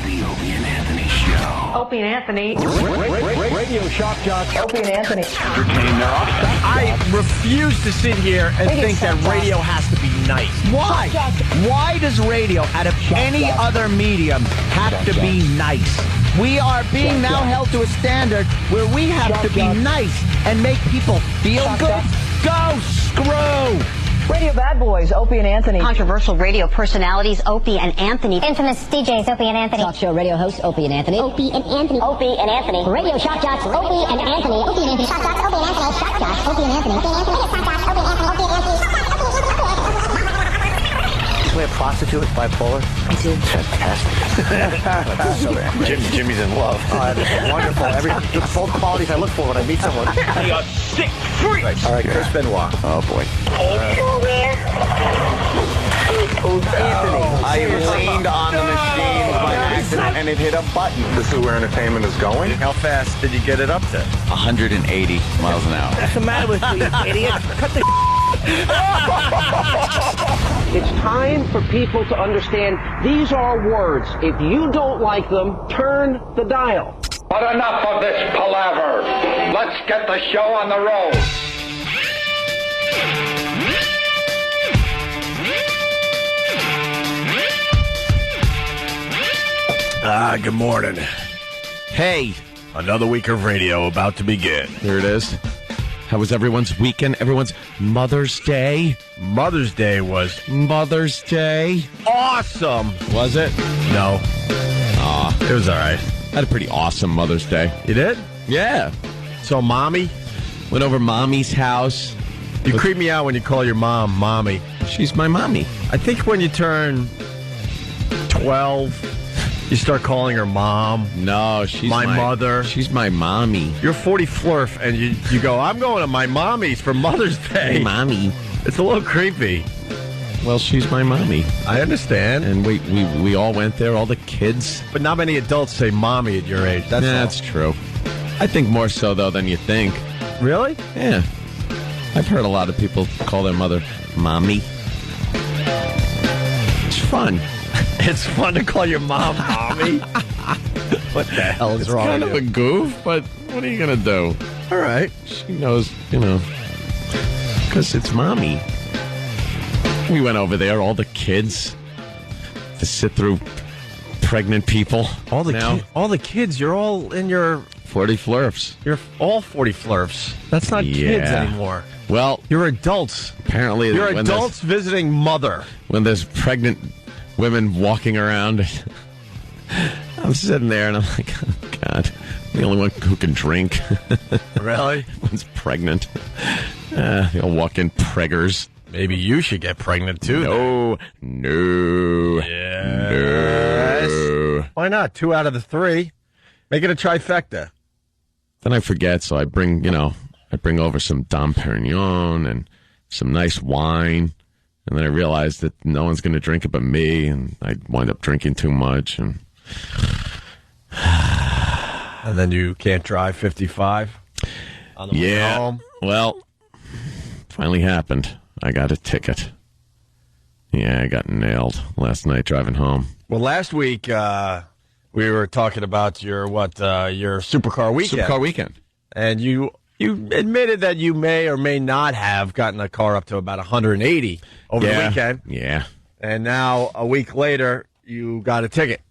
The Opie and Anthony Show. Opie and Anthony. Radio shock jocks. Opie and Anthony. Entertain their offset. I refuse to sit here and think that radio has to be nice. Why? Why does radio, out of any other medium, have to be nice? We are being now held to a standard where we have to be nice and make people feel good. Go screw! Radio bad boys, Opie and Anthony. Controversial radio personalities, Opie and Anthony. Infamous DJs, Opie and Anthony. Talk show radio hosts, Opie and Anthony. Opie and Anthony. Opie and Anthony. Radio shock jocks, Opie and Anthony. Opie and Anthony. Shock jocks, Opie and Anthony. Shock jocks, Opie and Anthony. Opie and Anthony. Shock jocks, Opie and Anthony. Opie and Anthony. We have prostitute bipolar. I do. Fantastic. Jimmy's in love. Wonderful. Both qualities I look for when I meet someone. You are sick freak. All right, Chris Benoit. Oh, boy. Anthony. I leaned on the machine by accident and it hit a button. This is where entertainment is going. How fast did you get it up to? 180 miles an hour. What's the matter with you, idiot? Cut the It's time for people to understand these are words. If you don't like them, turn the dial. But enough of this palaver. Let's get the show on the road. Good morning. Hey. Another week of radio about to begin. Here it is. How was everyone's weekend? Everyone's Mother's Day? Mother's Day was Mother's Day? awesome. Was it? No. It was all right. I had a pretty awesome Mother's Day. You did? Yeah. So, Mommy? Went over Mommy's house. You creep me out when you call your mom Mommy. She's my mommy. I think when you turn 12, you start calling her Mom. No, she's my mother. She's my mommy. You're 40 flurf, and you go, I'm going to my mommy's for Mother's Day. Hey, mommy. It's a little creepy. Well, she's my mommy. I understand. And we all went there, all the kids. But not many adults say Mommy at your age. That's true. I think more so, though, than you think. Really? Yeah. I've heard a lot of people call their mother Mommy. It's fun. It's fun to call your mom Mommy? What the hell is wrong with you? It's kind of a goof, but what are you going to do? All right. She knows, because it's Mommy. We went over there, all the kids, to sit through pregnant people. All the kids, you're all in your 40 flurfs. You're all 40 flurfs. That's not kids anymore. Well, you're adults. Apparently, you're adults visiting mother. When there's pregnant women walking around, I'm sitting there and I'm like, oh, God, I'm the only one who can drink. Really? One's pregnant. They all walk in preggers. Maybe you should get pregnant, too. No. Yes. No. Why not? 2 out of the 3. Make it a trifecta. Then I forget, so I bring over some Dom Perignon and some nice wine. And then I realized that no one's going to drink it but me, and I wind up drinking too much. And then you can't drive 55 on the way home? Well, finally happened. I got a ticket. Yeah, I got nailed last night driving home. Well, last week we were talking about your supercar weekend. Supercar weekend. And you admitted that you may or may not have gotten a car up to about 180 over the weekend. Yeah. And now, a week later, you got a ticket.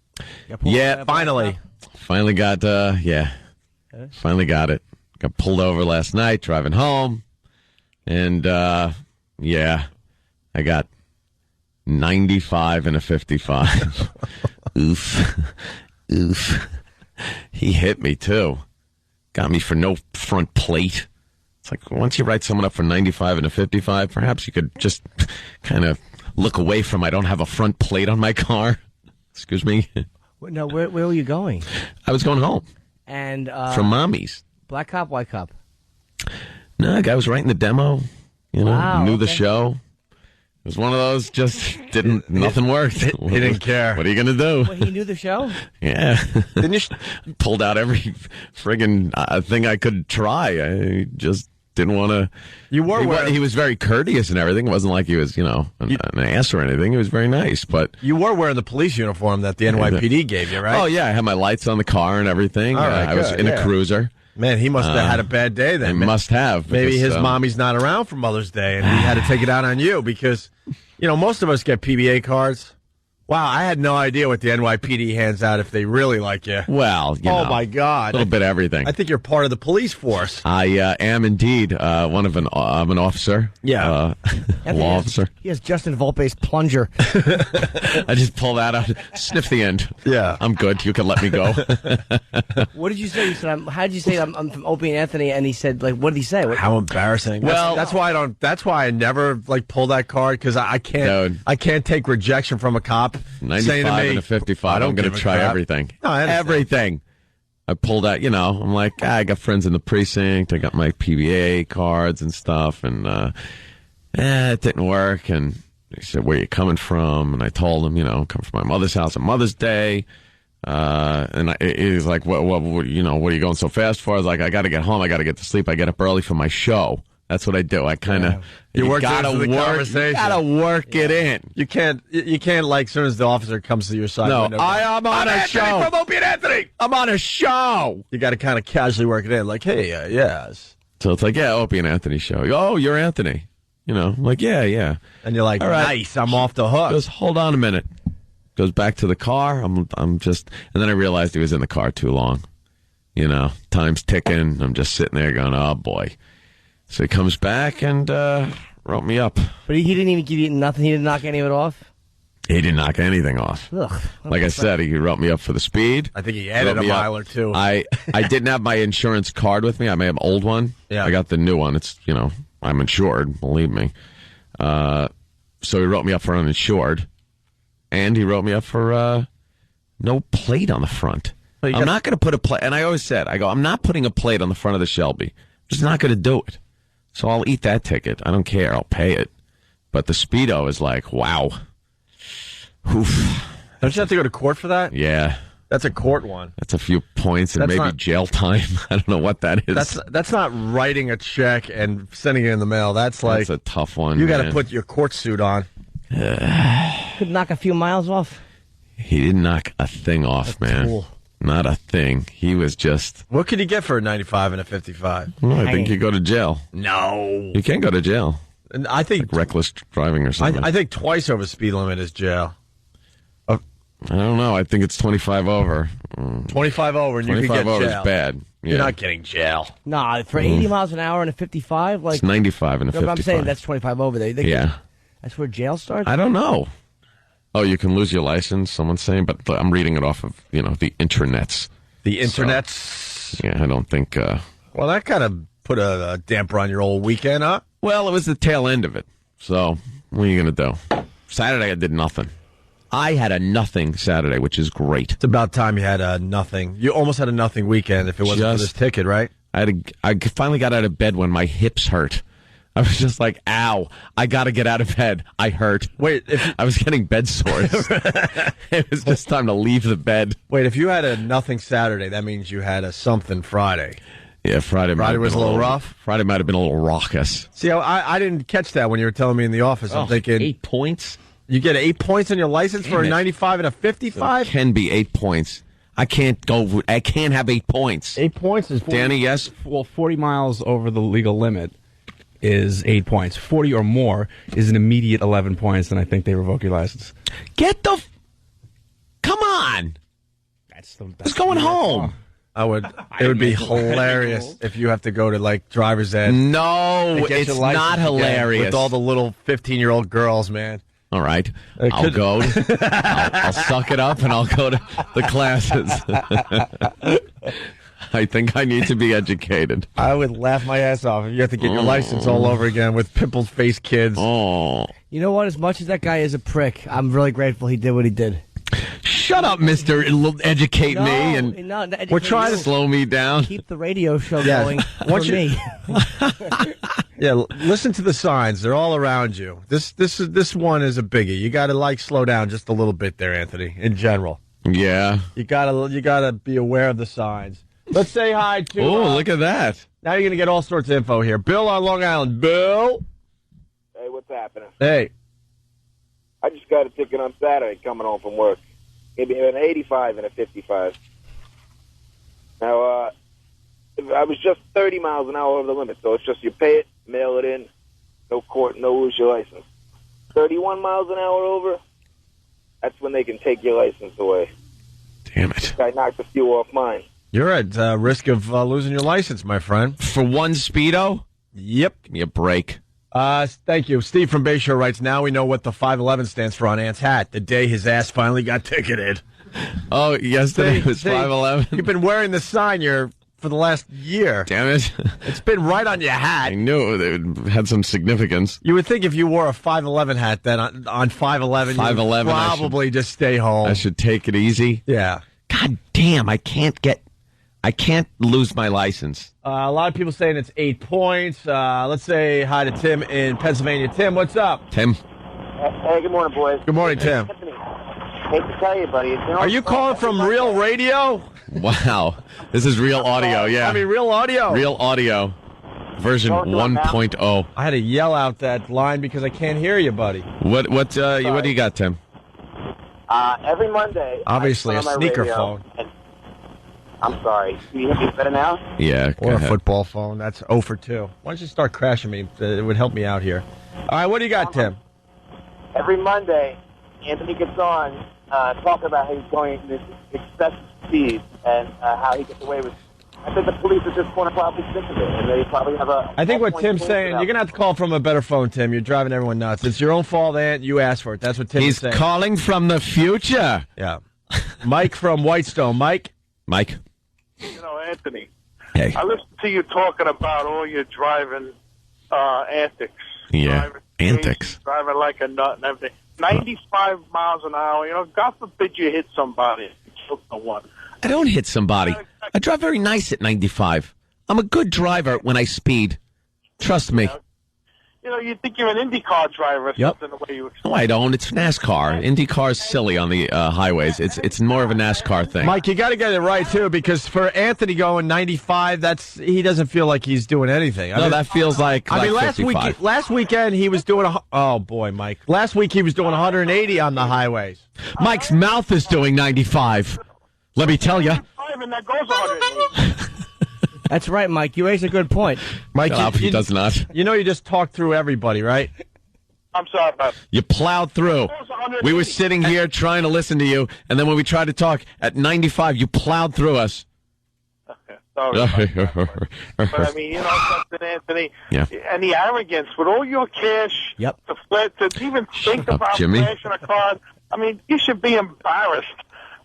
Yeah, finally. Finally got, finally got it. Got pulled over last night driving home. And, I got 95 and a 55. Oof. He hit me, too. Got me for no front plate. It's like, once you write someone up for 95 and a 55, perhaps you could just kind of look away from, I don't have a front plate on my car. Excuse me. No, where were you going? I was going home. And from Mommy's. Black cop, white cop? No, the guy was writing the demo. Wow, knew the show. It was one of those, just nothing worked. He didn't care. What are you going to do? Well, he knew the show? Yeah. Didn't you pulled out every friggin' thing I could try. I just didn't want to. He was very courteous and everything. It wasn't like he was, an ass or anything. He was very nice, but you were wearing the police uniform that the NYPD gave you, right? Oh yeah, I had my lights on the car and everything. All right, I was in a cruiser. Man, he must have had a bad day then. He must have. Maybe his mommy's not around for Mother's Day, and he had to take it out on you because, most of us get PBA cards. Wow, I had no idea what the NYPD hands out if they really like you. Well, my God, a little bit of everything. I think you're part of the police force. I am indeed I'm an officer. Yeah, a law officer. He has Justin Volpe's plunger. I just pull that out, sniff the end. Yeah, I'm good. You can let me go. What did you say? You said, how did you say I'm from Opie and Anthony? And he said, what did he say? How embarrassing. Well, that's why I never pull that card because I can't take rejection from a cop. 95 and a 55. I'm going to try everything. No, everything. I pulled out, I'm like, I got friends in the precinct. I got my PBA cards and stuff, and it didn't work. And he said, where are you coming from? And I told him, come from my mother's house on Mother's Day. And he was like, what are you going so fast for? I was like, I got to get home. I got to get to sleep. I get up early for my show. That's what I do. I kind of you gotta work it in. You can't as soon as the officer comes to your side. No, I am on a show. From Opie and Anthony. I'm on a show. You got to kind of casually work it in, like, hey, yes. So it's like, Opie and Anthony show. Oh, you're Anthony. I'm like, yeah. And you're like, all right, nice. I'm off the hook. Goes, hold on a minute. Goes back to the car. I'm just, and then I realized he was in the car too long. Time's ticking. I'm just sitting there going, oh boy. So he comes back and wrote me up. But he didn't even give you nothing? He didn't knock any of it off? He didn't knock anything off. Ugh, like I said, he wrote me up for the speed. I think he added a mile or two. I didn't have my insurance card with me. I may have an old one. Yeah. I got the new one. It's, I'm insured, believe me. So he wrote me up for uninsured. And he wrote me up for no plate on the front. I'm not going to put a plate. And I always said, I'm not putting a plate on the front of the Shelby. I'm just not going to do it. So I'll eat that ticket. I don't care. I'll pay it. But the Speedo is like, wow. Oof. Don't you have to go to court for that? Yeah. That's a court one. That's a few points and maybe jail time. I don't know what that is. That's not writing a check and sending it in the mail. That's like... That's a tough one, You got to put your court suit on. Could knock a few miles off? He didn't knock a thing off, man. Cool. Not a thing. He was just... What could you get for a 95 and a 55? Well, I think you go to jail. No. You can go to jail. And I think... Like reckless driving or something. I think twice over speed limit is jail. I don't know. I think it's 25 over. 25 over and you can get jail. 25 over is bad. Yeah. You're not getting jail. Nah, for 80 miles an hour and a 55? It's 95 and a 55. I'm saying that's 25 over there. That's where jail starts? I don't know. Oh, you can lose your license, someone's saying, but I'm reading it off of, the internets. The internets? So, yeah, I don't think... well, that kind of put a damper on your old weekend, huh? Well, it was the tail end of it. So, what are you going to do? Saturday, I did nothing. I had a nothing Saturday, which is great. It's about time you had a nothing. You almost had a nothing weekend if it wasn't for this ticket, right? I finally got out of bed when my hips hurt. I was just like, ow, I got to get out of bed. I hurt. Wait. I was getting bed sores. It was just time to leave the bed. Wait, if you had a nothing Saturday, that means you had a something Friday. Yeah, Friday was a little rough? Friday might have been a little raucous. See, I didn't catch that when you were telling me in the office. I'm thinking... 8 points? You get 8 points on your license for a 95 and a 55? It can be 8 points. I can't have 8 points. 8 points is... Danny, yes? Well, 40 miles over the legal limit is 8 points. 40 or more is an immediate 11 points, and I think they revoke your license. Come on! Who's going home? It would be hilarious if you have to go to driver's ed. No, it's not hilarious. With all the little 15-year-old girls, man. All right, I'll go. I'll suck it up and I'll go to the classes. I think I need to be educated. I would laugh my ass off if you have to get your license all over again with pimple-faced kids. Oh, you know what? As much as that guy is a prick, I'm really grateful he did what he did. Shut up, Mister. Educate me, and we're trying to slow me down. Keep the radio show going for me. Yeah, listen to the signs. They're all around you. This one is a biggie. You got to slow down just a little bit there, Anthony. In general, yeah, you gotta be aware of the signs. Let's say hi to. Oh, look at that! Now you're going to get all sorts of info here. Bill on Long Island. Bill? Hey, what's happening? Hey. I just got a ticket on Saturday coming home from work. Gave me an 85 and a 55. Now, I was just 30 miles an hour over the limit, so it's just you pay it, mail it in, no court, no lose your license. 31 miles an hour over, that's when they can take your license away. Damn it. I knocked a few off mine. You're at risk of losing your license, my friend. For one Speedo? Yep. Give me a break. Thank you. Steve from Bayshore writes, now we know what the 511 stands for on Ant's hat, the day his ass finally got ticketed. Oh, yesterday was 511? You've been wearing the sign for the last year. Damn it. It's been right on your hat. I knew it had some significance. You would think if you wore a 511 hat, then on 511, you would probably just stay home. I should take it easy. Yeah. God damn, I can't lose my license. A lot of people saying it's 8 points. Let's say hi to Tim in Pennsylvania. Tim, what's up? Tim. Hey, good morning, boys. Good morning, Tim. Hate to tell you, buddy. Are you calling from Real Radio? Wow. This is Real Audio, yeah. I mean, Real Audio. Real Audio. Version 1.0. I had to yell out that line because I can't hear you, buddy. What do you got, Tim? Every Monday. Obviously, I a turn on my sneaker radio, phone. I'm sorry. Can you hear me better now? Yeah, or a football phone. That's 0 for 2. Why don't you start crashing me? It would help me out here. All right, what do you got, Tim? Every Monday, Anthony gets on talking about how he's going this excessive speed and how he gets away with. I think the police at this point are probably sick of it, and they probably have a. I think what Tim's saying, you're gonna have to call from a better phone, Tim. You're driving everyone nuts. It's your own fault, Ant. You asked for it. That's what Tim is saying. He's calling from the future. Yeah. Mike from Whitestone. Mike. You know, Anthony. Hey. I listened to you talking about all your driving antics. Yeah, antics. Driving like a nut and everything. 95 miles an hour. You know, God forbid you hit somebody and kill someone. I don't hit somebody. I drive very nice at 95. I'm a good driver when I speed. Trust me. You know, you think you're an IndyCar driver or something the way you explain. No, I don't. It's NASCAR. IndyCar's silly on the highways. It's more of a NASCAR thing. Mike, you got to get it right, too, because for Anthony going 95, he doesn't feel like he's doing anything. That feels like last weekend he was doing oh boy, Mike. Last week he was doing 180 on the highways. Mike's mouth is doing 95. Let me tell you. And that goes 180. That's right, Mike. You raise a good point. Mike, he does not. You know you just talked through everybody, right? I'm sorry about that. You plowed through. We were sitting here trying to listen to you, and then when we tried to talk at 95, you plowed through us. Okay, sorry. But I mean, you know something, Anthony? Yeah. And the arrogance with all your cash, to even think about flashing a card. I mean, you should be embarrassed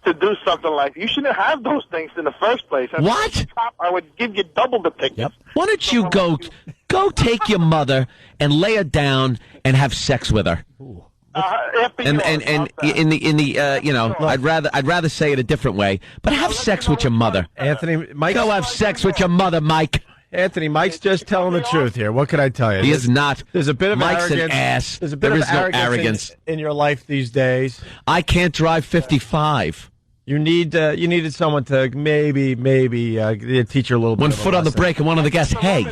to do something like that. You shouldn't have those things in the first place. What? I would give you double the tickets. Why don't you go take your mother and lay her down and have sex with her? I'd rather say it a different way, but have sex with your mother. Anthony, Mike, go have sex with your mother, Mike. Anthony, Mike's just telling the truth here. What can I tell you? He is not. There's a bit of Mike's arrogance. An ass. There's a bit of arrogance in your life these days. I can't drive 55. You needed someone to maybe teach you a little bit. One foot on the brake and one on the gas. Hey.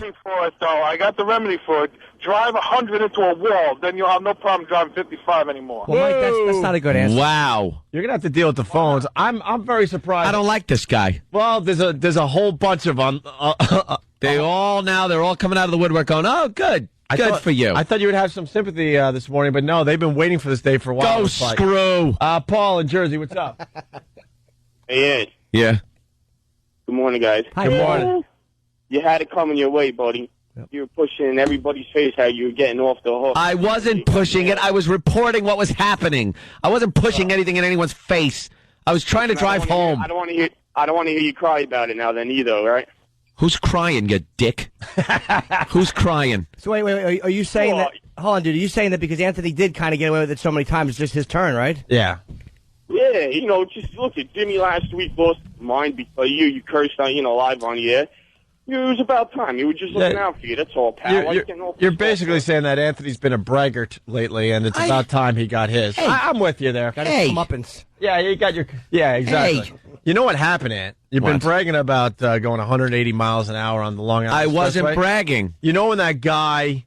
I got the remedy for it. Drive 100 into a wall, then you'll have no problem driving 55 anymore. Well, Mike, that's not a good answer. Wow. You're gonna have to deal with the phones. I'm very surprised. I don't like this guy. Well, there's a whole bunch of them. They're all coming out of the woodwork going, oh, good. Good for you. I thought you would have some sympathy this morning, but no, they've been waiting for this day for a while. Go screw. Paul in Jersey, what's up? Hey, Ed. Yeah. Good morning, guys. Hi, Good morning. You had it coming your way, buddy. Yep. You were pushing in everybody's face how you were getting off the hook. I wasn't pushing it. I was reporting what was happening. I wasn't pushing anything in anyone's face. I was trying to drive home. I don't want to hear you cry about it now then either, right? Who's crying, you dick? Who's crying? So wait. Are you saying that? Hold on, dude. Are you saying that because Anthony did kind of get away with it so many times, it's just his turn, right? Yeah. Yeah, just look at Jimmy last week lost mine because you cursed on, live on the air. It was about time. You were just looking out for you. That's all, pal. You're basically saying that Anthony's been a braggart lately, and it's about time he got his. Hey. I'm with you there. Got his comeuppance. Yeah, you got your. Yeah, exactly. Hey. You know what happened, Ant? You've been What? bragging about going 180 miles an hour on the Long Island I wasn't Expressway. bragging. You know when that guy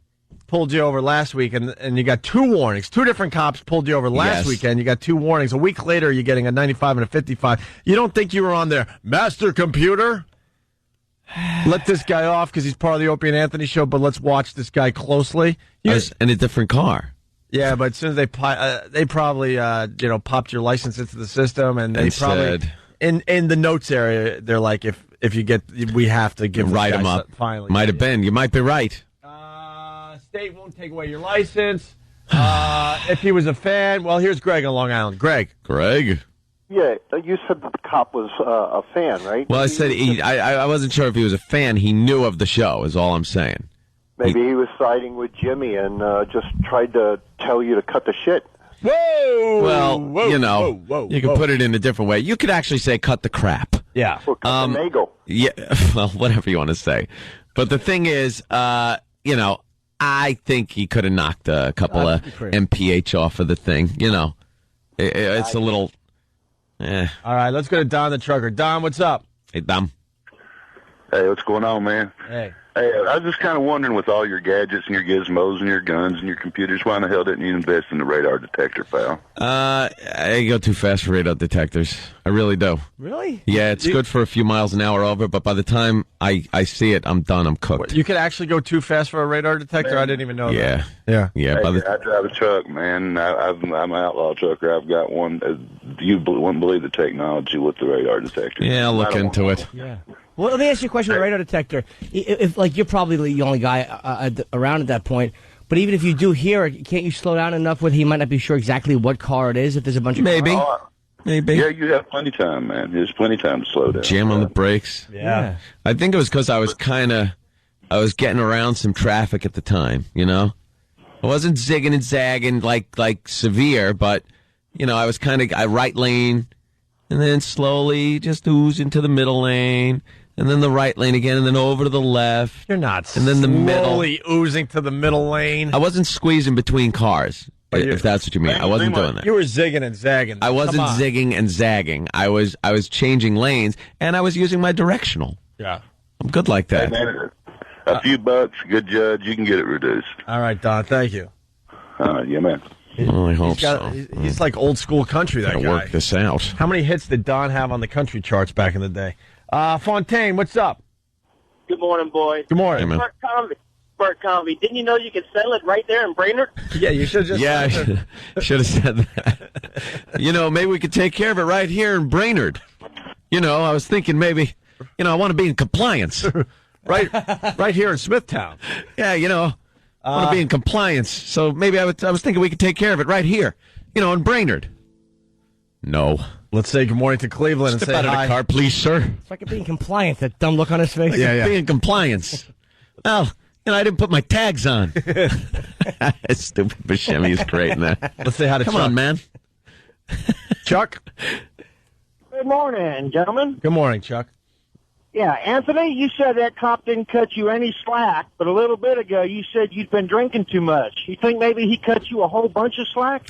pulled you over last week and you got 2 warnings. 2 different cops pulled you over last weekend. You got 2 warnings. A week later, you're getting a 95 and a 55. You don't think you were on their master computer? Let this guy off because he's part of the Opie and Anthony show, but let's watch this guy closely. I was in a different car. Yeah, but as soon as they probably popped your license into the system, and they probably said, in the notes area they're like, if you get, we have to give write him up. Finally, Might have been. You might be right. State won't take away your license. If he was a fan, well, here's Greg on Long Island. Greg. Yeah, you said that the cop was a fan, right? Well, I said I wasn't sure if he was a fan. He knew of the show, is all I'm saying. Maybe he was siding with Jimmy and just tried to tell you to cut the shit. Whoa! Well, you can put it in a different way. You could actually say cut the crap. Yeah. Or cut the nagel. Yeah, well, whatever you want to say. But the thing is, I think he could have knocked a couple of MPH off of the thing. It's a little... All right, let's go to Don the trucker. Don, what's up? Hey, Dom. Hey, what's going on, man? Hey. Hey, I was just kind of wondering, with all your gadgets and your gizmos and your guns and your computers, why in the hell didn't you invest in the radar detector, pal? I go too fast for radar detectors. I really do. Really? Yeah, it's good for a few miles an hour over, but by the time I see it, I'm done. I'm cooked. You could actually go too fast for a radar detector? I didn't even know that. Yeah. Hey, I drive a truck, man. I'm an outlaw trucker. I've got one. You wouldn't believe the technology with the radar detector. Yeah, I'll look into it. Yeah. Well, let me ask you a question with the radar detector. If you're probably the only guy around at that point, but even if you do hear it, can't you slow down enough where he might not be sure exactly what car it is if there's a bunch of Maybe. cars? Maybe. Yeah, you have plenty of time, man. There's plenty of time to slow down. Jam on the brakes. Yeah. I think it was because I was getting around some traffic at the time, I wasn't zigging and zagging like severe, but, I was I right lane and then slowly just ooze into the middle lane. And then the right lane again, and then over to the left. You're not and then the middle. Slowly oozing to the middle lane. I wasn't squeezing between cars, if that's what you mean. I wasn't doing that. You were zigging and zagging. I wasn't zigging and zagging. I was changing lanes, and I was using my directional. Yeah. I'm good like that. Hey, man, a few bucks, good judge, you can get it reduced. All right, Don, thank you. Yeah, man. Well, I hope so. He's like old school country, that guy. guy. Work this out. How many hits did Don have on the country charts back in the day? Fontaine, what's up? Good morning, boys. Good morning. Hey, man. Bert Convey, didn't you know you could settle it right there in Brainerd? Yeah, you should just... Yeah, I should have said that. Maybe we could take care of it right here in Brainerd. I was thinking maybe, I want to be in compliance. right here in Smithtown. Yeah, I want to be in compliance. So maybe I was thinking we could take care of it right here, in Brainerd. No. Let's say good morning to Cleveland Step and say out hi. of the car, please, sir. It's like being compliant, that dumb look on his face. Yeah. Being in compliance. Well, I didn't put my tags on. Stupid Buscemi is great in that. Let's say hi to Come Chuck. on, man. Chuck? Good morning, gentlemen. Good morning, Chuck. Yeah, Anthony, you said that cop didn't cut you any slack, but a little bit ago you said you'd been drinking too much. You think maybe he cut you a whole bunch of slack?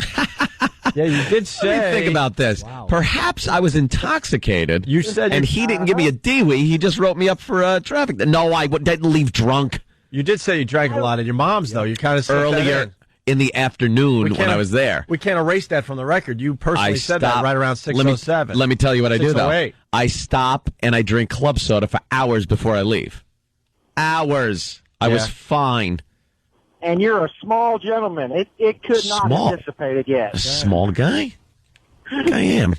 Yeah, you did say... Let me think about this. Wow. Perhaps I was intoxicated. You said... And he didn't give me a DWI. He just wrote me up for traffic. No, I didn't leave drunk. You did say you drank a lot at your mom's, though. You kind of said earlier in the afternoon when I was there. We can't erase that from the record. You personally said that right around 6:07. Let me tell you what I do, though. 6:08. I stop and I drink club soda for hours before I leave. Hours. I was fine. And you're a small gentleman. It could not have dissipated yet. A small guy? I am.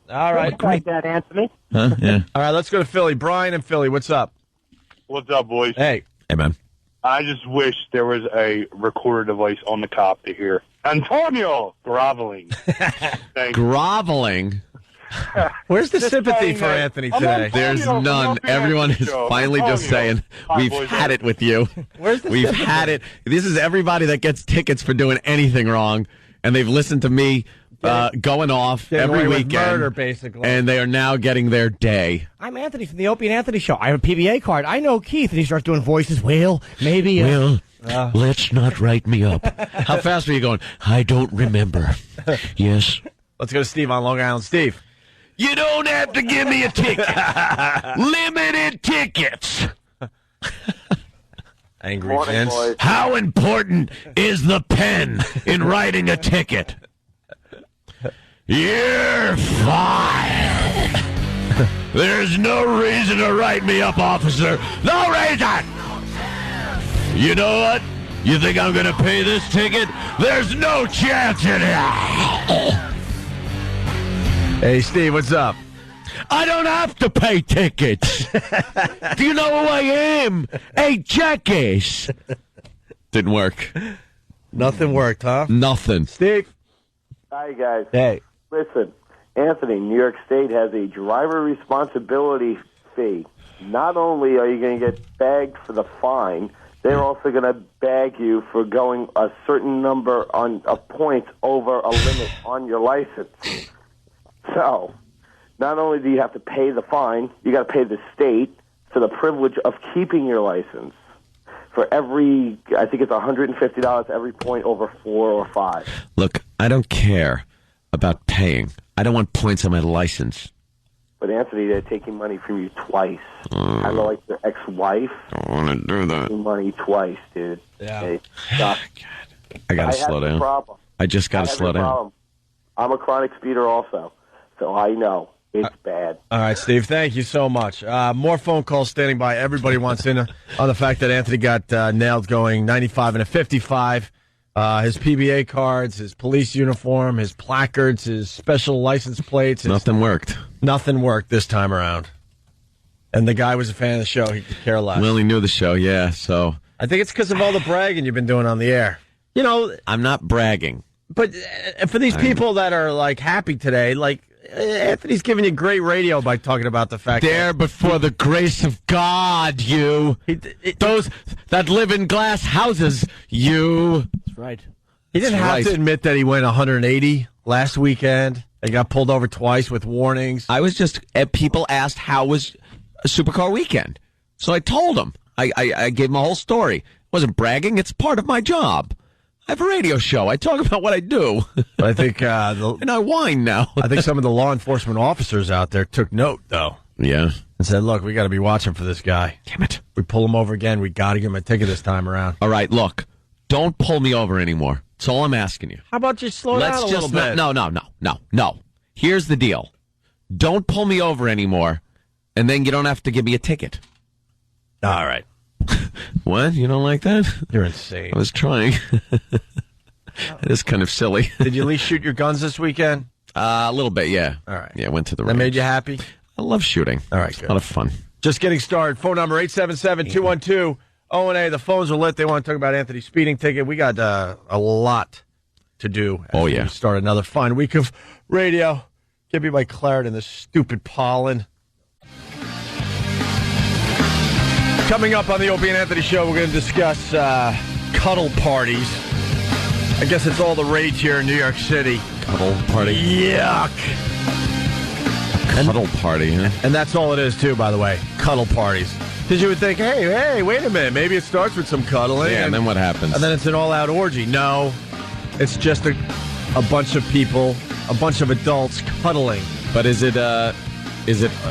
All right. Like that, Anthony. Huh? Yeah. All right, let's go to Philly. Brian and Philly, what's up? What's up, boys? Hey. Hey, man. I just wish there was a recorder device on the cop to hear Antonio groveling. Groveling? Where's the sympathy for Anthony today? There's none. Everyone is finally just saying, we've had it with you. We've had it. This is everybody that gets tickets for doing anything wrong, and they've listened to me going off every weekend. Murder, basically. And they are now getting their day. I'm Anthony from the Opie and Anthony show. I have a PBA card. I know Keith, and he starts doing voices. Well, maybe... let's not write me up. How fast were you going? I don't remember. Yes. Let's go to Steve on Long Island. Steve. You don't have to give me a ticket. Limited tickets. Angry Vince. How important is the pen in writing a ticket? You're fired. There's no reason to write me up, officer. No reason. You know what? You think I'm going to pay this ticket? There's no chance in it. Hey, Steve, what's up? I don't have to pay tickets. Do you know who I am? A jackass. Didn't work. Nothing worked, huh? Nothing. Steve? Hi, guys. Hey. Listen, Anthony, New York State has a driver responsibility fee. Not only are you going to get bagged for the fine, they're also going to bag you for going a certain number of points over a limit on your license. So, not only do you have to pay the fine, you got to pay the state for the privilege of keeping your license. For every, I think it's $150 every point over 4 or 5. Look, I don't care about paying. I don't want points on my license. But Anthony, they're taking money from you twice. Kind of like your ex-wife. I don't want to do that. Taking money twice, dude. Yeah. I got to slow down. Problem. I just got to slow down. Problem. I'm a chronic speeder also, so I know it's bad. All right, Steve, thank you so much. More phone calls standing by. Everybody wants in on the fact that Anthony got nailed going 95 and a 55. His PBA cards, his police uniform, his placards, his special license plates. Nothing worked. Nothing worked this time around. And the guy was a fan of the show. He could care less. We only knew the show, yeah, so. I think it's because of all the bragging you've been doing on the air. You know. I'm not bragging. But for these people that are, like, happy today, like, Anthony's giving you great radio by talking about the fact there before the grace of God, you. Those that live in glass houses, you. That's right. He didn't have to admit that he went 180 last weekend and got pulled over twice with warnings. I was just, people asked how was a supercar weekend. So I told them. I gave them a whole story. Wasn't bragging. It's part of my job. I have a radio show. I talk about what I do. But I think and I whine now. I think some of the law enforcement officers out there took note, though. Yeah. And said, look, we got to be watching for this guy. Damn it. We pull him over again. We got to give him a ticket this time around. All right, look. Don't pull me over anymore. That's all I'm asking you. How about just slow down a little bit? No. Here's the deal. Don't pull me over anymore, and then you don't have to give me a ticket. All right. What? You don't like that? You're insane. I was trying. It is kind of silly. Did you at least shoot your guns this weekend? A little bit, yeah. All right. Yeah, went to the That range. made you happy? I love shooting. All right, it's good. a lot of fun. Just getting started. Phone number 877-212-0&A. The phones are lit. They want to talk about Anthony's speeding ticket. We got a lot to do. Oh, yeah. We start another fine week of radio. Give me my Claret and this stupid pollen. Coming up on the Opie and Anthony show, we're going to discuss cuddle parties. I guess it's all the rage here in New York City. Cuddle party? Yuck. Cuddle party, huh? And that's all it is, too, by the way. Cuddle parties. Because you would think, hey, wait a minute. Maybe it starts with some cuddling. Yeah, and then what happens? And then it's an all-out orgy. No. It's just a bunch of people, a bunch of adults cuddling. But is it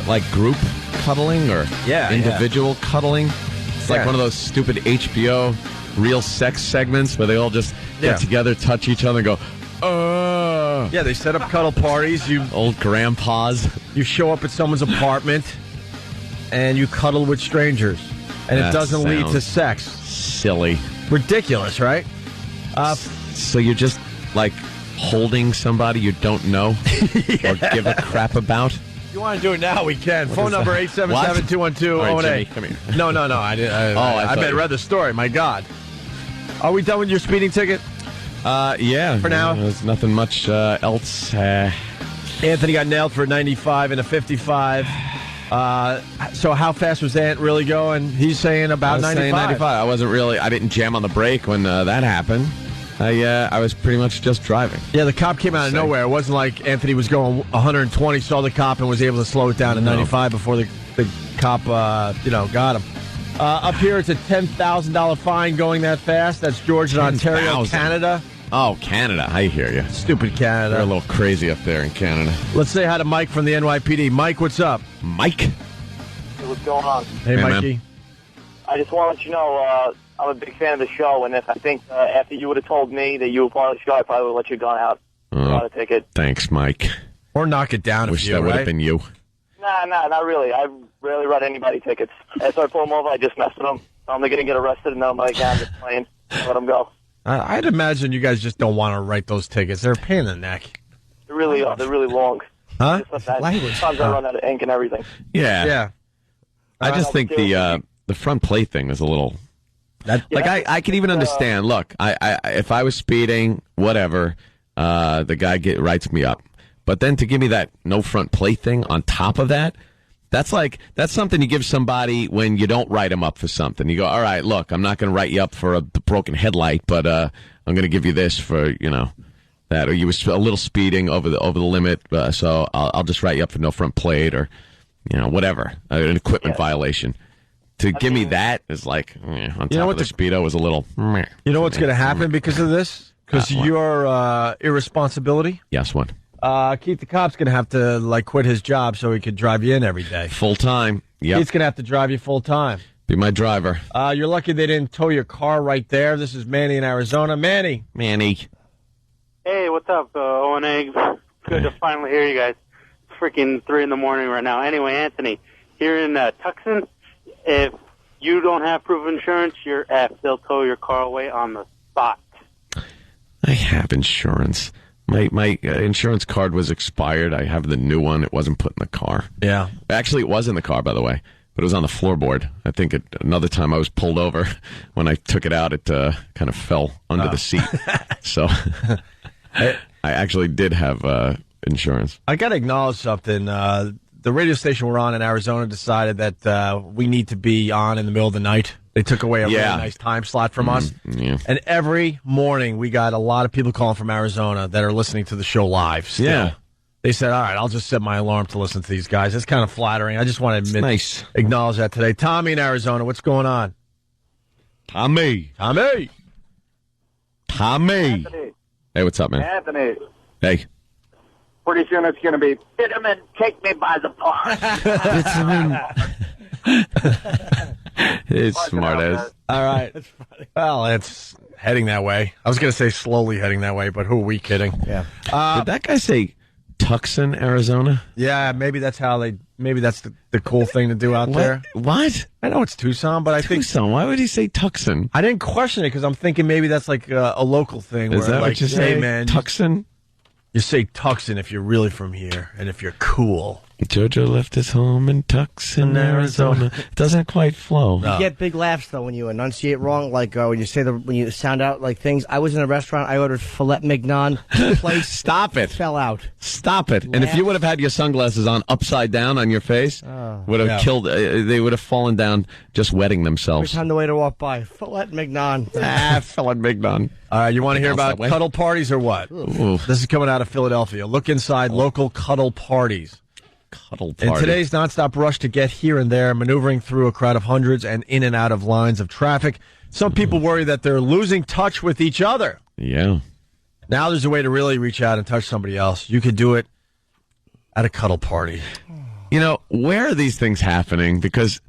like group cuddling or individual cuddling? It's like one of those stupid HBO real sex segments where they all just get together, touch each other, and go, Yeah, they set up cuddle parties. You old grandpas. You show up at someone's apartment, and you cuddle with strangers. And it doesn't lead to sex. Silly. Ridiculous, right? So you're just, like, holding somebody you don't know or give a crap about? If you want to do it now, we can. Phone number 877-212-0&A. Come here. No. I read the story. My God. Are we done with your speeding ticket? Yeah. For now? There's nothing much else. Anthony got nailed for a 95 and a 55. So how fast was Ant really going? He's saying about 95. I didn't jam on the brake when that happened. I was pretty much just driving. Yeah, the cop came out of nowhere. It wasn't like Anthony was going 120, saw the cop, and was able to slow it down to 95 before the cop, got him. Up here, it's a $10,000 fine going that fast. That's Georgia and Ontario, Canada. Oh, Canada. I hear you. Stupid Canada. They're a little crazy up there in Canada. Let's say hi to Mike from the NYPD. Mike, what's up? Mike? Hey, what's going on? Hey, Mikey. Man. I just want to let you know I'm a big fan of the show, and if I think after you would have told me that you were part of the show, I probably would have let you go out without a ticket. Thanks, Mike. Or knock it down Wish if you, that would right? have been you. Nah, not really. I rarely write anybody tickets. After I pull them over, I just mess with them. I'm going to get arrested, and I'm like, I'm just playing. Let them go. I'd imagine you guys just don't want to write those tickets. They're a pain in the neck. They really are. They're really long. Huh? Sometimes I run out of ink and everything. Yeah. I just think the front plate thing was a little... I can even understand. Look, I if I was speeding, whatever, the guy writes me up. But then to give me that no front plate thing on top of that, that's something you give somebody when you don't write them up for something. You go, all right, look, I'm not going to write you up for a broken headlight, but I'm going to give you this for that, or you was a little speeding over the limit, so I'll just write you up for no front plate or whatever, an equipment violation. To give me that is like, on top of the Speedo was a little... You know what's going to happen because of this? Because your irresponsibility? Yes, what? Keith the cop's going to have to quit his job so he could drive you in every day. Full time. Yep. He's going to have to drive you full time. Be my driver. You're lucky they didn't tow your car right there. This is Manny in Arizona. Manny. Hey, what's up, Owen Eggs? Good to finally hear you guys. It's freaking 3 in the morning right now. Anyway, Anthony, here in Tucson, if you don't have proof of insurance, you're effed. They'll tow your car away on the spot. I have insurance. My insurance card was expired. I have the new one. It wasn't put in the car. Yeah. Actually, it was in the car, by the way, but it was on the floorboard. I think another time I was pulled over. When I took it out, it kind of fell under the seat. So I actually did have insurance. I got to acknowledge something. The radio station we're on in Arizona decided that we need to be on in the middle of the night. They took away a really nice time slot from us. Yeah. And every morning we got a lot of people calling from Arizona that are listening to the show live still. Yeah. They said, all right, I'll just set my alarm to listen to these guys. It's kind of flattering. I just want to acknowledge that today. Tommy in Arizona, what's going on? Tommy. Anthony. Hey, what's up, man? Anthony. Hey. Pretty soon it's going to be, Vitamin, take me by the park. It's smart as. All right. Well, it's heading that way. I was going to say slowly heading that way, but who are we kidding? Yeah. Did that guy say Tucson, Arizona? Yeah, maybe that's the cool thing to do out there. What? I know it's Tucson, but I think Tucson. Why would he say Tucson? I didn't question it because I'm thinking maybe that's like a local thing. Is that what you say, man? Tucson? You say Tucson if you're really from here and if you're cool. Jojo left his home in Tucson, Arizona. It doesn't quite flow. You get big laughs though when you enunciate wrong, like when you sound out like things. I was in a restaurant. I ordered filet mignon. Place Stop it! Fell out. Stop it! And if you would have had your sunglasses on upside down on your face, would have killed. They would have fallen down, just wetting themselves. Every time the waiter walked by, filet mignon. Filet mignon. All right, you want to hear about cuddle parties or what? Ooh. This is coming out of Philadelphia. Look inside local cuddle parties. Cuddle party. In today's nonstop rush to get here and there, maneuvering through a crowd of hundreds and in and out of lines of traffic, some people worry that they're losing touch with each other. Yeah. Now there's a way to really reach out and touch somebody else. You could do it at a cuddle party. Where are these things happening? Because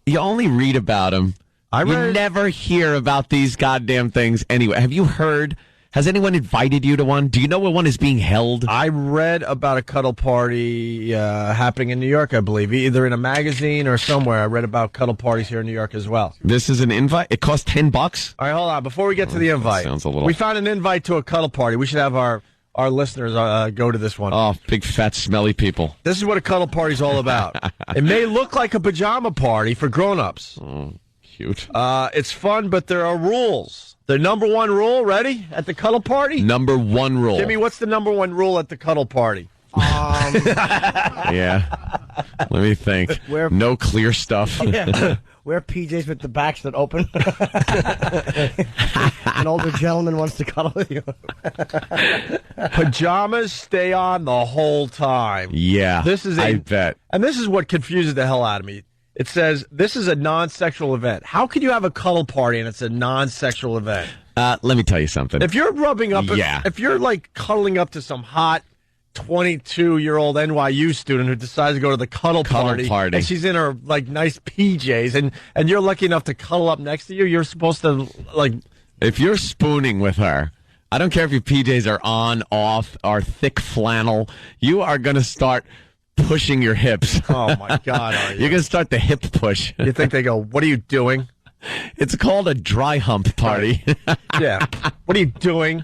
you only read about them. You never hear about these goddamn things anyway. Have you heard? Has anyone invited you to one? Do you know where one is being held? I read about a cuddle party happening in New York, I believe, either in a magazine or somewhere. I read about cuddle parties here in New York as well. This is an invite? It costs $10? All right, hold on. Before we get to the invite, sounds a little... we found an invite to a cuddle party. We should have our listeners go to this one. Oh, big, fat, smelly people. This is what a cuddle party's all about. It may look like a pajama party for grown-ups. Oh, cute. It's fun, but there are rules. The number one rule, ready, at the cuddle party? Number one rule. Jimmy, what's the number one rule at the cuddle party? Yeah. Let me think. No clear stuff. Yeah. Wear PJs with the backs that open. An older gentleman wants to cuddle with you. Pajamas stay on the whole time. Yeah, I bet. And this is what confuses the hell out of me. It says, this is a non-sexual event. How can you have a cuddle party and it's a non-sexual event? Let me tell you something. If you're rubbing up, if you're like cuddling up to some hot 22-year-old NYU student who decides to go to the cuddle party, and she's in her like nice PJs, and you're lucky enough to cuddle up next to you, you're supposed to like. If you're spooning with her, I don't care if your PJs are on, off, or thick flannel, you are going to start pushing your hips. Oh my God! Are you? You're going to start the hip push. You think they go, "What are you doing?" It's called a dry hump party. Yeah. What are you doing?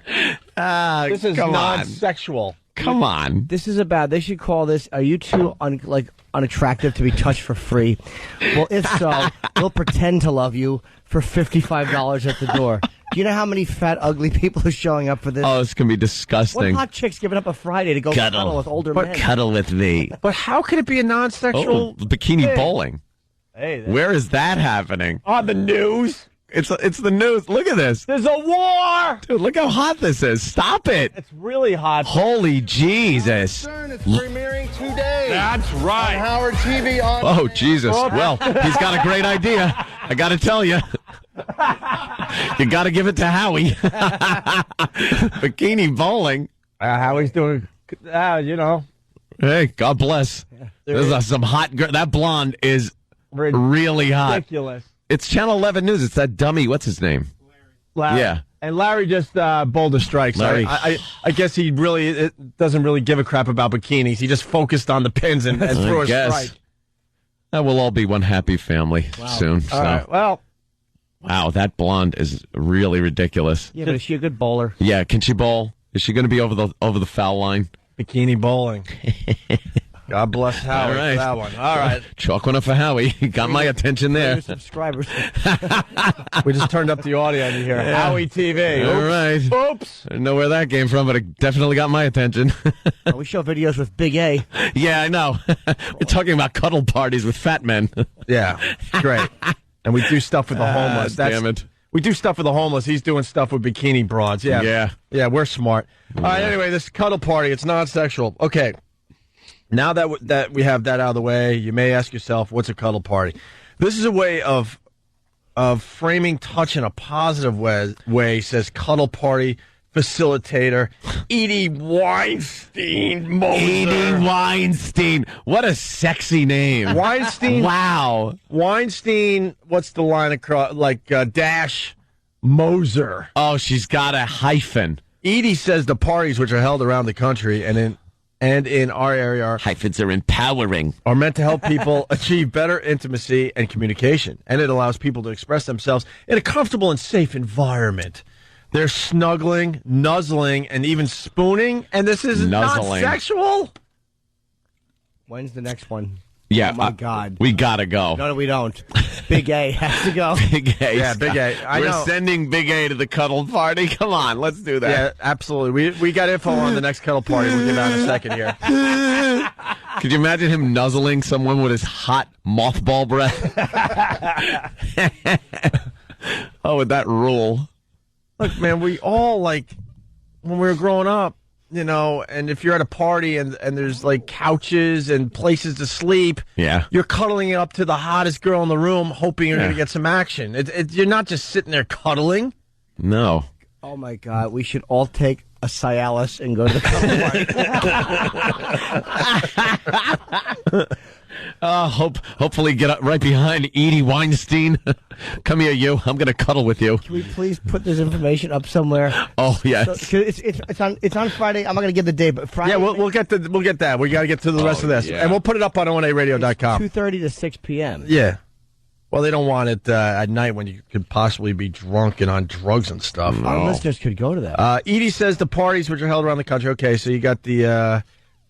This is non-sexual. Come on. This is they should call this, are you too unattractive to be touched for free? Well, if so, we'll pretend to love you for $55 at the door. Do you know how many fat, ugly people are showing up for this? Oh, it's going to be disgusting. What hot chick's giving up a Friday to go cuddle with older men? Cuddle with me. But how could it be a non-sexual? Bikini bowling. Hey, where is that happening? On the news. It's the news. Look at this. There's a war. Dude, look how hot this is. Stop it. It's really hot. Holy Jesus. It's premiering today. That's right. On Howard TV on. Oh, Jesus. Well, he's got a great idea. I got to tell you. You got to give it to Howie. Bikini bowling. Howie's doing, Hey, God bless. There's some hot girl. That blonde is really hot. Ridiculous. It's Channel 11 News. It's that dummy. What's his name? Larry. Yeah. And Larry just bowled a strike. So Larry. I guess he really doesn't really give a crap about bikinis. He just focused on the pins and threw a strike. We'll all be one happy family soon. All right. Well. Wow, that blonde is really ridiculous. Yeah, but is she a good bowler? Yeah, can she bowl? Is she going to be over the foul line? Bikini bowling. God bless Howie for that one. All right. Chalk one up for Howie. He got my attention there. Subscribers. We just turned up the audio and you hear Howie TV. Oops. All right. Oops. I don't know where that came from, but it definitely got my attention. We show videos with Big A. Yeah, I know. We're talking about cuddle parties with fat men. Yeah, great. And we do stuff with the homeless. Damn it. We do stuff with the homeless. He's doing stuff with bikini broads. Yeah. Yeah, we're smart. All right, anyway, this cuddle party, it's non-sexual. Okay. Now that we have that out of the way, you may ask yourself, what's a cuddle party? This is a way of framing touch in a positive way, says cuddle party facilitator Edie Weinstein Moser. Edie Weinstein. What a sexy name. Weinstein. Wow. Weinstein, what's the line across? Dash Moser. Oh, she's got a hyphen. Edie says the parties which are held around the country and in our area hyphens are empowering. Are meant to help people achieve better intimacy and communication. And it allows people to express themselves in a comfortable and safe environment. They're snuggling, nuzzling, and even spooning, and this is not sexual. When's the next one? Yeah. Oh, my God. We got to go. No, we don't. Big A has to go. Big A. Yeah, Big A. We're sending Big A to the cuddle party. Come on, let's do that. Yeah, absolutely. We got info on the next cuddle party. We'll give out in a second here. Could you imagine him nuzzling someone with his hot mothball breath? Oh, would that rule? Look, man, we all, when we were growing up, and if you're at a party and there's, couches and places to sleep, you're cuddling up to the hottest girl in the room, hoping you're going to get some action. You're not just sitting there cuddling. No. Oh, my God. We should all take a Cialis and go to the cuddle party. Hopefully get up right behind Edie Weinstein. Come here, you. I'm going to cuddle with you. Can we please put this information up somewhere? Oh, yes. So, it's on Friday. I'm not going to give the date, but Friday. Yeah, we'll get that. We got to get to the rest of this, and we'll put it up on onaradio.com. 2:30 to 6 p.m. Yeah. Well, they don't want it at night when you could possibly be drunk and on drugs and stuff. Our listeners could go to that. Edie says the parties which are held around the country. Okay, so you got the.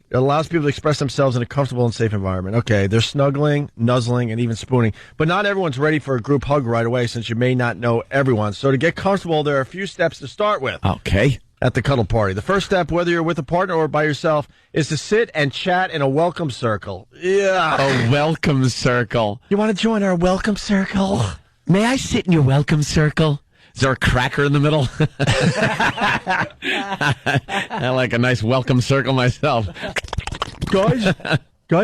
It allows people to express themselves in a comfortable and safe environment. Okay, they're snuggling, nuzzling, and even spooning. But not everyone's ready for a group hug right away since you may not know everyone. So to get comfortable, there are a few steps to start with. Okay. At the cuddle party. The first step, whether you're with a partner or by yourself, is to sit and chat in a welcome circle. Yeah. A welcome circle. You want to join our welcome circle? May I sit in your welcome circle? Is there a cracker in the middle? I like a nice welcome circle myself. Guys,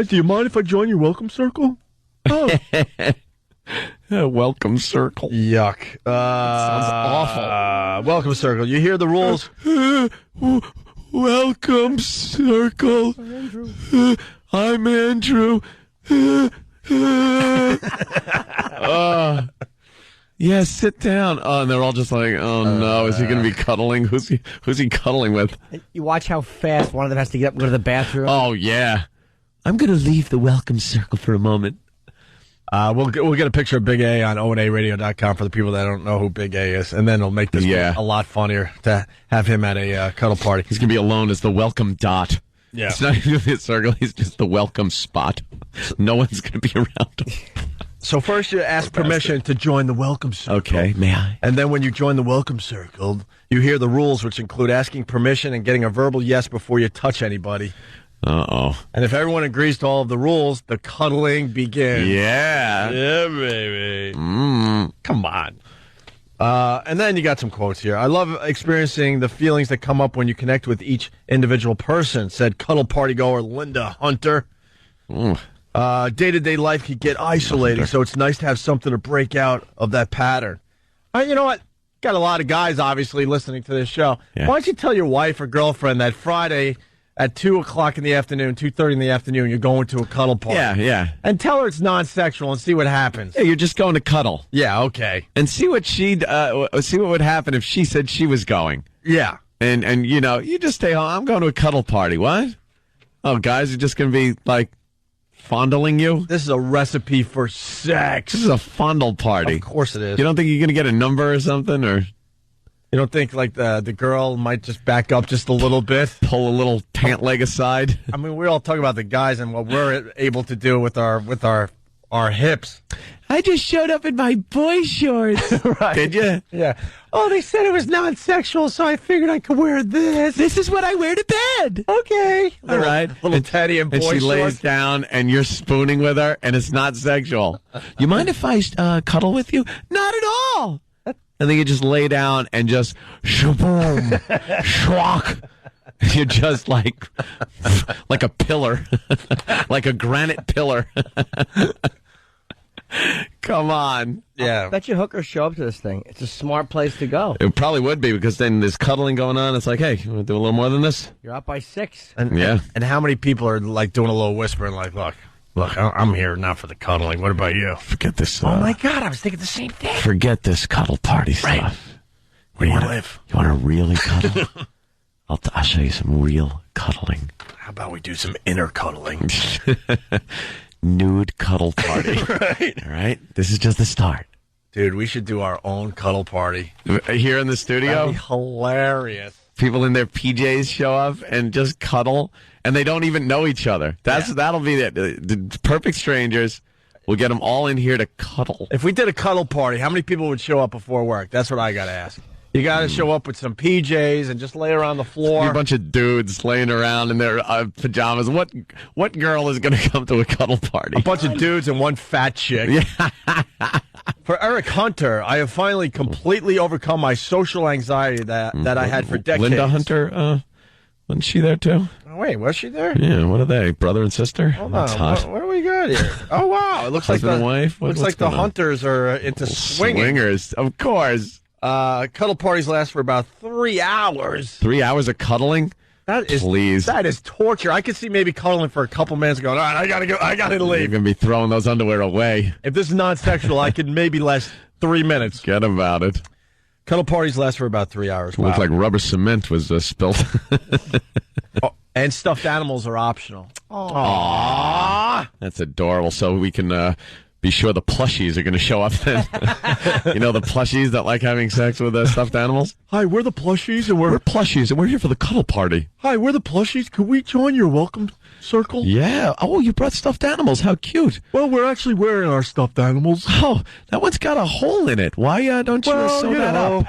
do you mind if I join your welcome circle? Oh. Welcome circle. Yuck. Sounds awful. Welcome circle. You hear the rules? Welcome circle. I'm Andrew. Yeah, sit down. Oh, and they're all just like, oh no, is he going to be cuddling? Who's he cuddling with? You watch how fast one of them has to get up and go to the bathroom. Oh yeah. I'm going to leave the welcome circle for a moment. We'll get a picture of Big A on onaradio.com for the people that don't know who Big A is, and then it'll make this a lot funnier to have him at a cuddle party. He's going to be alone as the welcome dot. Yeah. It's not even a circle, he's just the welcome spot. No one's going to be around him. So first you ask permission to join the welcome circle. Okay, may I? And then when you join the welcome circle, you hear the rules, which include asking permission and getting a verbal yes before you touch anybody. Uh-oh. And if everyone agrees to all of the rules, the cuddling begins. Yeah. Yeah, baby. Come on. And then you got some quotes here. I love experiencing the feelings that come up when you connect with each individual person, said cuddle party goer Linda Hunter. Day-to-day life can get isolating, so it's nice to have something to break out of that pattern. You know what? Got a lot of guys, obviously, listening to this show. Yeah. Why don't you tell your wife or girlfriend that Friday at 2 o'clock in the afternoon, 2:30 in the afternoon, you're going to a cuddle party. Yeah. And tell her it's non-sexual and see what happens. Yeah, you're just going to cuddle. Yeah, okay. And see what see what would happen if she said she was going. Yeah. And you know, you just stay home. I'm going to a cuddle party. What? Oh, guys are just going to be like fondling you? This is a recipe for sex. This is a fondle party. Of course it is. You don't think you're going to get a number or something, or? You don't think like the girl might just back up just a little bit, pull a little pant leg aside? I mean, we all talk about the guys and what we're able to do with our hips. I just showed up in my boy shorts. Right? Did you? Yeah. Oh, they said it was non-sexual, so I figured I could wear this. This is what I wear to bed. Okay. All right. Little Teddy and boy shorts. And she lays shorts. down, and you're spooning with her, and it's not sexual. You mind if I cuddle with you? Not at all. And then you just lay down and just shaboom, schlock. You're just like a pillar, like a granite pillar. Come on. Yeah. I bet you hookers show up to this thing. It's a smart place to go. It probably would be, because then there's cuddling going on. It's like, hey, you want to do a little more than this? You're up by 6. And how many people are like doing a little whispering like, Look, I'm here not for the cuddling. What about you? Forget this. Oh, my God. I was thinking the same thing. Forget this cuddle party stuff. Right. Where do you live? You want to really cuddle? I'll show you some real cuddling. How about we do some inner cuddling? Nude cuddle party. Right. All right? This is just the start. Dude, we should do our own cuddle party. Here in the studio? That'd be hilarious. People in their PJs show up and just cuddle, and they don't even know each other. That'll be it. The perfect strangers. We'll get them all in here to cuddle. If we did a cuddle party, how many people would show up before work? That's what I got to ask. You got to show up with some PJs and just lay around the floor. A bunch of dudes laying around in their pajamas. What girl is going to come to a cuddle party? A bunch of dudes and one fat chick. Yeah. For Eric Hunter, I have finally completely overcome my social anxiety that I had for decades. Linda Hunter, wasn't she there too? Oh, wait, was she there? Yeah, what are they, brother and sister? Hold That's on. hot. What do we got here? Oh, wow. It looks like Husband and wife? Looks like the Hunters are into swinging. Swingers, of course. Cuddle parties last for about 3 hours. 3 hours of cuddling? Please. That is torture. I could see maybe cuddling for a couple minutes going, all right, I gotta go, I gotta leave. You're going to be throwing those underwear away. If this is non-sexual, I could maybe last 3 minutes. Forget about it. Cuddle parties last for about 3 hours. Wow. Looks like rubber cement was spilled. And stuffed animals are optional. Aww. That's adorable. So we can be sure the plushies are going to show up then. You know, the plushies that like having sex with stuffed animals? Hi, we're the plushies, and we're plushies, and we're here for the cuddle party. Hi, we're the plushies. Could we join your welcome circle? Yeah. Oh, you brought stuffed animals. How cute. Well, we're actually wearing our stuffed animals. Oh, that one's got a hole in it. Why don't you sew that up?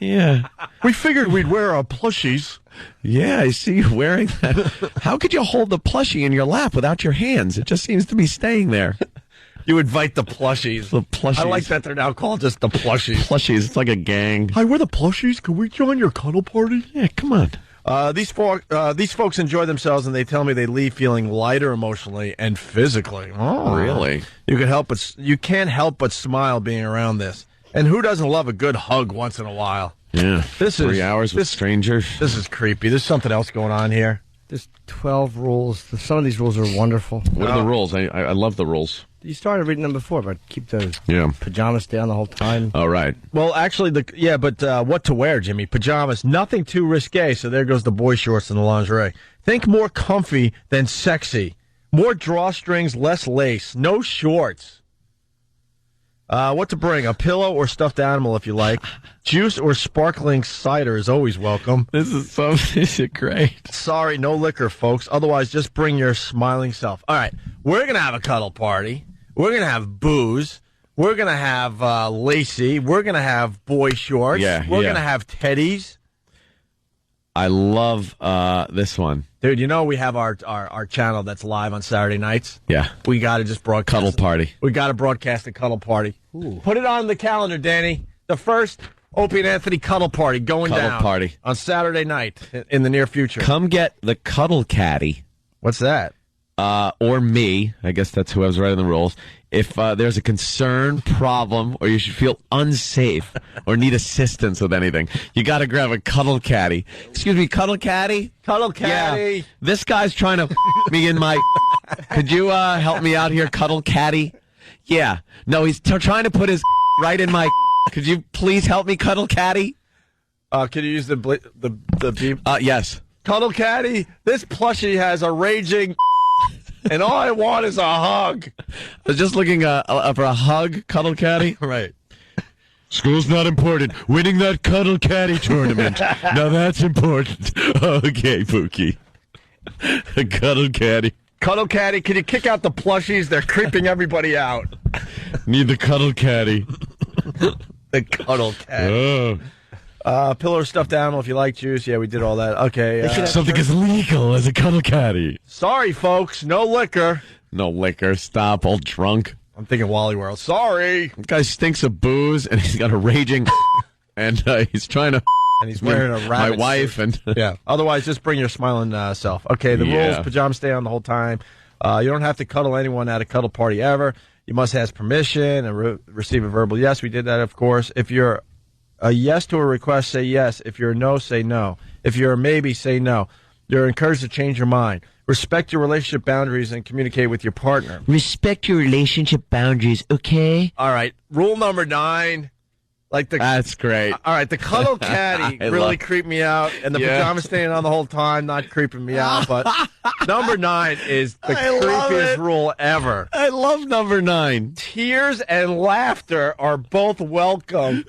Yeah. We figured we'd wear our plushies. Yeah, I see you wearing that. How could you hold the plushie in your lap without your hands? It just seems to be staying there. You invite the plushies. The plushies. I like that they're now called just the plushies. Plushies. It's like a gang. Hi, we're the plushies. Can we join your cuddle party? Yeah, come on. These folks enjoy themselves, and they tell me they leave feeling lighter emotionally and physically. Oh, really? You can't help but smile being around this. And who doesn't love a good hug once in a while? Yeah. 3 hours with strangers. This is creepy. There's something else going on here. There's 12 rules. Some of these rules are wonderful. What are the rules? I love the rules. You started reading them before, but keep those Yeah. pajamas down the whole time. All right. Well, actually, but what to wear, Jimmy? Pajamas, nothing too risque, so there goes the boy shorts and the lingerie. Think more comfy than sexy. More drawstrings, less lace. No shorts. What to bring? A pillow or stuffed animal if you like. Juice or sparkling cider is always welcome. This is great. Sorry, no liquor, folks. Otherwise, just bring your smiling self. All right, we're going to have a cuddle party. We're going to have booze. We're going to have Lacey. We're going to have boy shorts. We're going to have teddies. I love this one. Dude, you know we have our channel that's live on Saturday nights? Yeah. We got to just broadcast. Cuddle party. We got to broadcast a cuddle party. Ooh. Put it on the calendar, Danny. The first Opie and Anthony cuddle party going down. Cuddle party. On Saturday night in the near future. Come get the cuddle caddy. What's that? Or me. I guess that's who I was writing the rules. If there's a concern, problem, or you should feel unsafe or need assistance with anything, you got to grab a cuddle caddy. Excuse me, cuddle caddy? Cuddle caddy. Yeah. This guy's trying to me in my... Could you help me out here, cuddle caddy? Yeah. No, he's trying to put his right in my... Could you please help me, cuddle caddy? Could you use the beep? Yes. Cuddle caddy, this plushie has a raging... And all I want is a hug. I was just looking for a hug, cuddle caddy. Right. School's not important. Winning that cuddle caddy tournament. Now that's important. Okay, Pookie. Cuddle caddy. Cuddle caddy, can you kick out the plushies? They're creeping everybody out. Need the cuddle caddy. The cuddle caddy. Pillow or stuffed animal if you like juice. Yeah, we did all that. Okay. Something as legal as a cuddle caddy. Sorry, folks. No liquor. No liquor. Stop. All drunk. I'm thinking Wally World. Sorry. The guy stinks of booze, and he's got a raging... and he's trying to... And he's wearing a rabbit my wife suit. And... yeah. Otherwise, just bring your smiling self. Okay, the rules. Pajamas stay on the whole time. You don't have to cuddle anyone at a cuddle party ever. You must ask permission and receive a verbal yes. We did that, of course. If you're a yes to a request, say yes. If you're a no, say no. If you're a maybe, say no. You're encouraged to change your mind. Respect your relationship boundaries and communicate with your partner. Respect your relationship boundaries, okay? All right. Rule number 9. That's great. All right. The cuddle caddy really creeped me out. And the pajama staying on the whole time, not creeping me out. But number 9 is the creepiest rule ever. I love number 9. Tears and laughter are both welcome.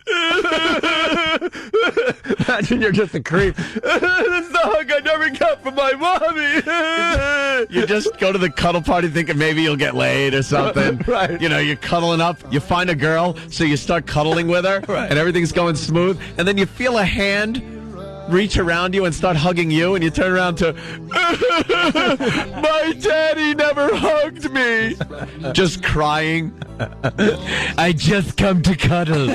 Imagine you're just a creep. That's the hug I never got from my mommy. You just go to the cuddle party thinking maybe you'll get laid or something. Right. You know, you're cuddling up. You find a girl, so you start cuddling with her, right. And everything's going smooth. And then you feel a hand reach around you and start hugging you, and you turn around to, my daddy never hugged me. Just crying. I just come to cuddle.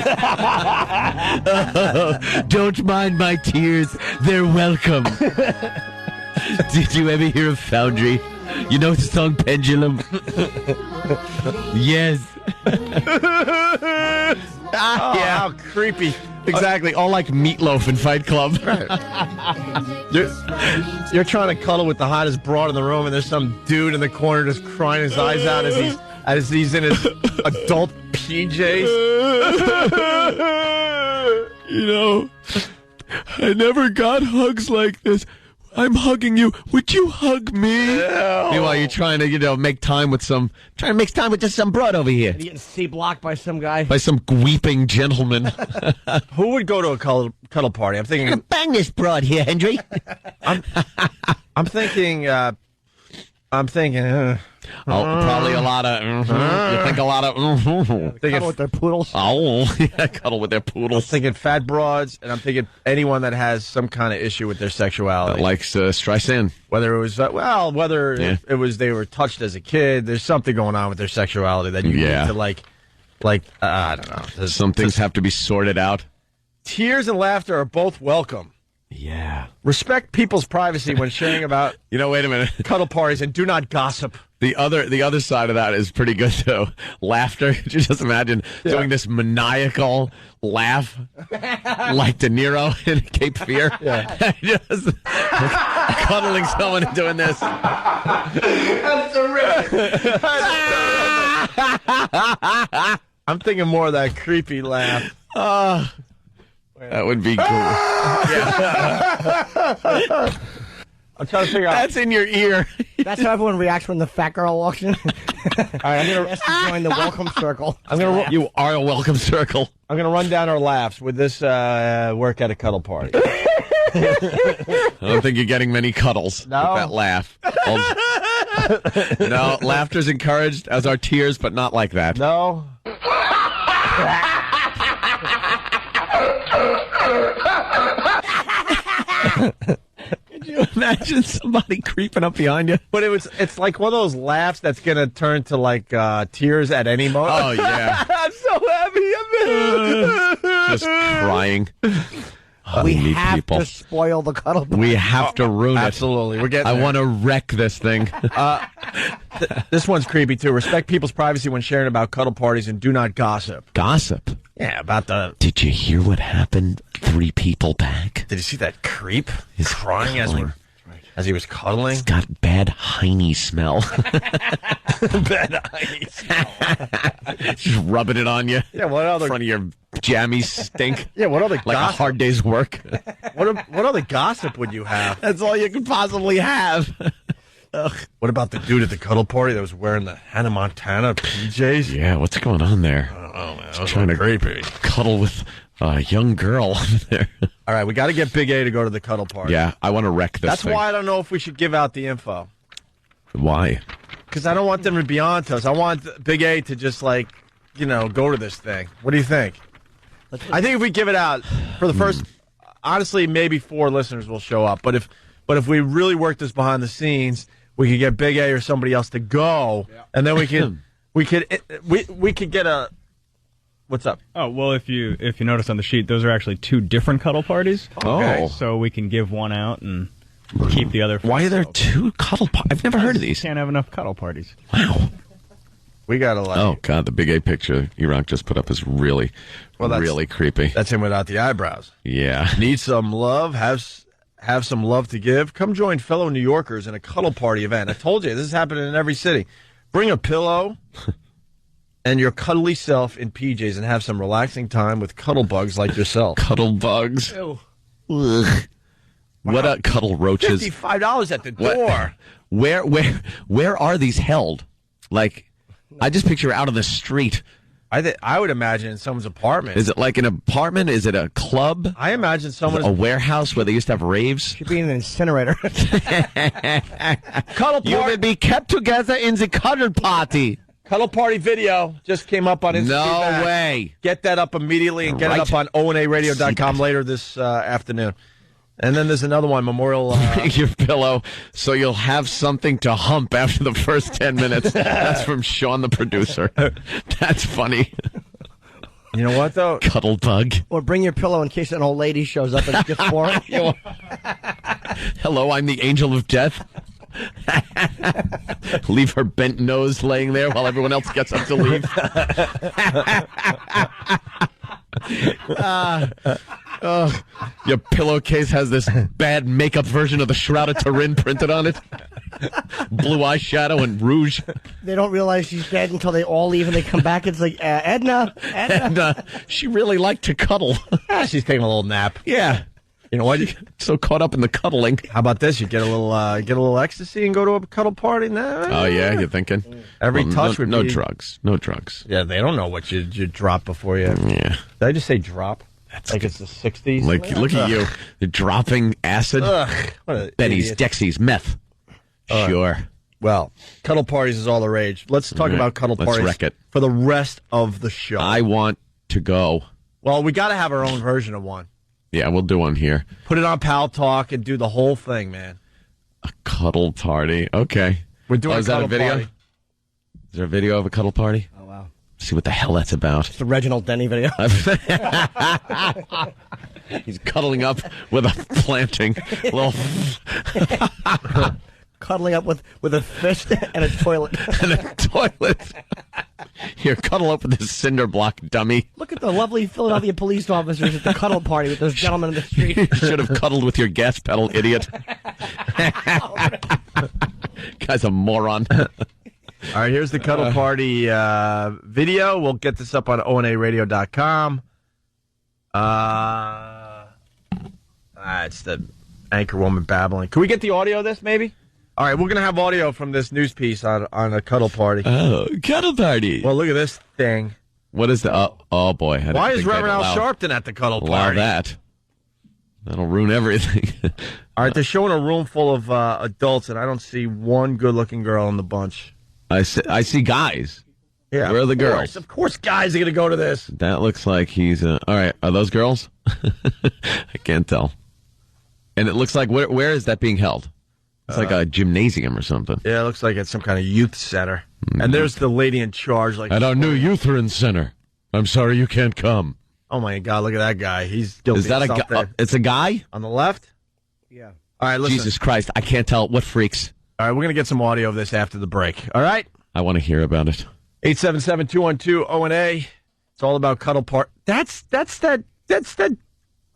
Don't mind my tears. They're welcome. Did you ever hear of Foundry? You know the song Pendulum? Yes. Yeah, how creepy. Exactly, all like Meatloaf in Fight Club. Right. You're trying to cuddle with the hottest broad in the room, and there's some dude in the corner just crying his eyes out as he's in his adult PJs. You know, I never got hugs like this. I'm hugging you. Would you hug me? No. Meanwhile, you're trying to, make time with some just some broad over here. Getting C-blocked by some guy. By some weeping gentleman. Who would go to a cuddle party? I'm thinking... Bang this broad here, Henry. I'm thinking... Probably a lot of... You think a lot of... Cuddle with their poodles. Oh, yeah, cuddle with their poodles. I'm thinking fat broads, and I'm thinking anyone that has some kind of issue with their sexuality. That likes Streisand. Whether it was... it was they were touched as a kid, there's something going on with their sexuality that you need to, I don't know. Some things have to be sorted out. Tears and laughter are both welcome. Yeah. Respect people's privacy when sharing about wait a minute. cuddle parties, and do not gossip. The other side of that is pretty good too. Laughter. Could you just imagine doing this maniacal laugh like De Niro in Cape Fear? Yeah. Just cuddling someone and doing this. That's terrific. I'm thinking more of that creepy laugh. That would be cool. Yeah. I'm trying to figure out. That's in your ear. That's how everyone reacts when the fat girl walks in. All right, I'm gonna join the welcome circle. You are a welcome circle. I'm gonna run down our laughs with this work at a cuddle party. I don't think you're getting many cuddles with that laugh. No, laughter's encouraged, as are tears, but not like that. No. Could you imagine somebody creeping up behind you? But it's like one of those laughs that's gonna turn to like tears at any moment. Oh yeah. I'm so happy. Just crying. We have to spoil the cuddle party. We have to ruin it. Absolutely. We're getting I want to wreck this thing. This one's creepy too. Respect people's privacy when sharing about cuddle parties, and do not gossip. Gossip? Yeah, about the... Did you hear what happened 3 people back? Did you see that creep? He's crying as he was cuddling. He's got bad hiney smell. Bad hiney smell. Just rubbing it on you. Yeah, what other... In front of your jammies stink. Yeah, what other like gossip? A hard day's work. What other gossip would you have? That's all you could possibly have. Ugh. What about the dude at the cuddle party that was wearing the Hannah Montana PJs? Yeah, what's going on there? I don't know, man. He's trying to creepy. Cuddle with a young girl over there. All right, we got to get Big A to go to the cuddle party. Yeah, I want to wreck this That's thing. why I don't know if we should give out the info. Why? Because I don't want them to be on to us. I want Big A to just, go to this thing. What do you think? I think if we give it out for the first, honestly, maybe 4 listeners will show up. But if we really work this behind the scenes, we could get Big A or somebody else to go, and then we could get a. What's up? Oh well, if you notice on the sheet, those are actually 2 different cuddle parties. Okay. So we can give one out and keep the other. Why are there 2 cuddle parties? I've never heard of these. Can't have enough cuddle parties. Wow. We got to Oh God, the Big A picture Iraq just put up is really creepy. That's him without the eyebrows. Yeah. Need some love? Have some love to give? Come join fellow New Yorkers in a cuddle party event. I told you, this is happening in every city. Bring a pillow and your cuddly self in PJs and have some relaxing time with cuddle bugs like yourself. Cuddle bugs? Ew. Ugh. Wow. What about cuddle roaches? $55 at the door. Where are these held? Like, I just picture out on the street. I would imagine in someone's apartment. Is it like an apartment? Is it a club? I imagine a warehouse where they used to have raves. Should be in an incinerator. Cuddle party. You will be kept together in the cuddle party. Cuddle party video just came up on Instagram. No way. Get that up immediately and get it up on onaradio.com later this afternoon. And then there's another one, Memorial... your pillow, so you'll have something to hump after the first 10 minutes. That's from Sean, the producer. That's funny. You know what, though? Cuddle bug. Or bring your pillow in case an old lady shows up and it gets boring. Hello, I'm the angel of death. Leave her bent nose laying there while everyone else gets up to leave. Your pillowcase has this bad makeup version of the Shroud of Turin printed on it. Blue eyeshadow and rouge. They don't realize she's dead until they all leave and they come back. It's like, Edna. She really liked to cuddle. She's taking a little nap. Yeah. You know what? So caught up in the cuddling. How about this? You get a little ecstasy and go to a cuddle party? Nah. Oh yeah, you're thinking every touch would no be drugs. No drugs. Yeah, they don't know what you drop before you. Yeah. Did I just say drop? That's like it's the 60s. Like look at you, you're dropping acid. Benny's, idiot. Dexy's, meth. Sure. Well, cuddle parties is all the rage. Let's talk about cuddle parties. Let's wreck it for the rest of the show. I want to go. Well, we got to have our own version of one. Yeah, we'll do one here. Put it on Pal Talk and do the whole thing, man. A cuddle party. Okay. We're doing is that a video? party. Is there a video of a cuddle party? Oh, wow. See what the hell that's about. It's the Reginald Denny video. He's cuddling up with a planting. Cuddling up with a fist and a toilet. Here, cuddle up with this cinder block dummy. Look at the lovely Philadelphia police officers at the cuddle party with those gentlemen in the street. You should have cuddled with your gas pedal, idiot. Guy's a moron. All right, here's the cuddle party video. We'll get this up on onaradio.com. It's the anchor woman babbling. Can we get the audio of this, maybe? All right, we're going to have audio from this news piece on a cuddle party. Oh, cuddle party. Well, look at this thing. What is the... Oh boy. Why is Reverend Al Sharpton at the cuddle party? That. That'll ruin everything. All right, they're showing a room full of adults, and I don't see one good-looking girl in the bunch. I see guys. Yeah, where are the girls? Of course guys are going to go to this. That looks like he's... all right, are those girls? I can't tell. And it looks like... Where is that being held? It's like a gymnasium or something. Yeah, it looks like it's some kind of youth center. And there's the lady in charge. Like, at our new Lutheran center. I'm sorry you can't come. Oh, my God, look at that guy. He's guilty Is that of something. It's a guy? On the left? Yeah. All right, listen. Jesus Christ, I can't tell. What freaks? All right, we're going to get some audio of this after the break. All right? I want to hear about it. 877-212-ONA. It's all about cuddle party. That's that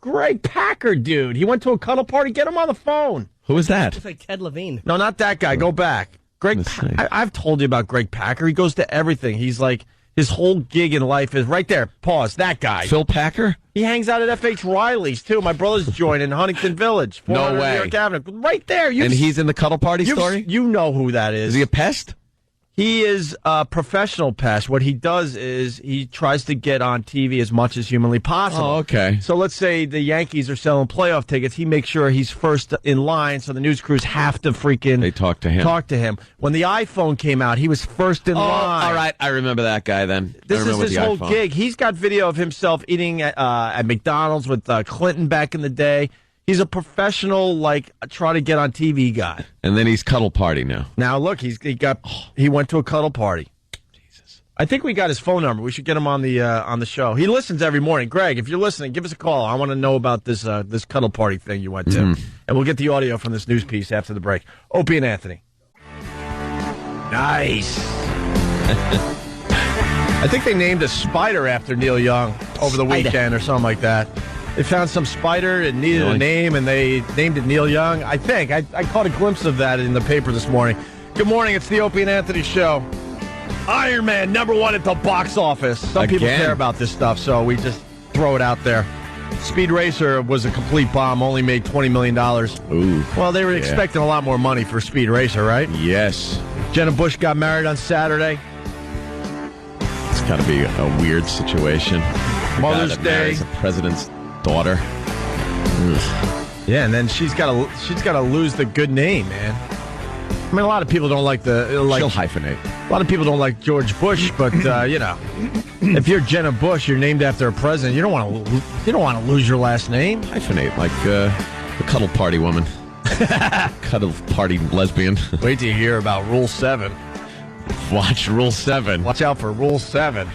Greg Packard dude. He went to a cuddle party. Get him on the phone. Who is that? Looks like Ted Levine. No, not that guy. Go back. I've told you about Greg Packer. He goes to everything. He's like, his whole gig in life is right there. Pause. That guy. Phil Packer? He hangs out at F.H. Riley's, too. My brother's joined in Huntington Village. No way. New York Avenue. Right there. And he's in the cuddle party story? You know who that is. Is he a pest? He is a professional pest. What he does is he tries to get on TV as much as humanly possible. Oh, okay. So let's say the Yankees are selling playoff tickets. He makes sure he's first in line, so the news crews have to freaking... They talk to him. When the iPhone came out, he was first in line. All right. I remember that guy then. This is his whole gig. He's got video of himself eating at McDonald's with Clinton back in the day. He's a professional, try to get on TV guy. And then he's cuddle party now. Now look, he went to a cuddle party. Jesus. I think we got his phone number. We should get him on the show. He listens every morning. Greg, if you're listening, give us a call. I want to know about this cuddle party thing you went to. And we'll get the audio from this news piece after the break. Opie and Anthony. Nice. I think they named a spider after Neil Young over the weekend or something like that. They found some spider, it needed a name, and they named it Neil Young. I think. I caught a glimpse of that in the paper this morning. Good morning. It's the Opie and Anthony Show. Iron Man, #1 at the box office. Some people care about this stuff, so we just throw it out there. Speed Racer was a complete bomb, only made $20 million. Ooh. Well, they were expecting a lot more money for Speed Racer, right? Yes. Jenna Bush got married on Saturday. It's got to be a weird situation. Mother's Day. The president's daughter. Yeah, and then she's got to lose the good name, man. I mean, a lot of people don't like she'll hyphenate. A lot of people don't like George Bush, but if you're Jenna Bush, you're named after a president. You don't want to lose your last name. Hyphenate, like the cuddle party woman. Cuddle party lesbian. Wait till you hear about Rule 7. Watch Rule 7. Watch out for Rule 7.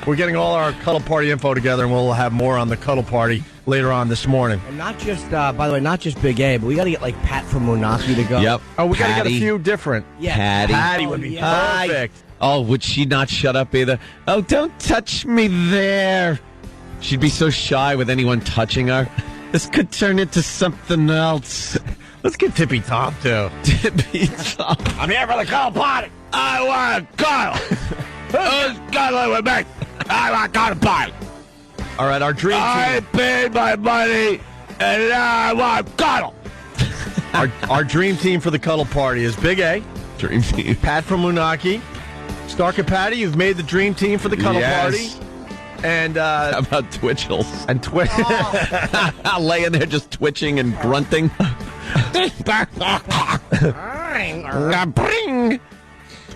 We're getting all our cuddle party info together, and we'll have more on the cuddle party later on this morning. And not just, by the way, not just Big A, but we got to get Pat from Munaki to go. Yep. Oh, we got to get a few different. Yeah. Patty would be perfect. Oh, would she not shut up either? Oh, don't touch me there. She'd be so shy with anyone touching her. This could turn into something else. Let's get Tippy Tom, too. Tippy Tom. I'm here for the cuddle party. I want cuddle. Who's cuddling with me? I want cuddle party. All right, our dream team. I paid my money, and now I want cuddle. Our dream team for the cuddle party is Big A. Dream team. Pat from Munaki. Stark and Patty, you've made the dream team for the cuddle party. And how about Twitchels? And laying there just twitching and grunting.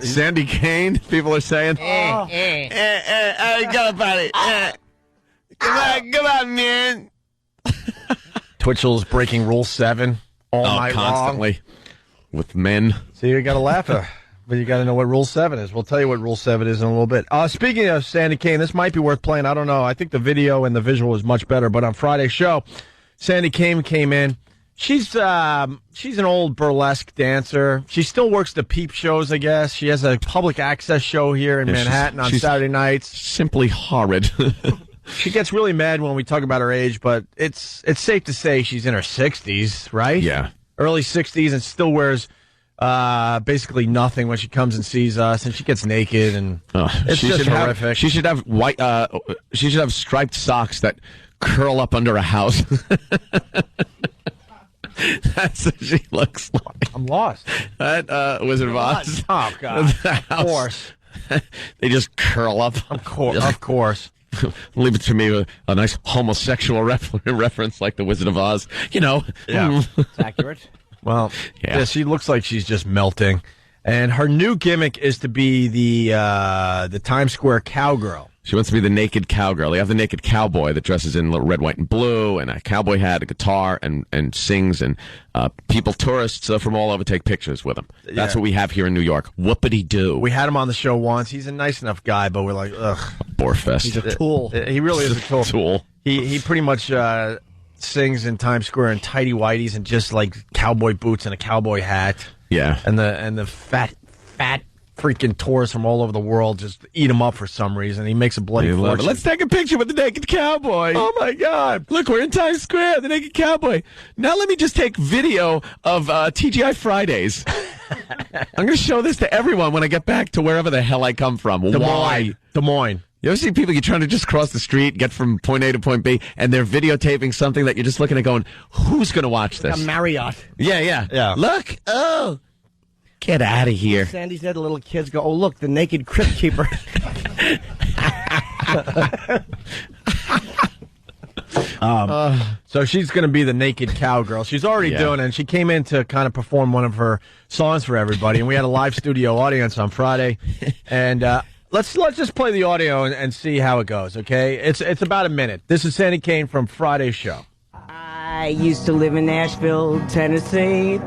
Sandy Kane, people are saying. I got a party. Come on, man. Twitchell's breaking Rule 7 all night constantly long. with men. So you got to laugh. But you got to know what Rule 7 is. We'll tell you what Rule 7 is in a little bit. Speaking of Sandy Kane, this might be worth playing. I don't know. I think the video and the visual is much better. But on Friday's show, Sandy Kane came in. She's an old burlesque dancer. She still works the peep shows, I guess. She has a public access show here in Manhattan on Saturday nights. Simply horrid. She gets really mad when we talk about her age, but it's safe to say she's in her 60s, right? Yeah. Early 60s, and still wears basically nothing when she comes and sees us, and she gets naked, and it's just horrific. She should have white. She should have striped socks that curl up under a house. That's what she looks like. I'm lost. That Wizard of Oz. Oh, God. Of course. They just curl up. Of course. Leave it to me with a nice homosexual reference like the Wizard of Oz. You know. Yeah. It's accurate. Well, yeah, she looks like she's just melting. And her new gimmick is to be the Times Square cowgirl. She wants to be the naked cowgirl. They have the naked cowboy that dresses in red, white, and blue, and a cowboy hat, a guitar, and sings, and tourists from all over take pictures with him. That's what we have here in New York. Whoopity-doo. We had him on the show once. He's a nice enough guy, but we're like, ugh. Bore fest. He's a tool. He really is a tool. He pretty much sings in Times Square in tighty whities and just like cowboy boots and a cowboy hat. Yeah. And the fat freaking tourists from all over the world just eat him up for some reason. He makes a bloody fortune. Let's take a picture with the naked cowboy. Oh, my God. Look, we're in Times Square, the naked cowboy. Now let me just take video of TGI Fridays. I'm going to show this to everyone when I get back to wherever the hell I come from. Why? Des Moines. You ever see people, you're trying to just cross the street, get from point A to point B, and they're videotaping something that you're just looking at going, who's going to watch this? A Marriott. Yeah. Look, get out of here. Sandy's there, the little kids go, oh, look, the naked crypt keeper. So she's going to be the naked cowgirl. She's already doing it, and she came in to kind of perform one of her songs for everybody, and we had a live studio audience on Friday, and let's just play the audio and see how it goes, okay? It's about a minute. This is Sandy Kane from Friday's show. I used to live in Nashville, Tennessee.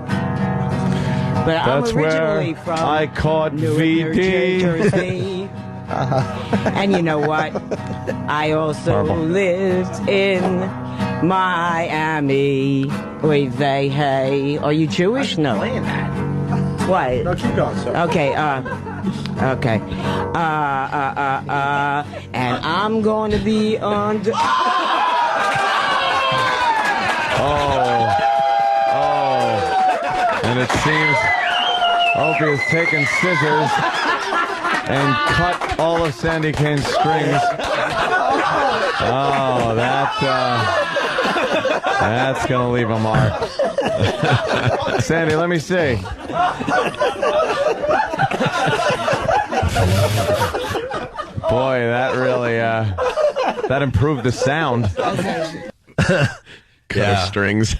But I'm originally from I caught Newark, VD. Jersey. And you know what? I also lived in Miami. Wait, hey. Are you Jewish? No. Playing that. What? No, keep going. So. Okay, and I'm going to be on... And it seems Opie has taken scissors and cut all of Sandy Kane's strings. Oh, that's going to leave a mark. Sandy, let me see. Boy, that really, that improved the sound. Cut strings.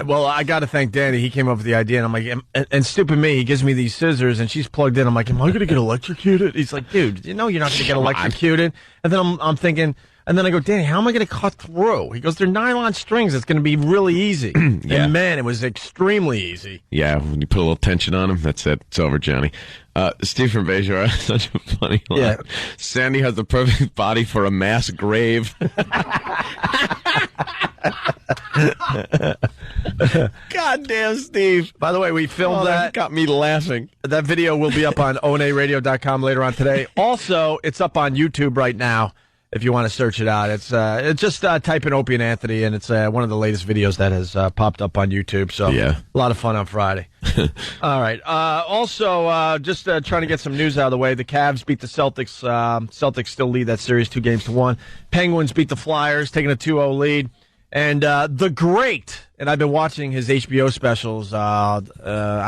Well, I got to thank Danny. He came up with the idea, and I'm like, and stupid me, he gives me these scissors, and she's plugged in. I'm like, am I going to get electrocuted? He's like, dude, you know you're not going to get electrocuted. And then I'm thinking, and then I go, Danny, how am I going to cut through? He goes, they're nylon strings. It's going to be really easy. Yeah. And man, it was extremely easy. Yeah, when you put a little tension on him, that's it. It's over, Johnny. Steve from Bejor has such a funny line. Yeah. Sandy has the perfect body for a mass grave. Goddamn, Steve. By the way, we filmed that. Got me laughing. That video will be up on onaradio.com later on today. Also, it's up on YouTube right now if you want to search it out. It's just type in Opie and Anthony, and it's one of the latest videos that has popped up on YouTube. So yeah, a lot of fun on Friday. All right. Also, just trying to get some news out of the way. The Cavs beat the Celtics. Celtics still lead that series 2-1. Penguins beat the Flyers, taking a 2-0 lead. And the great, and I've been watching his HBO specials, I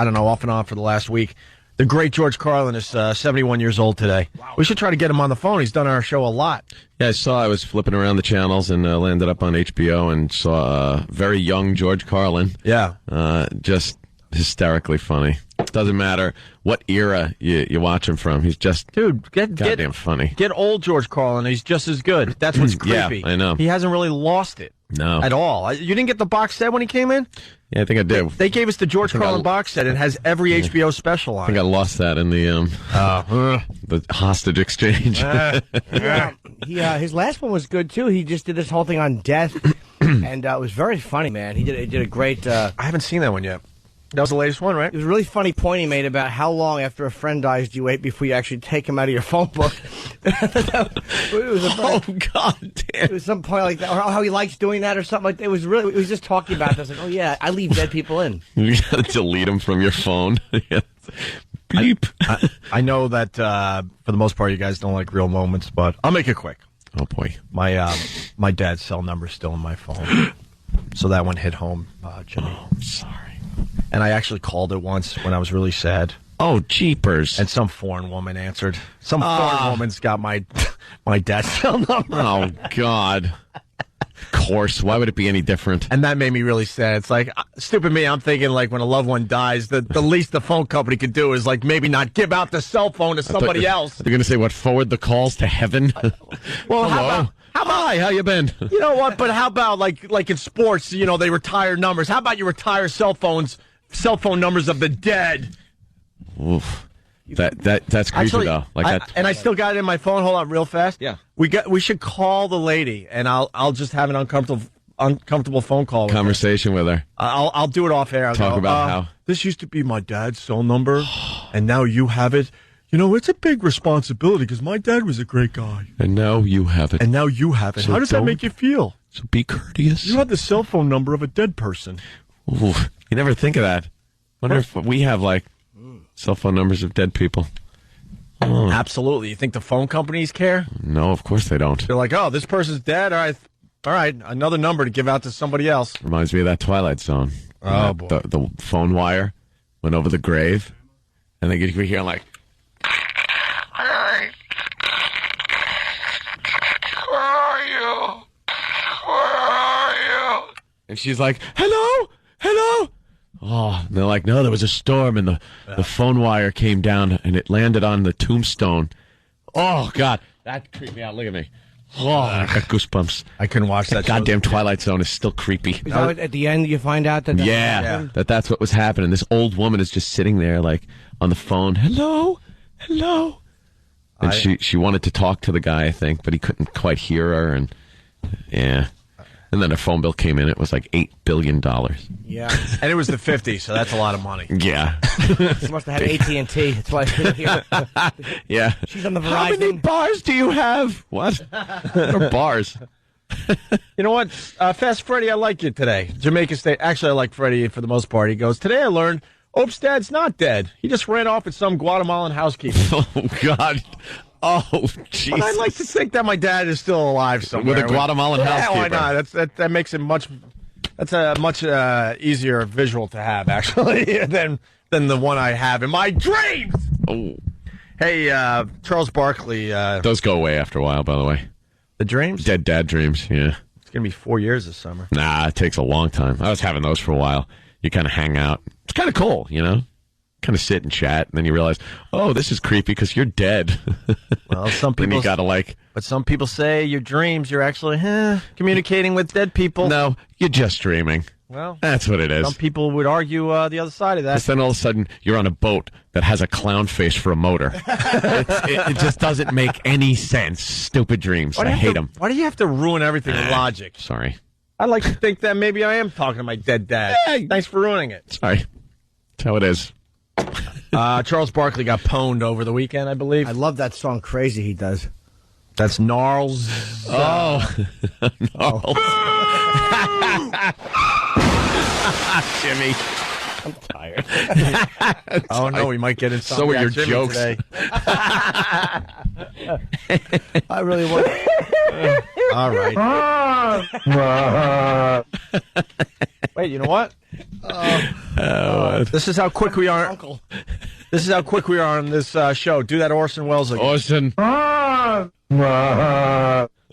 don't know, off and on for the last week. The great George Carlin is 71 years old today. Wow. We should try to get him on the phone. He's done our show a lot. Yeah, I was flipping around the channels and landed up on HBO and saw very young George Carlin. Yeah. Just hysterically funny. Doesn't matter what era you watch him from. He's just goddamn funny. Get old George Carlin. He's just as good. That's what's creepy. Yeah, I know. He hasn't really lost it. No. At all. You didn't get the box set when he came in? Yeah, I think I did. They gave us the George Carlin box set. It has every HBO special on it. I think I lost that in the hostage exchange. His last one was good, too. He just did this whole thing on death, and it was very funny, man. He did a great... I haven't seen that one yet. That was the latest one, right? It was a really funny point he made about how long after a friend dies do you wait before you actually take him out of your phone book. God damn. It was some point like that, or how he likes doing that or something like that. It was just talking about this. Like, oh, yeah, I leave dead people in. You got to delete them from your phone. Bleep. I know that for the most part you guys don't like real moments, but I'll make it quick. Oh, boy. My dad's cell number's still in my phone. So that one hit home, Jimmy. Oh, I'm sorry. And I actually called it once when I was really sad. Oh, jeepers. And some foreign woman answered. Some foreign woman's got my dad's cell number. Oh, God. Of course. Why would it be any different? And that made me really sad. It's like, stupid me, I'm thinking like when a loved one dies, the least the phone company could do is like maybe not give out the cell phone to somebody else. You're going to say what, forward the calls to heaven? Well, hello? Hi, how you been? You know what, but how about like in sports, they retire numbers. How about you retire cell phone numbers of the dead? Oof. That's creepy, actually, though. And I still got it in my phone. Hold on, real fast. Yeah. We should call the lady, and I'll just have an uncomfortable phone call conversation with her. I'll do it off air. I'll talk about how this used to be my dad's cell number, and now you have it. It's a big responsibility because my dad was a great guy. And now you have it. So how does that make you feel? So be courteous. You have the cell phone number of a dead person. Ooh, you never think of that. Wonder if we have cell phone numbers of dead people. Oh. Absolutely. You think the phone companies care? No, of course they don't. They're like, oh, this person's dead. All right, another number to give out to somebody else. Reminds me of that Twilight Zone. Oh, boy. The phone wire went over the grave, and they get hear like, where are you? Where are you? And she's like, hello? Oh, and they're like, no, there was a storm, and the phone wire came down, and it landed on the tombstone. Oh, God. That creeped me out. Look at me. Oh, I got goosebumps. I couldn't watch that. Goddamn Twilight Zone is still creepy. Is that at the end you find out that that's what was happening. This old woman is just sitting there, on the phone. Hello? And she wanted to talk to the guy, I think, but he couldn't quite hear her, and And then a phone bill came in. It was like $8 billion. Yeah. And it was the 50s, so that's a lot of money. Yeah. She must have had AT&T. That's why I couldn't hear. Yeah. She's on the Verizon. How many bars do you have? What? What are bars? You know what? Fast Freddy, I like you today. Jamaica State. Actually, I like Freddy for the most part. He goes, today I learned Ope's dad's not dead. He just ran off with some Guatemalan housekeeper. Oh, God. Oh, jeez. But I'd like to think that my dad is still alive somewhere. With a Guatemalan housekeeper. Why not? That makes it much... That's a much easier visual to have, actually, than the one I have in my dreams. Oh. Hey, Charles Barkley. Those go away after a while, by the way. The dreams? Dead dad dreams, yeah. It's going to be 4 years this summer. Nah, it takes a long time. I was having those for a while. You kind of hang out. It's kind of cool, you know? Kind of sit and chat, and then you realize, oh, this is creepy because you're dead. Well, some people... you got to But some people say your dreams, you're actually communicating with dead people. No, you're just dreaming. Well, that's what it is. Some people would argue the other side of that. But then all of a sudden, you're on a boat that has a clown face for a motor. It just doesn't make any sense. Stupid dreams. I hate them. Why do you have to ruin everything with logic? Sorry. I'd like to think that maybe I am talking to my dead dad. Hey, thanks for ruining it. Sorry. That's how it is. Charles Barkley got pwned over the weekend, I believe. I love that song Crazy he does. That's Gnarls. Oh. Gnarls. Jimmy. I'm tired. Oh, no, we might get in some. So are your Jimmy jokes. Today. I really want. All right. Wait, you know what? This is how quick we are. Uncle. This is how quick we are on this show. Do that Orson Welles again. Orson.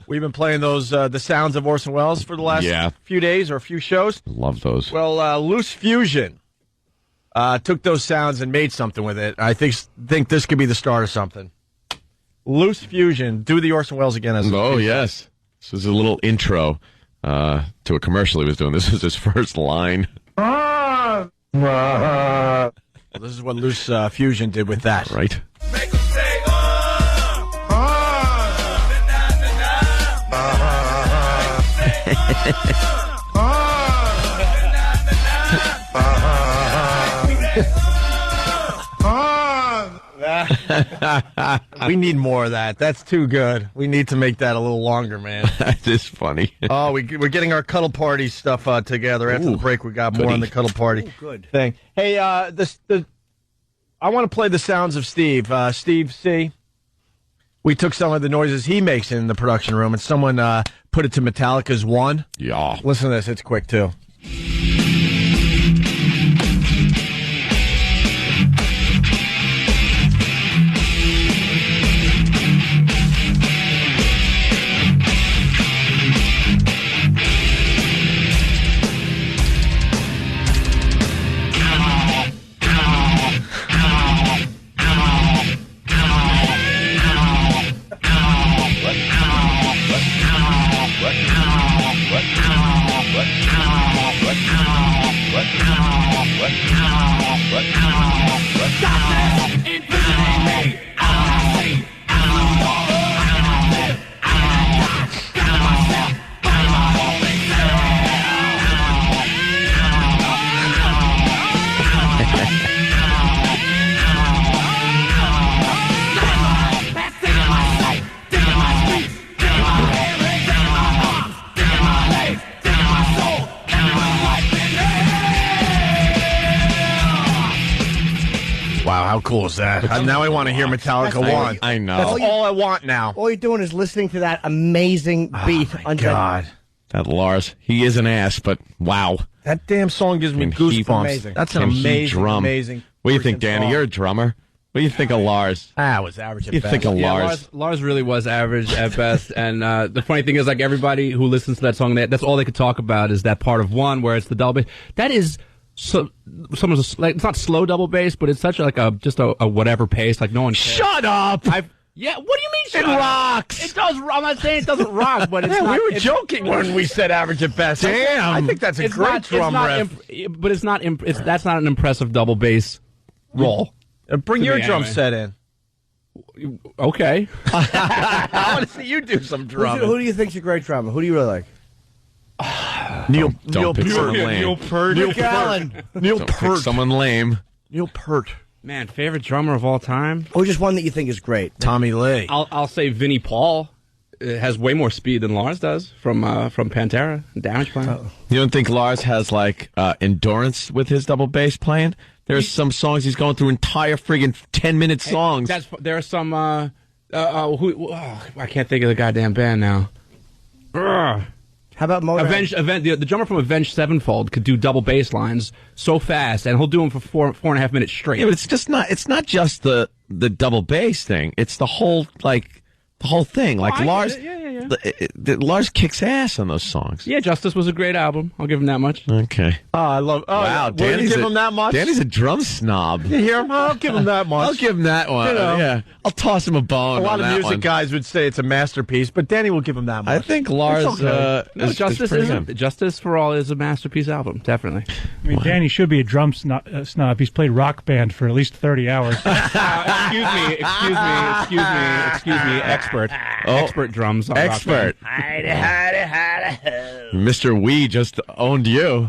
We've been playing those the sounds of Orson Welles for the last few days or a few shows. Love those. Well, Loose Fusion took those sounds and made something with it. I think this could be the start of something. Loose Fusion. Do the Orson Welles again. Yes. This is a little intro to a commercial he was doing. This is his first line. Well, this is what Loose Fusion did with that. Right. We need more of that. That's too good. We need to make that a little longer, man. That is funny. Oh, we're getting our Cuddle Party stuff together. After the break, we got more on the Cuddle Party thing. Hey, I want to play the sounds of Steve. Steve C. We took some of the noises he makes in the production room, and someone put it to Metallica's One. Yeah. Listen to this. It's quick, too. How cool is that? Now I want to hear Metallica One. I know. That's all I want now. All you're doing is listening to that amazing beat. Oh, God. That Lars, he is an ass, but wow. That damn song gives me goosebumps. Amazing. That's an amazing, amazing. What do you think, Danny? You're a drummer. What do you think of Lars? It was average at You best. think of Lars? Lars really was average at best. And the funny thing is, like, everybody who listens to that song, that's all they could talk about is that part of One where it's the double bass. That is... So, like, it's not slow double bass, but it's such just a whatever pace. Like, no one cares. Shut up! Yeah, what do you mean shut It up? rocks! It does. I'm not saying it doesn't rock, but it's not. We were joking when we said average at best. Damn! I think that's a great drum riff. But it's not. That's not an impressive double bass roll. Bring your drum set in. Okay. I want to see you do some drumming. Who do you think's a great drummer? Who do you really like? Neil Peart. Neil Carlin. Neil Don't pick Peart. someone lame. Neil Peart. Man, favorite drummer of all time? Or just one that you think is great? Tommy Lee. I'll say Vinnie Paul. It has way more speed than Lars does from Pantera and Damage Plan. You don't think Lars has endurance with his double bass playing? There's some songs he's going through entire friggin' 10-minute songs. There are some. I can't think of the goddamn band now. How about Motorhead? The drummer from Avenged Sevenfold could do double bass lines so fast, and he'll do them for four and a half minutes straight. Yeah, but it's not just the double bass thing. It's the whole thing. Lars, Lars kicks ass on those songs. Yeah, Justice was a great album. I'll give him that much. Okay. I love. Oh, wow, Danny's give him that much. Danny's a drum snob. You hear him? I'll give him that much. I'll give him that one. You know. Yeah, I'll toss him a bone. A lot of music one. guys would say it's a masterpiece, but Danny will give him that much. I think Lars. Justice for All is a masterpiece album, definitely. I mean, Danny should be a drum snob. He's played Rock Band for at least 30 hours. Excuse me, expert drums on expert. Rock Band. Mr. Wii just owned you.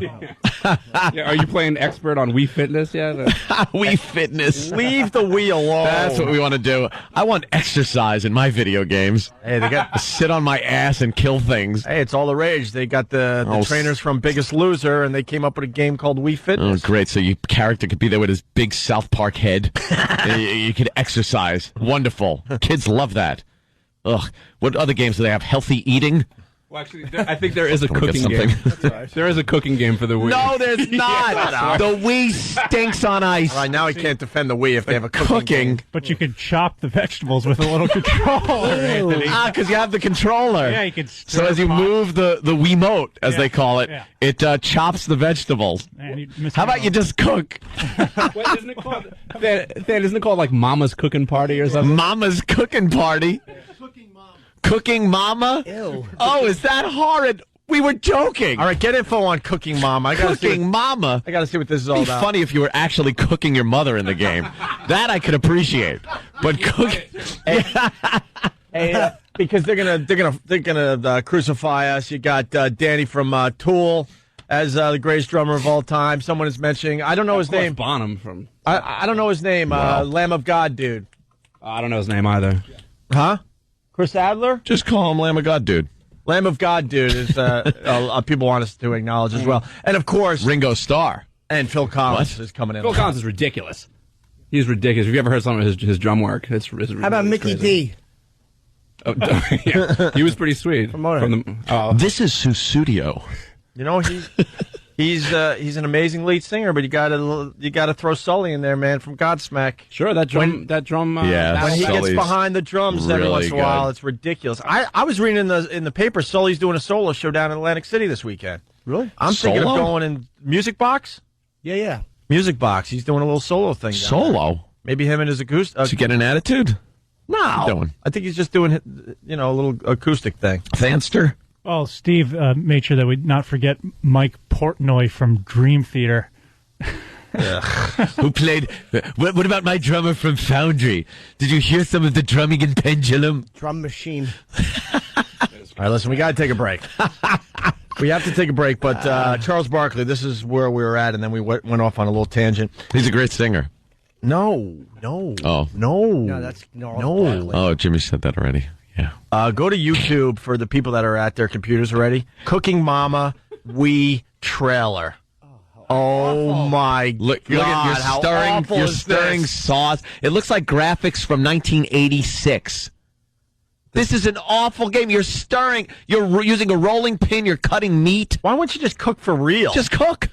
Yeah, are you playing expert on Wii Fitness yet? Wii Fitness. Leave the Wii alone. That's what we want to do. I want exercise in my video games. Hey, they got sit on my ass and kill things. Hey, it's all the rage. They got the trainers from Biggest Loser, and they came up with a game called Wii Fitness. Oh, great. So your character could be there with his big South Park head. You could exercise. Wonderful. Kids love that. Ugh. What other games do they have? Healthy eating? Well, actually, I think there is a cooking game. There is a cooking game for the Wii. No, there's not. The Wii stinks on ice. All right, now he can't defend the Wii if they have a cooking game. But you can chop the vegetables with a little controller, Anthony. Because you have the controller. Yeah, you can. So as you move the Wiimote, as they call it, it chops the vegetables. How about you just cook? Wait, isn't it called like Mama's Cooking Party or something? Mama's Cooking Party? Cooking Mama? Ew. Oh, is that horrid? We were joking. All right, get info on Cooking Mama. Mama. I got to see what this is all It'd be about. funny if you were actually cooking your mother in the game. That I could appreciate. But Because they're gonna crucify us. You got Danny from Tool as the greatest drummer of all time. Someone is mentioning. I don't know his name. Bonham from. I don't know his name. Lamb of God dude. I don't know his name either. Huh? Chris Adler? Just call him Lamb of God dude. Lamb of God dude is people want us to acknowledge as well. And of course, Ringo Starr and Phil Collins is coming in. Phil Collins is ridiculous. He's ridiculous. Have you ever heard some of his drum work? It's How about Mickey D? Oh, yeah. He was pretty sweet. This is Susudio. You know, he's an amazing lead singer, but you gotta throw Sully in there, man, from Godsmack. Sure, that drum. When he gets behind the drums every once in a while, it's ridiculous. I was reading in the paper, Sully's doing a solo show down in Atlantic City this weekend. Really? I'm thinking of going in Music Box. Yeah. Music Box. He's doing a little solo thing. Solo? Maybe him and his acoustic. Does he get an attitude? No. I think he's just doing, a little acoustic thing. Fanster? Well, Steve made sure that we not forget Mike Portnoy from Dream Theater. Who played... What about my drummer from Foundry? Did you hear some of the drumming in Pendulum? Drum machine. All right, listen, we got to take a break. We have to take a break, but Charles Barkley, this is where we were at, and then we went off on a little tangent. He's a great singer. No. Oh. No, that's no. Oh, Jimmy said that already. Yeah. Go to YouTube for the people that are at their computers already. Cooking Mama Wii trailer. Oh my God! Look at you're stirring sauce. It looks like graphics from 1986. This is an awful game. You're stirring. You're using a rolling pin. You're cutting meat. Why wouldn't you just cook for real? Just cook.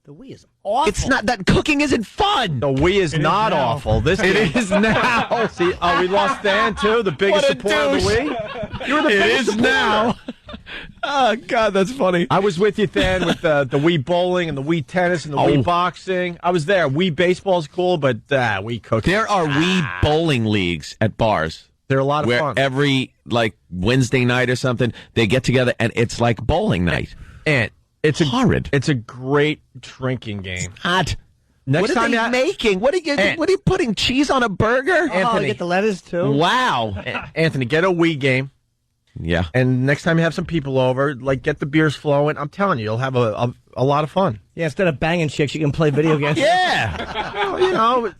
The Wii is awful. It's not that cooking isn't fun. The Wii is not awful. It is now. See, we lost Dan too, the biggest supporter of the Wii. You're the biggest supporter. Now. Oh God, that's funny. I was with you, Dan, with the Wii bowling and the Wii tennis and the Wii boxing. I was there. Wii baseball is cool, but Wii cooking. There are Wii bowling leagues at bars. They're a lot of where fun. Every Wednesday night or something, they get together and it's like bowling night. And it's horrid. It's a great drinking game. Hot. Next what time are they making? What are you putting cheese on a burger? Anthony, get the lettuce too. Wow. Anthony, get a Wii game. Yeah. And next time you have some people over, get the beers flowing. I'm telling you, you'll have a lot of fun. Yeah, instead of banging chicks, you can play video games. Yeah. Well,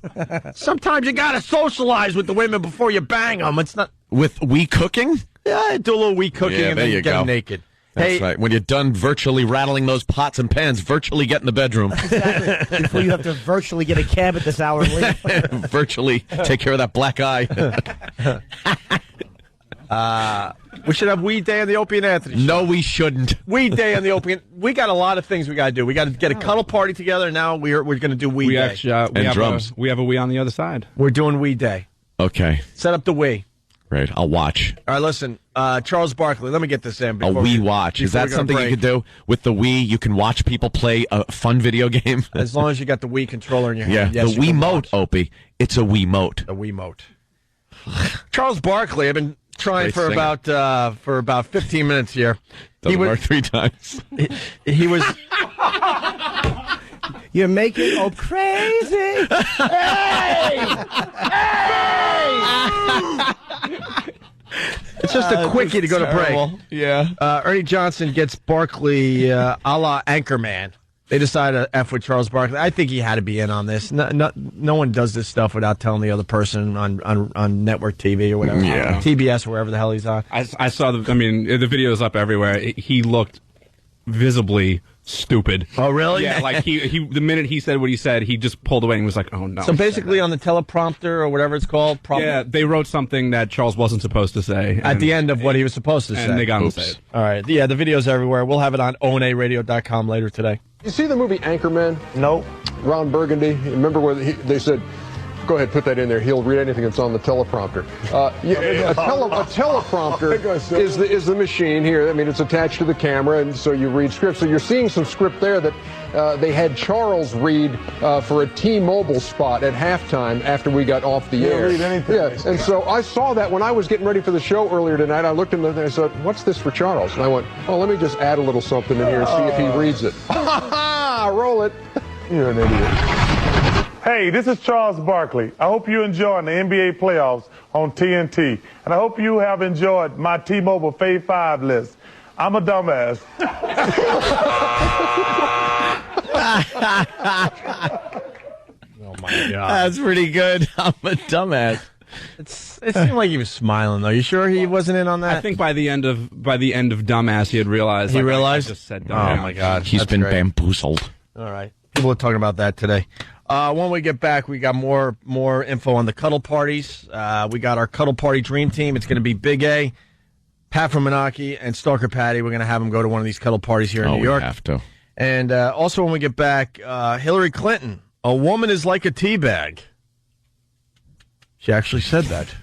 sometimes you got to socialize with the women before you bang them. It's not... With Wii cooking? Yeah, do a little Wii cooking and then get naked. That's right. When you're done virtually rattling those pots and pans, virtually get in the bedroom. Exactly. Before you have to virtually get a cab at this hour and leave. Virtually take care of that black eye. We should have Weed Day on the Opie and Anthony show. No, we shouldn't. Weed Day on the Opie. We got a lot of things we got to do. We got to get a cuddle party together. And now we're going to do Weed Day. Actually, and drums. We have a Wii on the other side. We're doing Weed Day. Okay. Set up the Wii. Great. I'll watch. All right, listen. Charles Barkley, let me get this in. A Wii watch. Is that something you could do? With the Wii, you can watch people play a fun video game? As long as you got the Wii controller in your hand. Yeah, yes, the Wiimote, Opie. It's a Wiimote. A Wiimote. Charles Barkley, I've been trying for about 15 minutes here. Doesn't work 3 times. He was... You're making crazy. Hey! It's just a quickie to go to break. Yeah. Ernie Johnson gets Barkley a la Anchorman. They decided to F with Charles Barkley. I think he had to be in on this. No one does this stuff without telling the other person on network TV or whatever. Yeah. TBS or wherever the hell he's on. I saw the video's up everywhere. He looked visibly stupid. Oh, really? Yeah, like he the minute he said what he said, he just pulled away and was like, "Oh no." So basically, on the teleprompter or whatever it's called, yeah, they wrote something that Charles wasn't supposed to say at the end of what he was supposed to say, and they got him to say it. All right, yeah, the video's everywhere. We'll have it on onaradio.com later today. You see the movie Anchorman? No. Ron Burgundy. Remember where they said, "Go ahead, put that in there. He'll read anything that's on the teleprompter." A teleprompter is the machine here. I mean, it's attached to the camera, and so you read script. So you're seeing some script there that they had Charles read for a T-Mobile spot at halftime after we got off the air. Read anything. Yeah, and so I saw that when I was getting ready for the show earlier tonight. I looked in there and I said, "What's this for Charles?" And I went, "Oh, let me just add a little something in here and see if he reads it." Roll it. You're an idiot. Hey, this is Charles Barkley. I hope you're enjoying the NBA playoffs on TNT. And I hope you have enjoyed my T-Mobile Fave 5 list. I'm a dumbass. Oh, my God. That's pretty good. I'm a dumbass. It seemed like he was smiling, though. You sure he wasn't in on that? I think by the end of Dumbass, he had realized. He realized? I just said Oh, my God. He's That's been great. bamboozled. All right. People are talking about that today. When we get back, we got more info on the Cuddle parties. We got our Cuddle Party Dream Team. It's going to be Big A, Pat from Menaki, and Stalker Patty. We're going to have them go to one of these Cuddle parties here in New York. We have to. And also when we get back, Hillary Clinton, a woman is like a tea bag. She actually said that.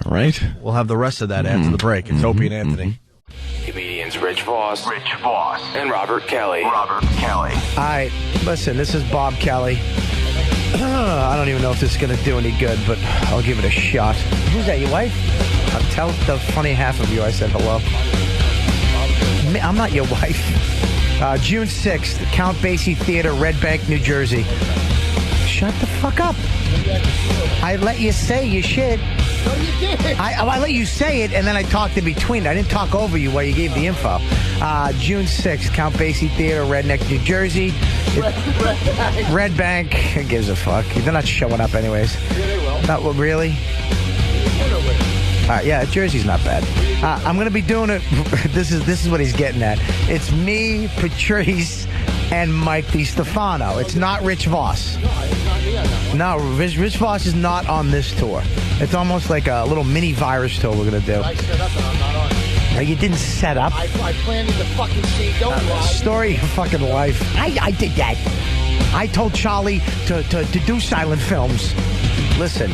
Right. We'll have the rest of that after the break. It's Opie and Anthony. Comedians Rich Voss, and Robert Kelly. All right, listen, this is Bob Kelly. I don't even know if this is going to do any good, but I'll give it a shot. Who's that, your wife? Tell the funny half of you I said hello. I'm not your wife. June 6th, Count Basie Theater, Red Bank, New Jersey. Shut the fuck up. I let you say your shit. No, you did. I let you say it, and then I talked in between. I didn't talk over you while you gave the info. June 6th, Count Basie Theater, Redneck, New Jersey. Red Bank. Who gives a fuck? They're not showing up anyways. Yeah, they will. Not really? All right, yeah, Jersey's not bad. I'm going to be doing it. This is what he's getting at. It's me, Patrice, and Mike DiStefano. It's not Rich Voss. No, Rich Voss is not on this tour. It's almost like a little mini virus tour we're going to do. I set up and I'm not on it. No, you didn't set up. I planted the fucking seed. Don't lie. Story of your fucking life. I did that. I told Charlie to do silent films. Listen,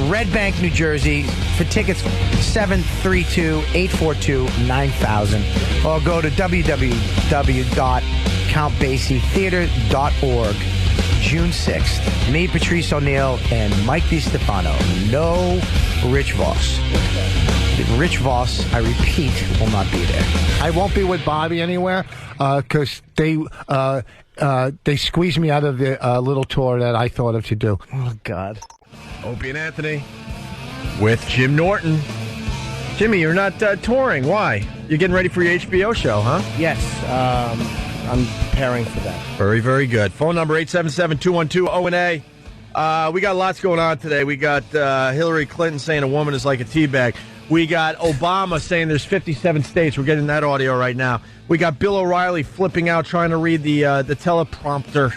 Red Bank, New Jersey. For tickets, 732-842-9000. Or go to www.countbasietheater.org. June 6th. Me, Patrice O'Neill, and Mike DiStefano. No Rich Voss. Rich Voss, I repeat, will not be there. I won't be with Bobby anywhere because they squeezed me out of the little tour that I thought of to do. Oh, God. Opie and Anthony with Jim Norton. Jimmy, you're not touring. Why? You're getting ready for your HBO show, huh? Yes. I'm preparing for that. Very, very good. Phone number 877-212-ONA. We got lots going on today. We got Hillary Clinton saying a woman is like a teabag. We got Obama saying there's 57 states. We're getting that audio right now. We got Bill O'Reilly flipping out trying to read the teleprompter.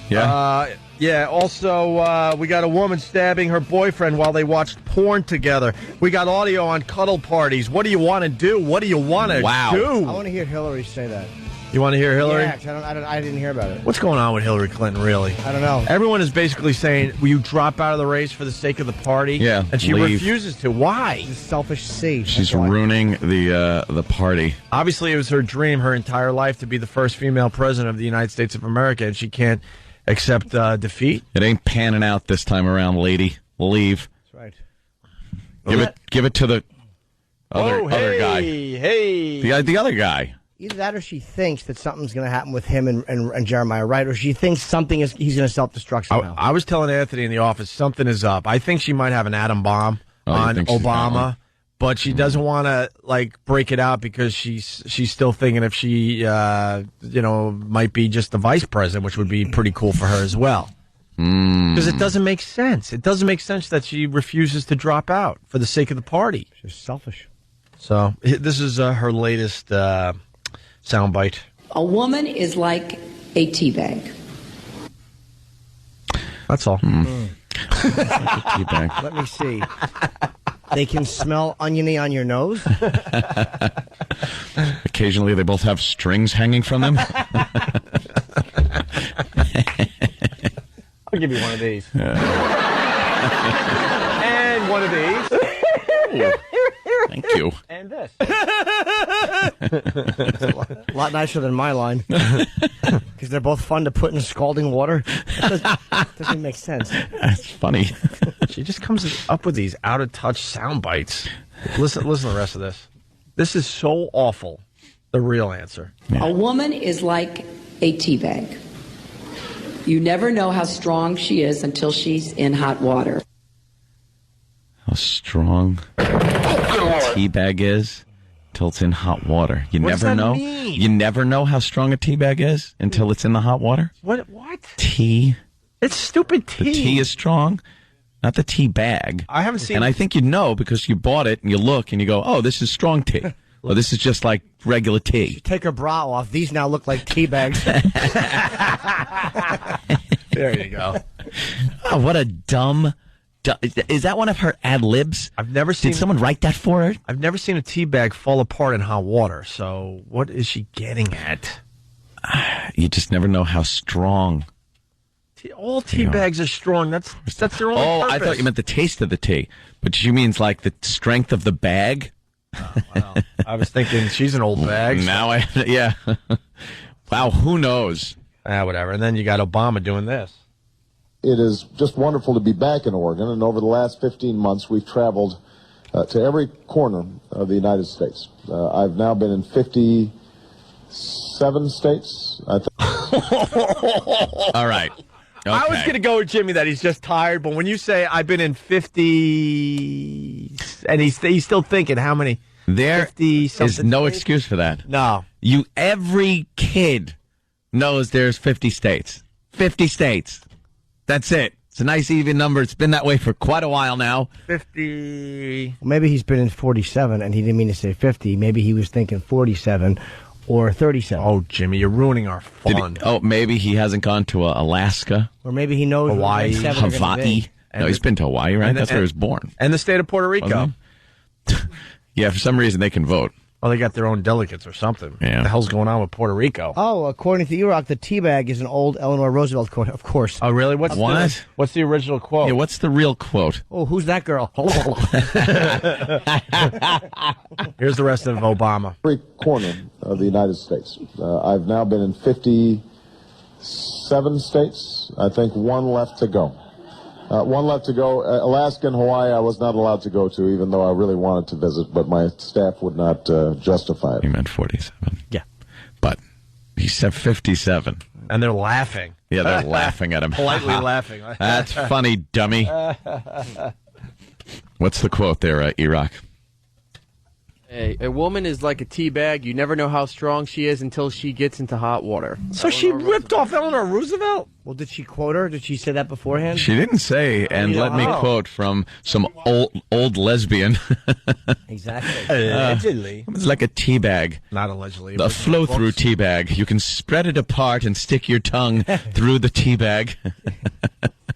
Yeah. Yeah, also, we got a woman stabbing her boyfriend while they watched porn together. We got audio on cuddle parties. What do you want to do? What do you want to do? I want to hear Hillary say that. You want to hear Hillary? Yeah, 'cause I didn't hear about it. What's going on with Hillary Clinton, really? I don't know. Everyone is basically saying, will you drop out of the race for the sake of the party? Yeah, and she leave. refuses to. Why? She's a selfish C. She's ruining the party. Obviously, it was her dream her entire life to be the first female president of the United States of America, and she can't accept defeat. It ain't panning out this time around, lady. Leave. That's right. Give it to the other guy. Hey, the other guy. Either that or she thinks that something's going to happen with him and Jeremiah Wright, or she thinks he's going to self-destruct somehow. I was telling Anthony in the office, something is up. I think she might have an atom bomb on Obama, but she doesn't want to break it out because she's still thinking if she might be just the vice president, which would be pretty cool for her as well. Because it doesn't make sense. It doesn't make sense that she refuses to drop out for the sake of the party. She's selfish. So this is her latest soundbite. A woman is like a tea bag. That's all. Teabag. Let me see. They can smell oniony on your nose? Occasionally they both have strings hanging from them. I'll give you one of these. And one of these. Ooh, thank you. And this. It's a lot nicer than my line. Because they're both fun to put in scalding water. Doesn't make sense. That's funny. She just comes up with these out-of-touch sound bites. Listen to the rest of this. This is so awful. The real answer. Yeah. A woman is like a tea bag. You never know how strong she is until she's in hot water. How strong a tea bag is until it's in hot water. You What never does that know. mean? You never know how strong a tea bag is until it's in the hot water. What? Tea. It's stupid tea. The tea is strong, not the tea bag. I haven't seen. And I think you know because you bought it and you look and you go, oh, this is strong tea. Well, this is just like regular tea. Take her bra off. These now look like tea bags. There you go. Oh, what a dumb. Is that one of her ad libs? I've never seen. Did someone write that for her? I've never seen a tea bag fall apart in hot water. So what is she getting at? You just never know how strong. All tea bags are strong. That's their only purpose. I thought you meant the taste of the tea, but she means like the strength of the bag. Oh, wow. I was thinking she's an old bag. Now yeah. Wow, who knows? Whatever. And then you got Obama doing this. It is just wonderful to be back in Oregon, and over the last 15 months, we've traveled to every corner of the United States. I've now been in 57 states, I think. All right. Okay. I was going to go with Jimmy that he's just tired, but when you say I've been in 50, and he's still thinking how many? There 50 is no excuse for that. No. Every kid knows there's 50 states. 50 states. That's it. It's a nice even number. It's been that way for quite a while now. 50. Maybe he's been in 47, and he didn't mean to say 50. Maybe he was thinking 47 or 37. Oh, Jimmy, you're ruining our fun. Maybe he hasn't gone to Alaska. Or maybe he knows Hawaii, Hawaii. No, he's been to Hawaii, right? That's where he was born. And the state of Puerto Rico. Yeah, for some reason they can vote. Well, they got their own delegates or something. Yeah. What the hell's going on with Puerto Rico? Oh, according to E-Rock, the tea bag is an old Eleanor Roosevelt quote, of course. Oh, really? What's the original quote? Yeah, what's the real quote? Oh, who's that girl? Here's the rest of Obama. Every corner of the United States. I've now been in 57 states. I think one left to go. One left to go. Alaska and Hawaii I was not allowed to go to, even though I really wanted to visit, but my staff would not justify it. He meant 47. Yeah. But he said 57. And they're laughing. Yeah, they're laughing at him. Politely laughing. That's funny, dummy. What's the quote there, E-Rock? A woman is like a tea bag. You never know how strong she is until she gets into hot water. So she ripped off Eleanor Roosevelt? Well, did she quote her? Did she say that beforehand? She didn't say, and let me quote from some old lesbian. Exactly. Allegedly. It's like a tea bag. Not allegedly. A flow-through tea bag. You can spread it apart and stick your tongue through the tea bag.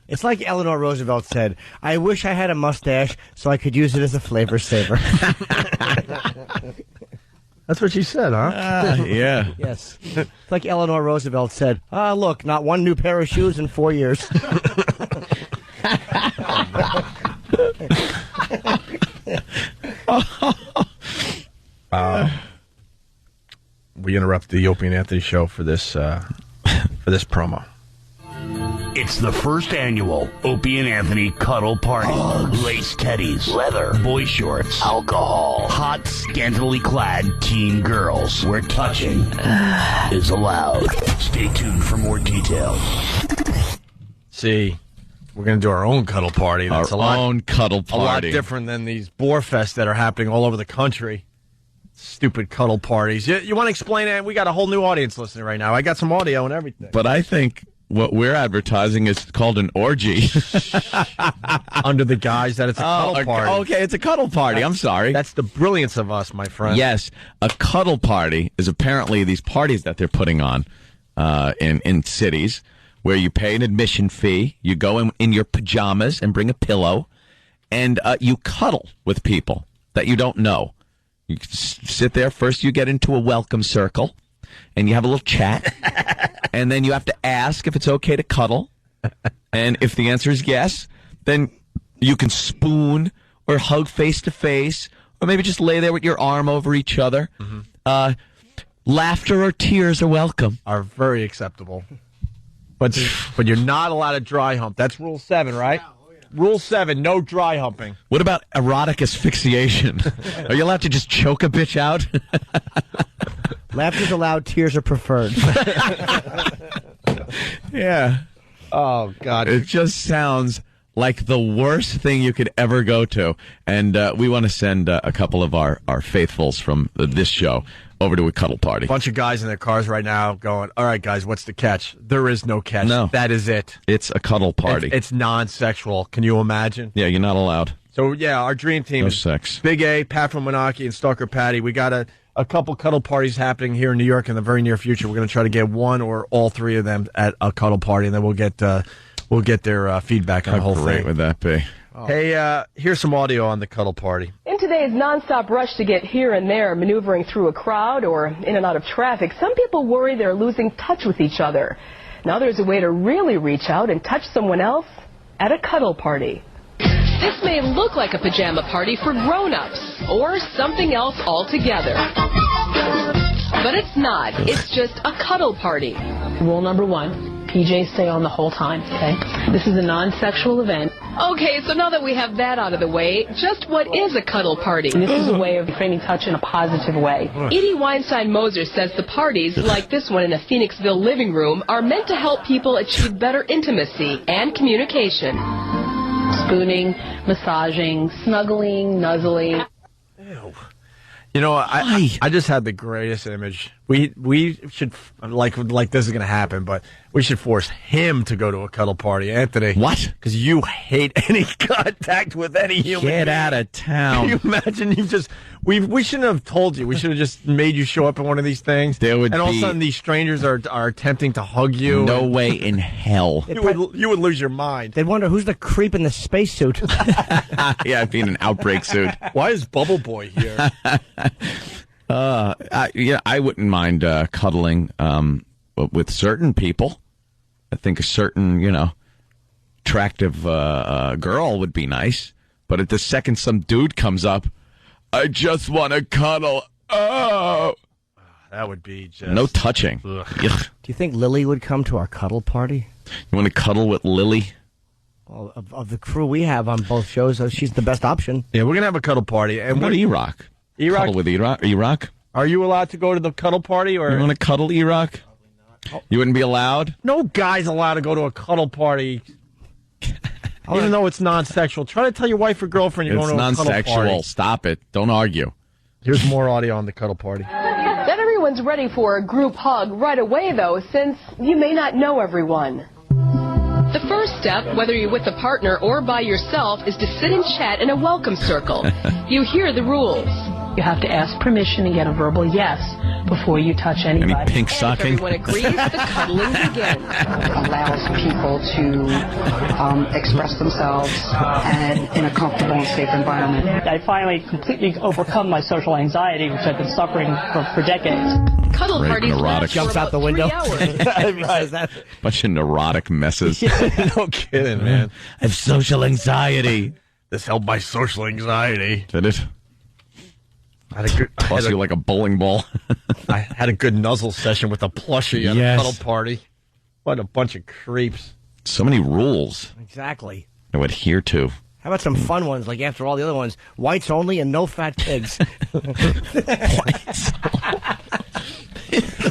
It's like Eleanor Roosevelt said, I wish I had a mustache so I could use it as a flavor saver. That's what she said, huh? Yeah. Yes. It's like Eleanor Roosevelt said, look, not one new pair of shoes in 4 years. We interrupt the Opie and Anthony show for this promo. It's the first annual Opie and Anthony Cuddle Party. Lace teddies, leather, boy shorts, alcohol, hot, scantily clad teen girls where touching is allowed. Stay tuned for more details. See, we're going to do our own cuddle party. That's Our own cuddle a lot party. different than these bore fests that are happening all over the country. Stupid cuddle parties. You want to explain it? We got a whole new audience listening right now. I got some audio and everything. But I think what we're advertising is called an orgy. Under the guise that it's a cuddle party. Okay, it's a cuddle party. I'm sorry. That's the brilliance of us, my friend. Yes, a cuddle party is apparently these parties that they're putting on in cities where you pay an admission fee, you go in your pajamas and bring a pillow, and you cuddle with people that you don't know. You sit there. First, you get into a welcome circle, and you have a little chat, and then you have to ask if it's okay to cuddle. And if the answer is yes, then you can spoon or hug face to face, or maybe just lay there with your arm over each other. Mm-hmm. Laughter or tears are welcome. Are very acceptable. But you're not allowed to dry hump. That's Rule 7, right? Rule 7, no dry humping. What about erotic asphyxiation? Are you allowed to just choke a bitch out? Laughter's allowed, tears are preferred. Yeah. Oh, God. It just sounds like the worst thing you could ever go to. And we want to send a couple of our faithfuls from this show over to a cuddle party. Bunch of guys in their cars right now going, all right, guys, what's the catch? There is no catch. No. That is it. It's a cuddle party. It's non-sexual. Can you imagine? Yeah, you're not allowed. So, yeah, our dream team is sex. Big A, Pat from Moonachie, and Stalker Patty. We got a couple cuddle parties happening here in New York in the very near future. We're going to try to get one or all three of them at a cuddle party, and then we'll get their feedback on the whole thing. How great would that be? Oh. Hey, here's some audio on the cuddle party. In today's nonstop rush to get here and there, maneuvering through a crowd or in and out of traffic, some people worry they're losing touch with each other. Now there's a way to really reach out and touch someone else at a cuddle party. This may look like a pajama party for grown-ups or something else altogether. But it's not. It's just a cuddle party. Rule number 1, PJs stay on the whole time, okay? This is a non-sexual event. Okay, so now that we have that out of the way, just what is a cuddle party? And this is a way of framing touch in a positive way. Edie Weinstein Moser says the parties, like this one in a Phoenixville living room, are meant to help people achieve better intimacy and communication. Spooning, massaging, snuggling, nuzzling. Ew. You know, I just had the greatest image. We should, like this is going to happen, but we should force him to go to a cuddle party. Anthony. What? Because you hate any contact with any human Get being. out of town. Can you imagine we shouldn't have told you. We should have just made you show up at one of these things. There would and all of be a sudden these strangers are attempting to hug you. No way in hell. You would lose your mind. They'd wonder who's the creep in the spacesuit. Yeah, I'd be in an outbreak suit. Why is Bubble Boy here? I wouldn't mind cuddling with certain people. I think a certain, attractive girl would be nice. But at the second some dude comes up, I just want to cuddle. Oh, that would be just no touching. Do you think Lily would come to our cuddle party? You want to cuddle with Lily? Well, of the crew we have on both shows, she's the best option. Yeah, we're gonna have a cuddle party, and what E-Rock? Cuddle with E-Rock? Are you allowed to go to the cuddle party, or you want to cuddle E-Rock? You wouldn't be allowed? No guy's allowed to go to a cuddle party, even though it's non-sexual. Try to tell your wife or girlfriend you're going to a cuddle party. It's non-sexual. Stop it. Don't argue. Here's more audio on the cuddle party. Not everyone's ready for a group hug right away, though, since you may not know everyone. The first step, whether you're with a partner or by yourself, is to sit and chat in a welcome circle. You hear the rules. You have to ask permission and get a verbal yes before you touch anybody. Any pink socking? If everyone agrees, the cuddling begins. Allows people to express themselves and in a comfortable and safe environment. I finally completely overcome my social anxiety, which I've been suffering for decades. Cuddle Great parties neurotic. jumps out the window. Bunch of neurotic messes. No kidding, man. I have social anxiety. This helped my social anxiety. Did it? Toss you like a bowling ball. I had a good nuzzle session with a plushie at a cuddle party. What a bunch of creeps. So many rules. Exactly. To adhere to. How about some fun ones, like after all the other ones, whites only and no fat pigs. Whites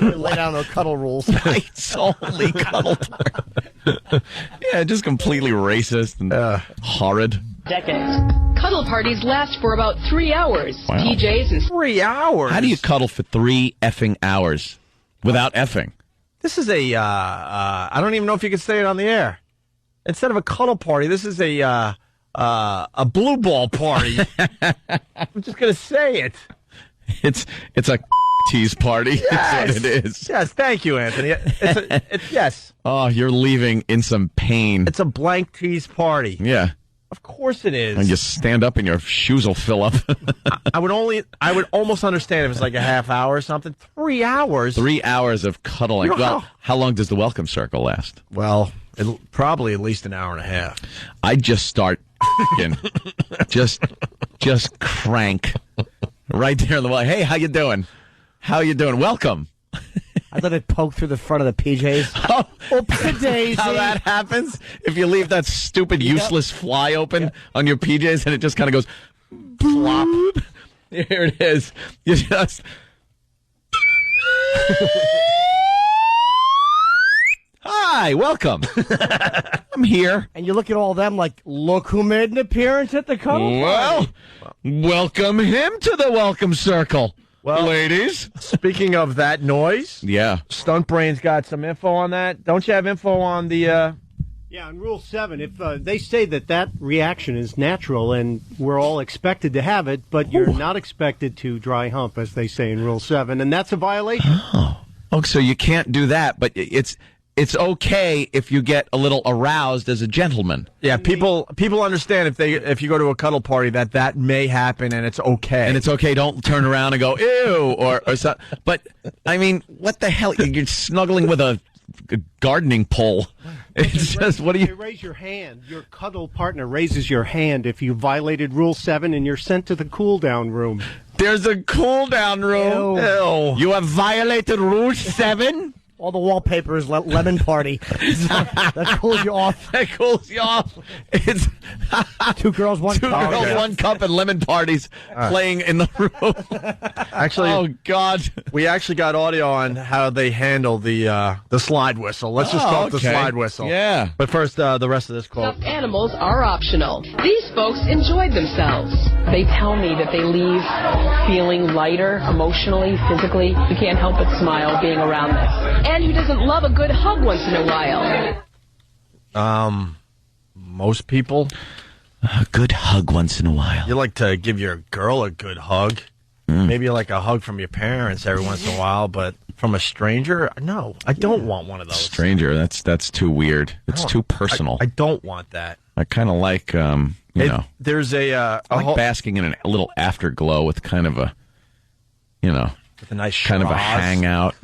Lay down those cuddle rules. Whites only cuddle party. Yeah, just completely racist and horrid. Decades. Cuddle parties last for about 3 hours. Wow. PJs and 3 hours? How do you cuddle for 3 effing hours without effing? This is a, I don't even know if you can say it on the air. Instead of a cuddle party, this is a blue ball party. I'm just going to say it. It's a tease party. Yes. That's what it is. Yes, thank you, Anthony. Yes. Oh, you're leaving in some pain. It's a blank tease party. Yeah. Of course it is. And you stand up and your shoes will fill up. I would almost understand if it's like a half hour or something. 3 hours. 3 hours of cuddling. You know Well, how long does the welcome circle last? Well, probably at least an hour and a half. I just start just crank right there in the wall. Hey, how you doing? How you doing? Welcome. I thought it poked through the front of the PJs. Oh, oopsie-daisy. How that happens? If you leave that stupid, useless fly open on your PJs and it just kind of goes plop. Here it is. You just... Hi, welcome. I'm here. And you look at all of them like, look who made an appearance at the cuddle Well, party. welcome him to the welcome circle. Well, ladies. Speaking of that noise, yeah, Stunt Brain's got some info on that. Don't you have info on the? Yeah, on Rule 7, if they say that reaction is natural and we're all expected to have it, but you're not expected to dry hump, as they say in Rule 7, and that's a violation. Oh, so you can't do that, but it's okay if you get a little aroused as a gentleman. Yeah, people understand if you go to a cuddle party that may happen and it's okay. And it's okay. Don't turn around and go ew or something. But I mean, what the hell? You're snuggling with a gardening pole. It's just what do you? They raise your hand. Your cuddle partner raises your hand if you violated Rule 7, and you're sent to the cool down room. There's a cool down room. Ew. You have violated Rule 7. All the wallpaper is lemon party. That cools you off. That cools you off. It's two girls, one cup. 2 girls, 1 cup, and lemon parties playing in the room. Actually, oh God, we actually got audio on how they handle the slide whistle. Let's just talk the slide whistle. Yeah. But first, the rest of this quote. Stuffed animals are optional. These folks enjoyed themselves. They tell me that they leave feeling lighter emotionally, physically. You can't help but smile being around this. And who doesn't love a good hug once in a while? Most people. A good hug once in a while. You like to give your girl a good hug. Maybe like a hug from your parents every once in a while, but from a stranger, no, I don't want one of those. Stranger, that's too weird. It's too personal. I don't want that. I kind of like, you know. There's I like basking in a little afterglow with kind of a, with a nice kind of a hangout.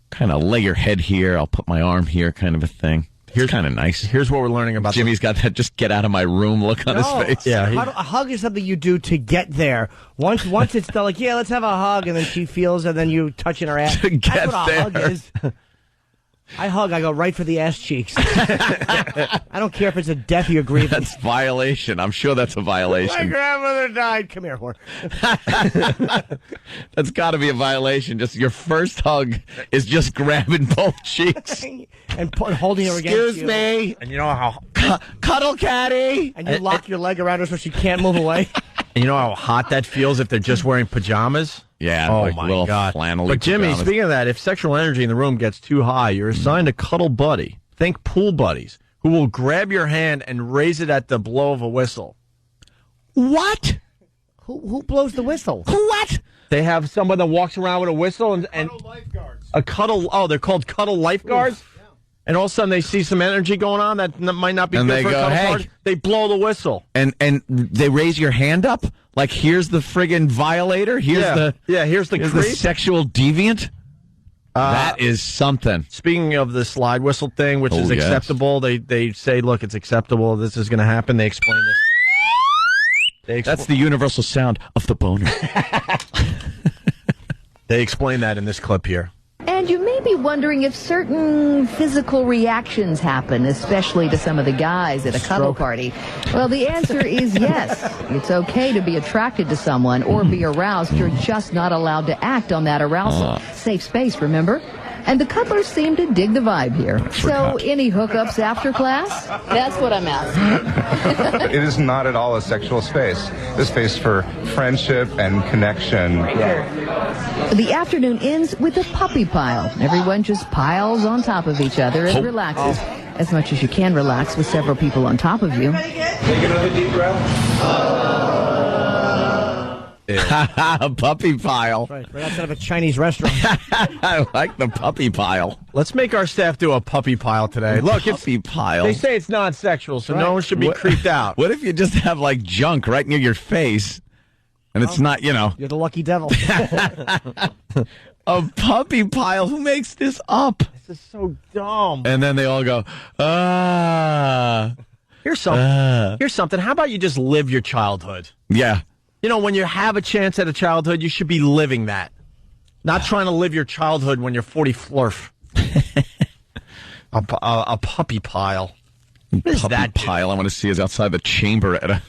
Kind of lay your head here. I'll put my arm here, kind of a thing. Here's kind of nice. Here's what we're learning about. Jimmy's got that just get out of my room look on his face. Yeah, a hug is something you do to get there. Once it's done, like, yeah, let's have a hug, and then she feels, and then you touching her ass. That's what a hug is. I hug, I go right for the ass cheeks. I don't care if it's a death you're grieving. That's violation. I'm sure that's a violation. My grandmother died. Come here, whore. That's got to be a violation. Just your first hug is just grabbing both cheeks and holding her against you. Excuse me. And you know how cuddle catty. And you lock your leg around her so she can't move away. And you know how hot that feels if they're just wearing pajamas? Yeah. Oh, like my little God. flannelly But, Jimmy, pajamas. speaking of that, if sexual energy in the room gets too high, you're assigned a cuddle buddy. Think pool buddies, who will grab your hand and raise it at the blow of a whistle. What? Who blows the whistle? What? They have someone that walks around with a whistle and Cuddle lifeguards. a cuddle. Oh, they're called cuddle lifeguards. And all of a sudden they see some energy going on that might not be And good they for go, a cuddle "Hey." party. They blow the whistle. And they raise your hand up? Like, here's the friggin' violator? Here's here's the the creep. sexual deviant? That is something. Speaking of the slide whistle thing, which is yes. acceptable, they say, look, it's acceptable. This is going to happen. They explain this. That's the universal sound of the boner. They explain that in this clip here. And you may be wondering if certain physical reactions happen, especially to some of the guys at a cuddle party. Well, the answer is yes. It's okay to be attracted to someone or be aroused. You're just not allowed to act on that arousal. Safe space, remember? And the cuddlers seem to dig the vibe here. So, any hookups after class? That's what I'm asking. It is not at all a sexual space. It's a space for friendship and connection. The afternoon ends with a puppy pile. Everyone just piles on top of each other and relaxes. As much as you can relax with several people on top of you. Take another deep breath. A puppy pile. Right outside of a Chinese restaurant. I like the puppy pile. Let's make our staff do a puppy pile today. Look, puppy pile. They say it's non-sexual, so no one should be creeped out. What if you just have like junk right near your face, and it's not, You're the lucky devil. a puppy pile? Who makes this up? This is so dumb. And then they all go, Here's something. Here's something. How about you just live your childhood? Yeah. When you have a chance at a childhood, you should be living that. Not trying to live your childhood when you're 40 flurf. a puppy pile. What is that pile? I want to see is outside the chamber at a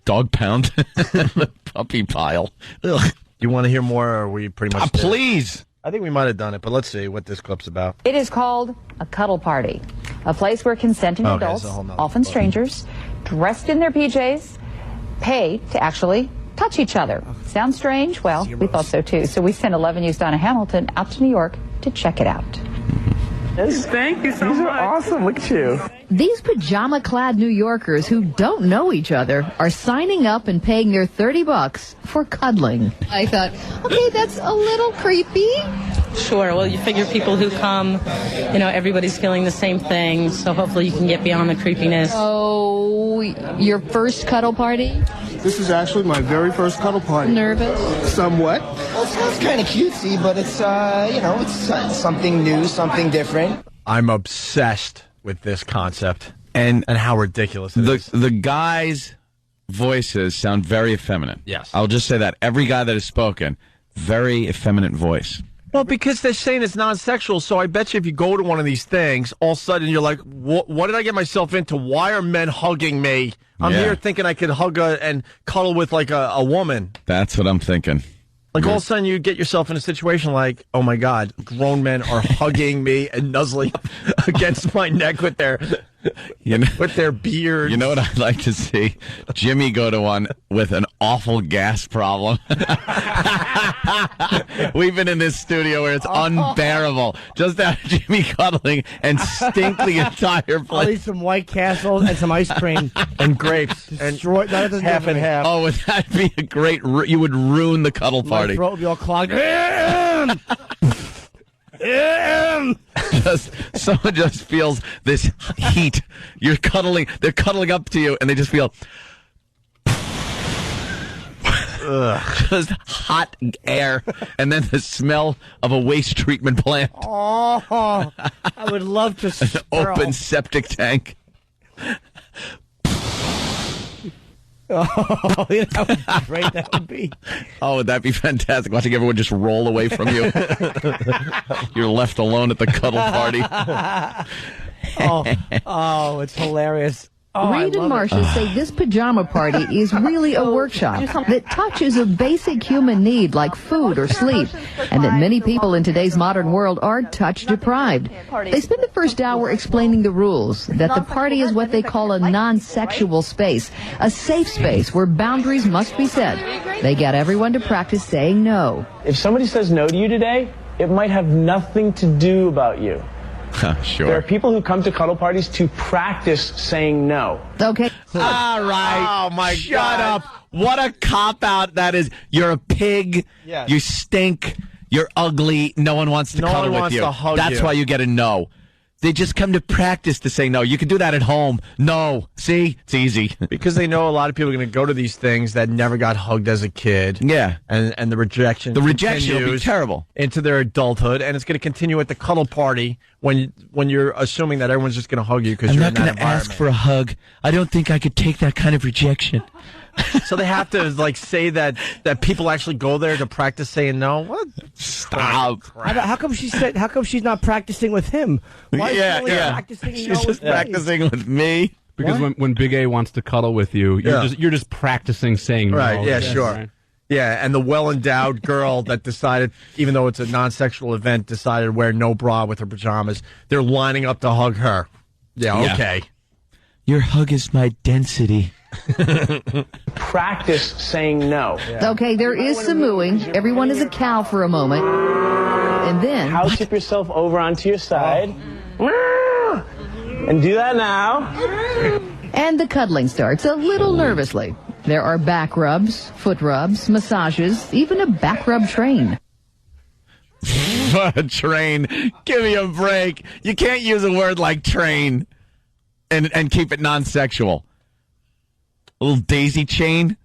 dog pound. The puppy pile. Ugh. You want to hear more, or are we pretty much please. I think we might have done it, but let's see what this clip's about. It is called a cuddle party, a place where consenting adults, often strangers, dressed in their PJs, pay to actually touch each other. Sounds strange? Well, we thought so too. So we sent 11 News Donna Hamilton out to New York to check it out. Thank you so much. These are awesome. Look at you. These pajama-clad New Yorkers who don't know each other are signing up and paying their $30 for cuddling. I thought, okay, that's a little creepy. Sure. Well, you figure people who come, everybody's feeling the same thing, so hopefully you can get beyond the creepiness. Oh, your first cuddle party? This is actually my very first cuddle party. Nervous? Somewhat. Well, it sounds kind of cutesy, but it's, it's something new, something different. I'm obsessed with this concept and how ridiculous it is. The guys' voices sound very effeminate. Yes. I'll just say that. Every guy that has spoken, very effeminate voice. Well, because they're saying it's non-sexual, so I bet you if you go to one of these things, all of a sudden you're like, what did I get myself into? Why are men hugging me? I'm here thinking I could hug and cuddle with like a woman. That's what I'm thinking. Like all of a sudden you get yourself in a situation like, oh my God, grown men are hugging me and nuzzling against my neck with their with their beards. You know what I'd like to see? Jimmy go to one with an awful gas problem. We've been in this studio where it's unbearable. Just have Jimmy cuddling and stink the entire place. I'll eat some White Castles and some ice cream. And grapes. Destroy, that doesn't half and half. Oh, would that be a great... You would ruin the cuddle party. My throat would be all clogged. Someone just feels this heat. You're cuddling. They're cuddling up to you, and they just feel... just hot air, and then the smell of a waste treatment plant. Oh, I would love to An open septic tank. Oh, that would be great. That would be. Oh, would that be fantastic? Watching everyone just roll away from you. You're left alone at the cuddle party. Oh, it's hilarious. Oh, Reed and Marcia say this pajama party is really a workshop that touches a basic human need like food or sleep, and that many people in today's modern world are touch deprived. They spend the first hour explaining the rules, that the party is what they call a non-sexual space, a safe space where boundaries must be set. They get everyone to practice saying no. If somebody says no to you today, it might have nothing to do about you. Sure. There are people who come to cuddle parties to practice saying no. Okay. All right. Oh, my God. Shut up. What a cop-out that is. You're a pig. Yes. You stink. You're ugly. No one wants to cuddle with you. To hug That's you. why you get a no. They just come to practice to say no. You can do that at home. No. See? It's easy. Because they know a lot of people are going to go to these things that never got hugged as a kid. Yeah. And the rejection will be terrible. Into their adulthood, and it's going to continue at the cuddle party when you're assuming that everyone's just going to hug you because you're in that environment. I'm not going to ask for a hug. I don't think I could take that kind of rejection. So they have to like say that people actually go there to practice saying no. What? Stop. How come she said? How come she's not practicing with him? Why is she only practicing She's no just with me? practicing with me. Because when Big A wants to cuddle with you, you're just practicing saying no. Right? Yeah, sure. Right. Yeah, and the well-endowed girl that decided, even though it's a non-sexual event, decided to wear no bra with her pajamas. They're lining up to hug her. Yeah, okay. Your hug is my density. Practice saying no. Okay, there is some mooing. Everyone is a cow for a moment. And then... House tip yourself over onto your side. And do that now. And the cuddling starts a little nervously. There are back rubs, foot rubs, massages, even a back rub train. A train. Give me a break. You can't use a word like train and keep it non-sexual. A little daisy chain.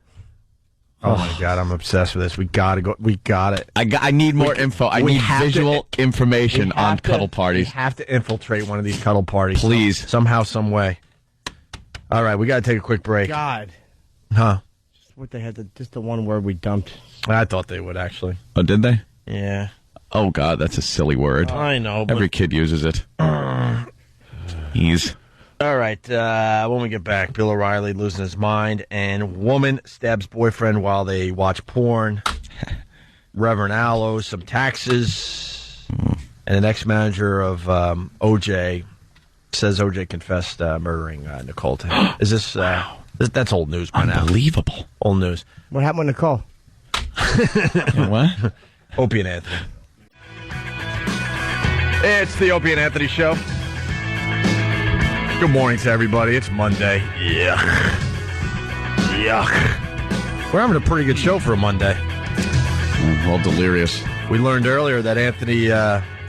Oh my God, I'm obsessed with this. We gotta go. We got it. I need more info. I need visual information on cuddle parties. We have to infiltrate one of these cuddle parties. Please. Somehow, some way. All right, we gotta take a quick break. God. Huh? Just what they had, just the one word we dumped. I thought they would, actually. Oh, did they? Yeah. Oh, God, that's a silly word. I know. But... Every kid uses it. Ease. All right, when we get back, Bill O'Reilly losing his mind, and woman stabs boyfriend while they watch porn. Reverend Al owes some taxes, and an ex-manager of OJ says OJ confessed murdering Nicole to him. Is this... That's old news by now. Unbelievable. Old news. What happened with Nicole? What? Opie and Anthony. It's the Opie and Anthony Show. Good morning to everybody. It's Monday. Yuck. We're having a pretty good show for a Monday. Well, delirious. We learned earlier that Anthony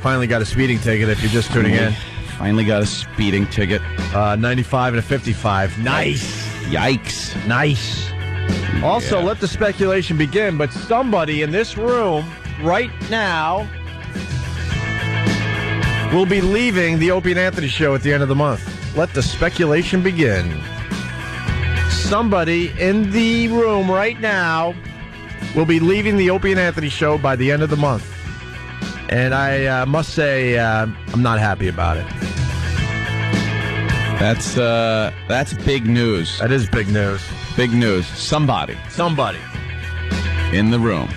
finally got a speeding ticket, if you're just tuning in. Finally got a speeding ticket. 95 and a 55. Nice. Yikes. Nice. Also, let the speculation begin, but somebody in this room right now will be leaving the Opie and Anthony Show at the end of the month. Let the speculation begin. Somebody in the room right now will be leaving the Opie and Anthony Show by the end of the month. And I must say, I'm not happy about it. That's big news. That is big news. Big news. Somebody in the room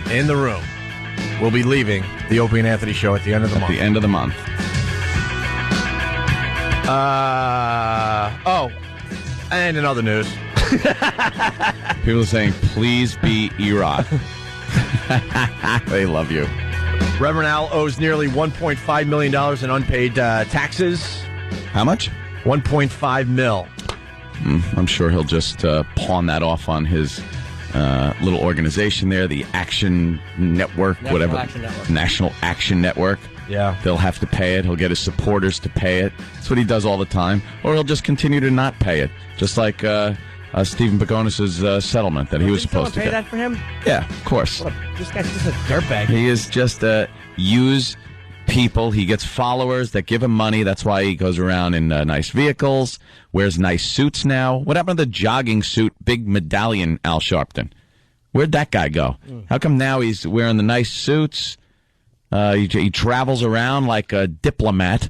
will be leaving the Opie and Anthony Show at the end of the month. At the end of the month. And in other news. People are saying, please be Iraq. They love you. Reverend Al owes nearly $1.5 million in unpaid taxes. How much? 1.5 mil. I'm sure he'll just pawn that off on his little organization there, the Action Network, National Action Network. Yeah. They'll have to pay it. He'll get his supporters to pay it. That's what he does all the time. Or he'll just continue to not pay it. Just like Stephen Pagonis' settlement that he was supposed to pay get. That for him? Yeah, of course. This guy's just a dirtbag. He is just use people. He gets followers that give him money. That's why he goes around in nice vehicles, wears nice suits now. What happened to the jogging suit, big medallion Al Sharpton? Where'd that guy go? How come now he's wearing the nice suits? He travels around like a diplomat,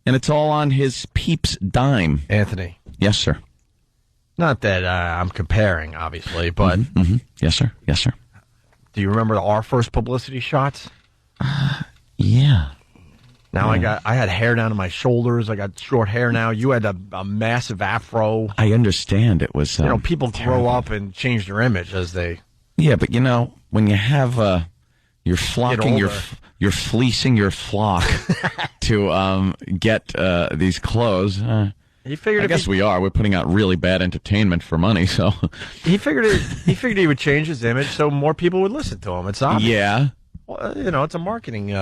and it's all on his peeps' dime. Anthony. Yes, sir. Not that I'm comparing, obviously, but... Yes, sir. Yes, sir. Do you remember our first publicity shots? Yeah. Now I had hair down to my shoulders. I got short hair now. You had a massive afro. I understand it was... people grow up and change their image as they... Yeah, but when you have... You're flocking, you're fleecing your flock to get these clothes. He figured. I guess we are. We're putting out really bad entertainment for money. So he figured he would change his image so more people would listen to him. It's obvious. Yeah. Well, it's a marketing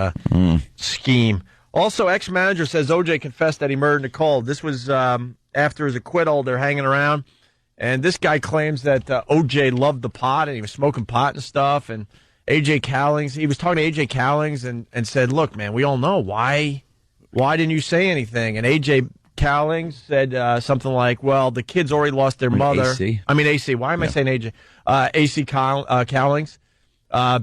scheme. Also, ex-manager says OJ confessed that he murdered Nicole. This was after his acquittal. They're hanging around, and this guy claims that OJ loved the pot and he was smoking pot and stuff. And A.J. Cowlings, he was talking to A.J. Cowlings and said, look, man, we all know. Why didn't you say anything? And A.J. Cowlings said something like, well, the kids already lost their mother. AC. Why am I saying A.J.? A.C. Cowlings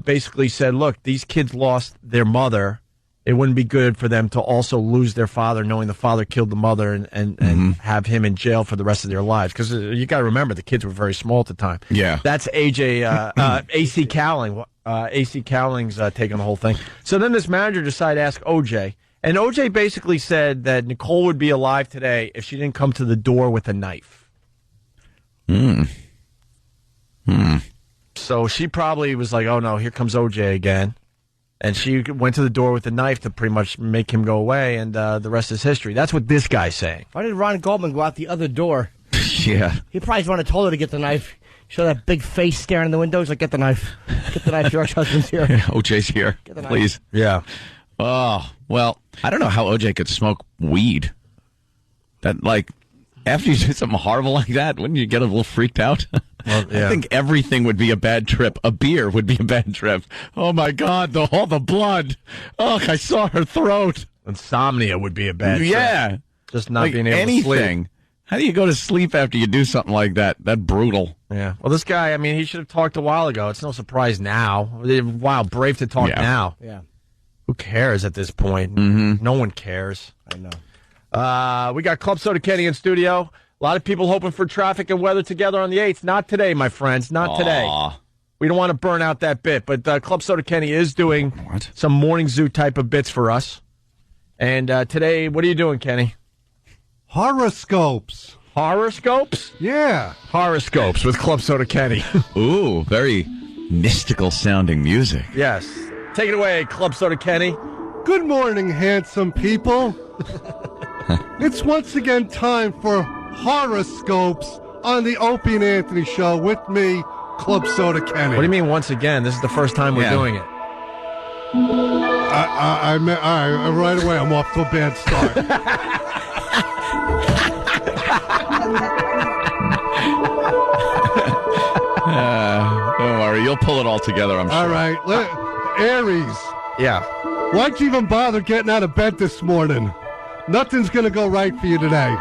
basically said, look, these kids lost their mother, it wouldn't be good for them to also lose their father, knowing the father killed the mother, and have him in jail for the rest of their lives. Because you got to remember, the kids were very small at the time. Yeah. That's A.C. Cowling. A.C. Cowling's taking the whole thing. So then this manager decided to ask O.J., and O.J. basically said that Nicole would be alive today if she didn't come to the door with a knife. So she probably was like, oh, no, here comes O.J. again. And she went to the door with a knife to pretty much make him go away, and the rest is history. That's what this guy's saying. Why did Ron Goldman go out the other door? Yeah. He probably wanted to told her to get the knife. Show that big face staring in the window. He's like, get the knife. Get the knife. Your ex-husband's here. OJ's here. Get the knife. Please. Yeah. Oh, well, I don't know how OJ could smoke weed. That, like, after you do something horrible like that, wouldn't you get a little freaked out? Well, yeah. I think everything would be a bad trip. A beer would be a bad trip. Oh, my God, all the blood. Oh, I saw her throat. Insomnia would be a bad trip. Yeah. Just not like being able to sleep. How do you go to sleep after you do something like that? That brutal. Yeah. Well, this guy, I mean, he should have talked a while ago. It's no surprise now. Wow, brave to talk now. Yeah. Who cares at this point? No one cares. I know. We got Club Soda Kenny in studio. A lot of people hoping for traffic and weather together on the 8th. Not today, my friends. Not today. We don't want to burn out that bit. But Club Soda Kenny is doing some morning zoo type of bits for us. And today, what are you doing, Kenny? Horoscopes. Horoscopes? Yeah. Horoscopes with Club Soda Kenny. Ooh, very mystical sounding music. Yes. Take it away, Club Soda Kenny. Good morning, handsome people. It's once again time for horoscopes on the Opie and Anthony Show with me, Club Soda Kenny. What do you mean once again? This is the first time we're doing it. Right away, I'm off to a bad start. Don't worry, you'll pull it all together, I'm sure. All right. Aries. Yeah. Why'd you even bother getting out of bed this morning? Nothing's going to go right for you today.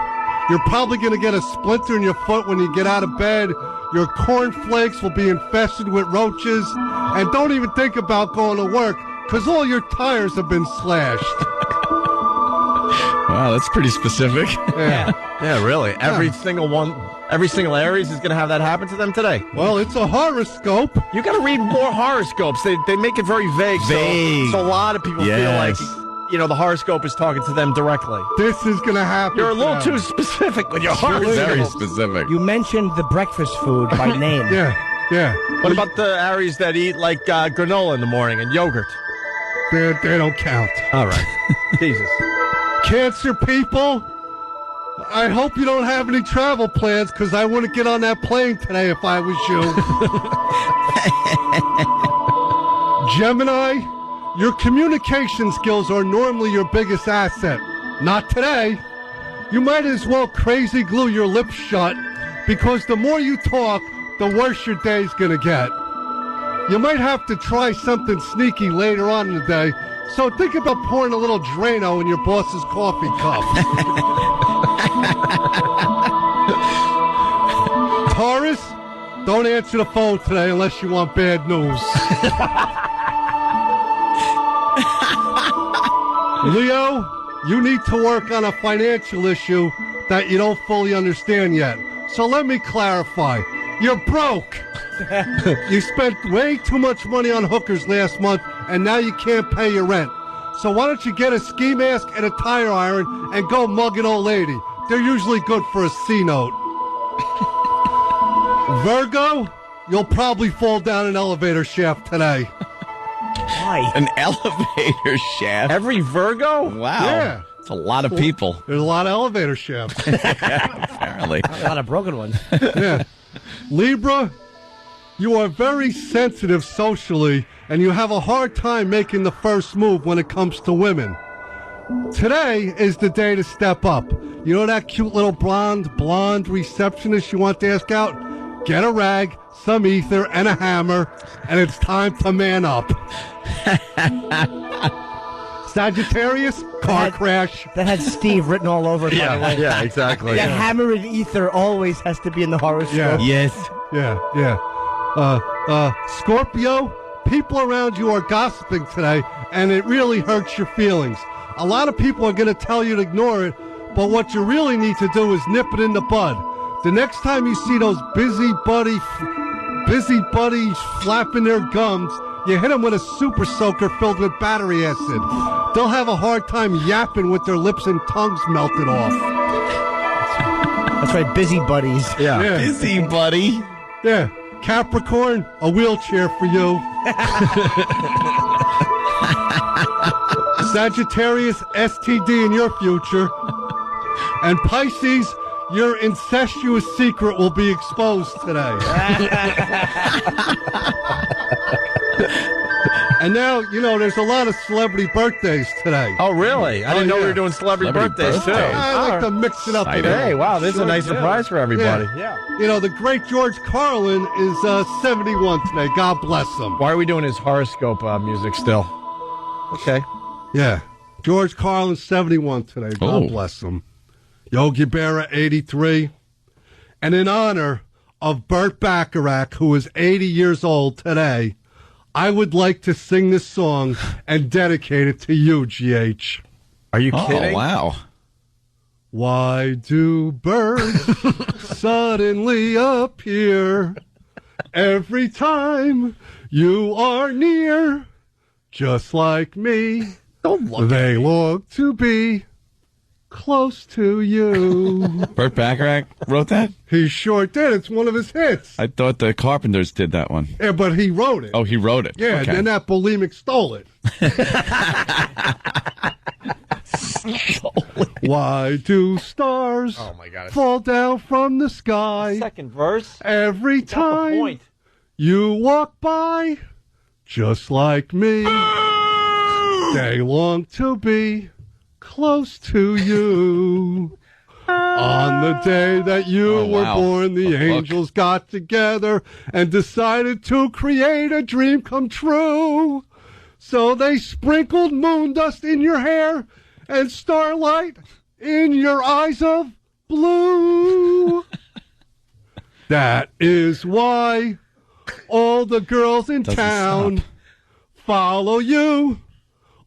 You're probably going to get a splinter in your foot when you get out of bed. Your cornflakes will be infested with roaches. And don't even think about going to work, because all your tires have been slashed. Wow, that's pretty specific. Yeah, really. Every single Aries is going to have that happen to them today. Well, it's a horoscope. You got to read more horoscopes. They make it very vague. So a lot of people feel like, the horoscope is talking to them directly. This is going to happen. You're a little too specific with your horoscope. Very specific. You mentioned the breakfast food by name. Yeah. What about the Aries that eat like granola in the morning and yogurt? They don't count. All right. Jesus. Cancer people, I hope you don't have any travel plans, because I wouldn't get on that plane today if I was you. Gemini, your communication skills are normally your biggest asset. Not today. You might as well crazy glue your lips shut, because the more you talk, the worse your day's going to get. You might have to try something sneaky later on in the day, so think about pouring a little Drano in your boss's coffee cup. Taurus, don't answer the phone today unless you want bad news. Leo, you need to work on a financial issue that you don't fully understand yet. So let me clarify. You're broke. You spent way too much money on hookers last month, and now you can't pay your rent. So why don't you get a ski mask and a tire iron and go mug an old lady? They're usually good for a C note. Virgo, you'll probably fall down an elevator shaft today. Why? An elevator shaft? Every Virgo? Wow. Yeah. It's a lot of people. There's a lot of elevator shafts. Apparently. A lot of broken ones. Yeah. Libra, you are very sensitive socially, and you have a hard time making the first move when it comes to women. Today is the day to step up. You know that cute little blonde receptionist you want to ask out? Get a rag, some ether, and a hammer, and it's time to man up. Sagittarius, car crash. That had Steve written all over it, by the way. Yeah, exactly. That hammer and ether always has to be in the horoscope. Yeah. Yes. Yeah. Scorpio, People around you are gossiping today, and it really hurts your feelings. A lot of people are going to tell you to ignore it, but what you really need to do is nip it in the bud. The next time you see those busybodies flapping their gums, you hit them with a super soaker filled with battery acid. They'll have a hard time yapping with their lips and tongues melted off. That's right, busybodies. Yeah. Busybody. Yeah. Capricorn, a wheelchair for you. Sagittarius, STD in your future. And Pisces, your incestuous secret will be exposed today. And now, there's a lot of celebrity birthdays today. Oh, really? I didn't know we were doing celebrity birthdays, too. I like to mix it up today. Hey, wow, this is a nice surprise for everybody. Yeah. The great George Carlin is 71 today. God bless him. Why are we doing his horoscope music still? Okay. Yeah. George Carlin, 71 today. God bless him. Yogi Berra, 83. And in honor of Burt Bacharach, who is 80 years old today, I would like to sing this song and dedicate it to you, GH. Are you kidding? Oh, wow. Why do birds suddenly appear every time you are near? Just like me, they long to be close to you. Burt Bacharach wrote that? He sure did. It's one of his hits. I thought the Carpenters did that one. Yeah, but he wrote it. Oh, he wrote it. Yeah, okay. And then that bulimic stole it. Why do stars fall down from the sky? Second verse. Every time you walk by, just like me, they long to be close to you. On the day that you were born, the angels got together and decided to create a dream come true. So they sprinkled moon dust in your hair and starlight in your eyes of blue. That is why all the girls in town follow you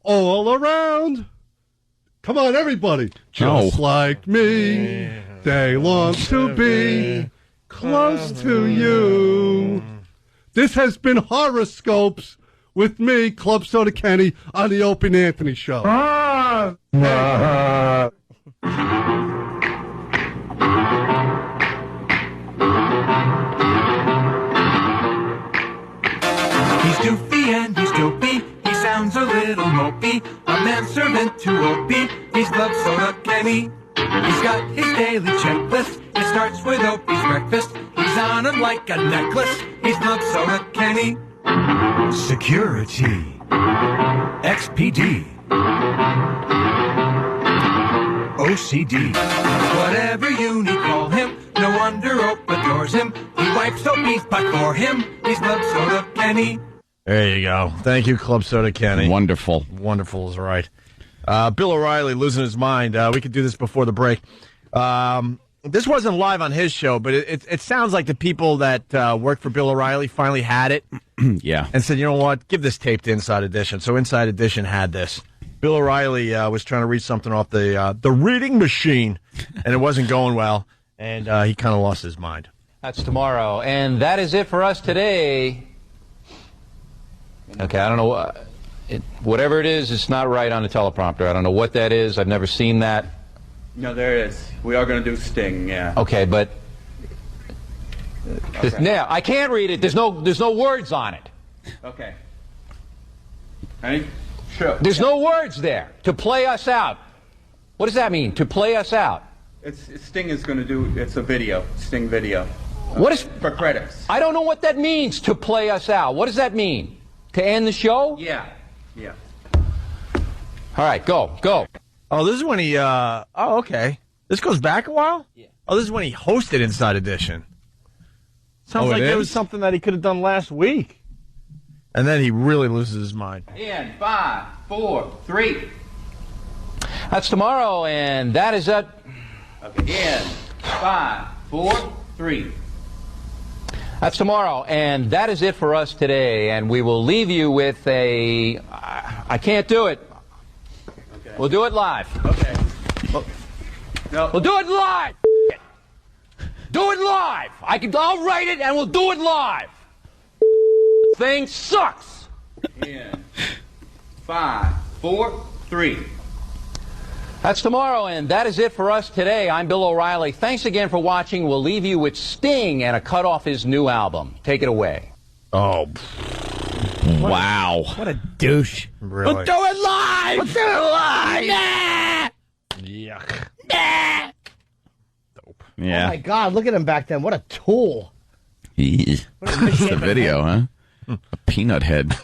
all around. Come on, everybody. Just like me, they long to be close to you. This has been Horoscopes with me, Club Soda Kenny, on the Opie and Anthony Show. He's doofy and he's dopey. He sounds a little mopey. A manservant to Opie. He's Club Soda Kenny. He's got his daily checklist. It starts with Opie's breakfast. He's on him like a necklace. He's Club Soda Kenny. Security. XPD. OCD. Whatever you need, call him. No wonder Ope adores him. He wipes Opie's butt for him. He's Club Soda Kenny. There you go. Thank you, Club Soda Kenny. Wonderful. Wonderful is right. Bill O'Reilly losing his mind. We could do this before the break. This wasn't live on his show, but it sounds like the people that worked for Bill O'Reilly finally had it. Yeah. And said, you know what, give this tape to Inside Edition. So Inside Edition had this. Bill O'Reilly was trying to read something off the reading machine, and it wasn't going well, and he kind of lost his mind. That's tomorrow, and that is it for us today. Okay, I don't know. Whatever it is, it's not right on the teleprompter. I don't know what that is. I've never seen that. No, there it is. We are going to do Sting, yeah. Okay, but now I can't read it. There's no words on it. Okay. Ready? Sure. There's no words there to play us out. What does that mean? To play us out? Sting is going to do. It's a video. Sting video. What is for credits? I don't know what that means. To play us out. What does that mean? To end the show? Yeah. Yeah. All right, go. Oh, this is when he, okay. This goes back a while? Yeah. Oh, this is when he hosted Inside Edition. Sounds like it was something that he could have done last week. And then he really loses his mind. In 5, 4, 3. That's tomorrow, and that is it. Okay. In 5, 4, 3. That's tomorrow, and that is it for us today. And we will leave you with a... I can't do it. Okay. We'll do it live. Okay. No. We'll do it live. Do it live. I'll write it, and we'll do it live. Thing sucks. In 5, 4, 3. That's tomorrow, and that is it for us today. I'm Bill O'Reilly. Thanks again for watching. We'll leave you with Sting and a cut off his new album. Take it away. Oh, wow. What a douche. Really? We'll do it live! We'll do it live! Nah! Yuck. Nah! Yeah. Oh, my God. Look at him back then. What a tool. That's the video, huh? A peanut head.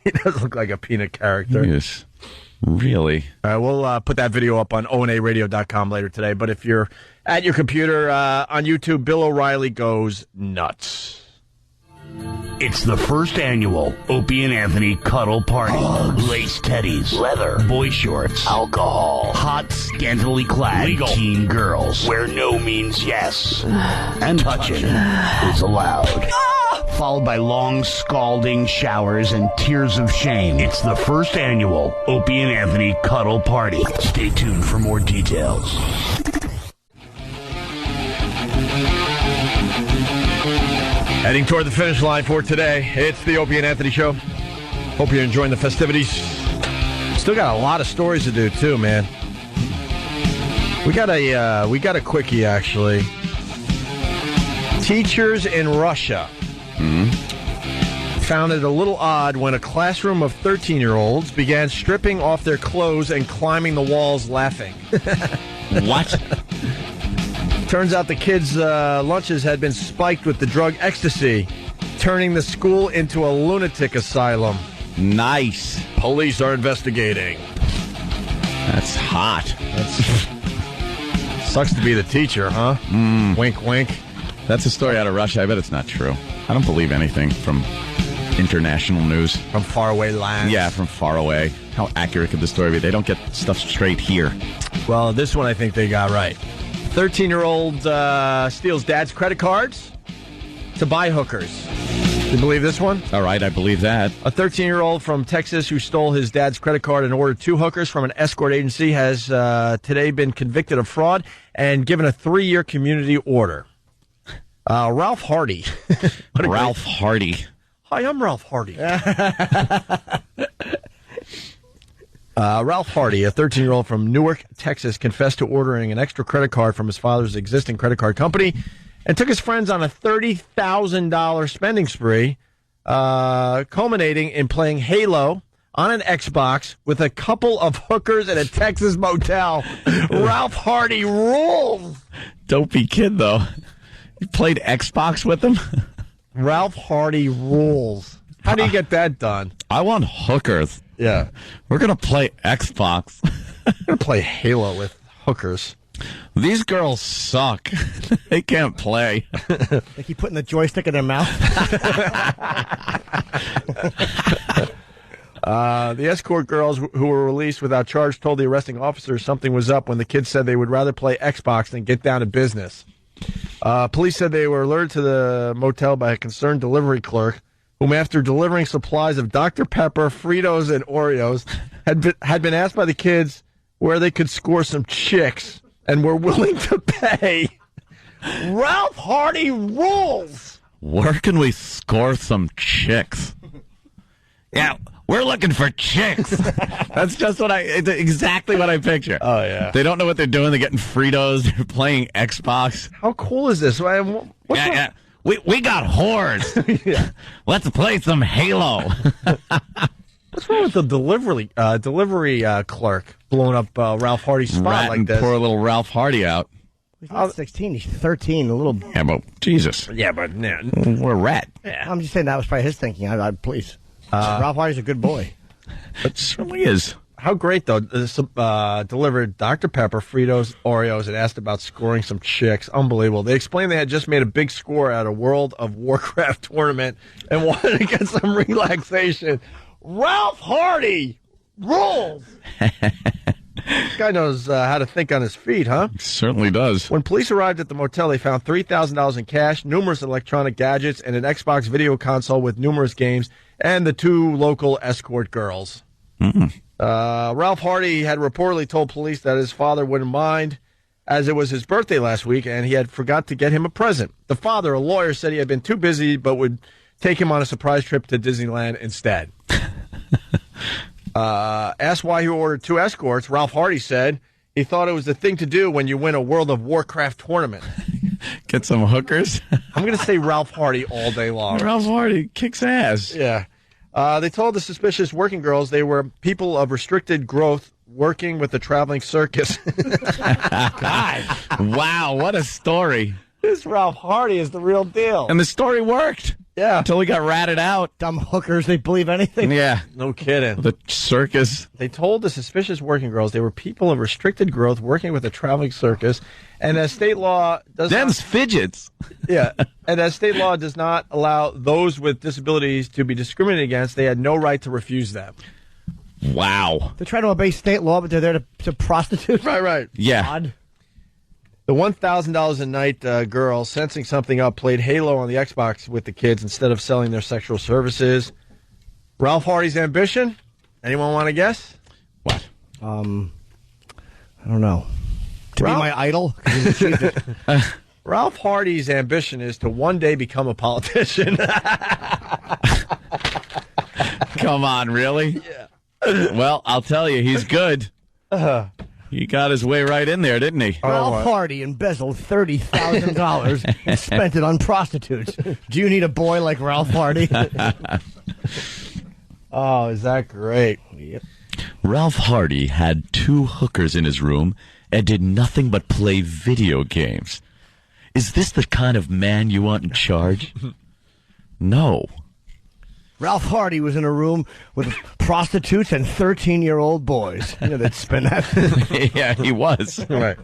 He does look like a peanut character. Yes. Really? All right, we'll put that video up on onaradio.com later today. But if you're at your computer on YouTube, Bill O'Reilly Goes Nuts. It's the first annual Opie and Anthony Cuddle Party. Lace teddies, leather, boy shorts, alcohol, hot, scantily clad legal teen girls, where no means yes, and touching is allowed. Followed by long, scalding showers and tears of shame. It's the first annual Opie and Anthony Cuddle Party. Stay tuned for more details. Heading toward the finish line for today. It's the Opie and Anthony Show. Hope you're enjoying the festivities. Still got a lot of stories to do, too, man. We got a quickie, actually. Teachers in Russia found it a little odd when a classroom of 13-year-olds began stripping off their clothes and climbing the walls laughing. What? Turns out the kids' lunches had been spiked with the drug ecstasy, turning the school into a lunatic asylum. Nice. Police are investigating. That's hot. Sucks to be the teacher, huh? Wink, wink. That's a story out of Russia. I bet it's not true. I don't believe anything from international news. From faraway lands. Yeah, from far away. How accurate could the story be? They don't get stuff straight here. Well, this one I think they got right. 13-year-old steals dad's credit cards to buy hookers. You believe this one? All right, I believe that. A 13-year-old from Texas who stole his dad's credit card and ordered 2 hookers from an escort agency has today been convicted of fraud and given a 3-year community order. Ralph Hardy. Ralph Hardy. Hi, I'm Ralph Hardy. Ralph Hardy, a 13-year-old from Newark, Texas, confessed to ordering an extra credit card from his father's existing credit card company and took his friends on a $30,000 spending spree, culminating in playing Halo on an Xbox with a couple of hookers at a Texas motel. Ralph Hardy rules! Dopey kid, though. You played Xbox with him? Ralph Hardy rules. How do you get that done? I want hookers. Yeah. We're going to play Xbox. We're going to play Halo with hookers. These girls suck. They can't play. They keep putting the joystick in their mouth. The escort girls who were released without charge told the arresting officers something was up when the kids said they would rather play Xbox than get down to business. Police said they were alerted to the motel by a concerned delivery clerk, whom, after delivering supplies of Dr. Pepper, Fritos, and Oreos, had been asked by the kids where they could score some chicks and were willing to pay. Ralph Hardy rules! Where can we score some chicks? Yeah, we're looking for chicks. That's just it's exactly what I picture. Oh, yeah. They don't know what they're doing. They're getting Fritos. They're playing Xbox. How cool is this? Yeah. We got whores. Yeah. Let's play some Halo. What's wrong with the delivery clerk blowing up Ralph Hardy's spot like this? Poor little Ralph Hardy out. He's not 16. He's 13. A little. Yeah, but Jesus. Yeah, but we're a rat. Yeah. I'm just saying that was probably his thinking. Please. Ralph Hardy's a good boy. It certainly is. How great, though. This delivered Dr. Pepper, Fritos, Oreos, and asked about scoring some chicks. Unbelievable. They explained they had just made a big score at a World of Warcraft tournament and wanted to get some relaxation. Ralph Hardy rules! This guy knows how to think on his feet, huh? He certainly does. When police arrived at the motel, they found $3,000 in cash, numerous electronic gadgets, and an Xbox video console with numerous games, and the 2 local escort girls. Ralph Hardy had reportedly told police that his father wouldn't mind, as it was his birthday last week, and he had forgot to get him a present. The father, a lawyer, said he had been too busy, but would take him on a surprise trip to Disneyland instead. Asked why he ordered 2 escorts, Ralph Hardy said he thought it was the thing to do when you win a World of Warcraft tournament. Get some hookers? I'm going to say Ralph Hardy all day long. Ralph Hardy kicks ass. Yeah. They told the suspicious working girls they were people of restricted growth working with the traveling circus. God. Wow, what a story. This Ralph Hardy is the real deal. And the story worked. Yeah. Until he got ratted out. Dumb hookers, they believe anything. Yeah. No kidding. The circus. They told the suspicious working girls they were people of restricted growth working with a traveling circus, and as state law does Them's fidgets. Yeah. And as state law does not allow those with disabilities to be discriminated against, they had no right to refuse them. Wow. They're trying to obey state law, but they're there to prostitute. Right. Yeah. Odd. The $1,000 a night girl, sensing something up, played Halo on the Xbox with the kids instead of selling their sexual services. Ralph Hardy's ambition? Anyone want to guess? What? I don't know. To be my idol? Ralph Hardy's ambition is to one day become a politician. Come on, really? Yeah. Well, I'll tell you, he's good. He got his way right in there, didn't he? Ralph Hardy embezzled $30,000 and spent it on prostitutes. Do you need a boy like Ralph Hardy? Oh, is that great? Yep. Ralph Hardy had 2 hookers in his room and did nothing but play video games. Is this the kind of man you want in charge? No. Ralph Hardy was in a room with prostitutes and 13-year-old boys. You know, they'd spend that. Yeah, he was. Right.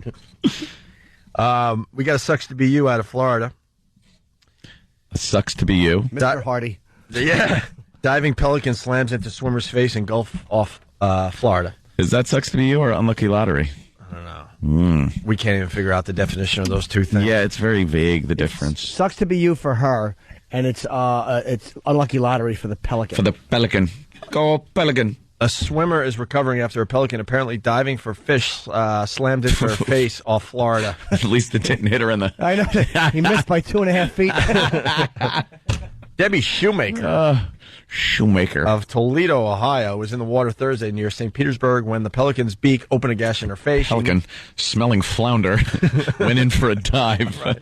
We got a Sucks to Be You out of Florida. Sucks to be you. Mr. Hardy. Yeah. Diving pelican slams into swimmer's face in Gulf off Florida. Is that sucks to be you or unlucky lottery? I don't know. We can't even figure out the definition of those 2 things. Yeah, it's very vague, the difference. Sucks to be you for her, and it's unlucky lottery for the pelican. For the pelican. Go pelican. A swimmer is recovering after a pelican apparently diving for fish slammed into her face off Florida. At least it didn't hit her in the... I know. He missed by 2.5 feet. Debbie Shoemaker of Toledo, Ohio, was in the water Thursday near St. Petersburg when the pelican's beak opened a gash in her face. Pelican, smelling flounder, went in for a dive.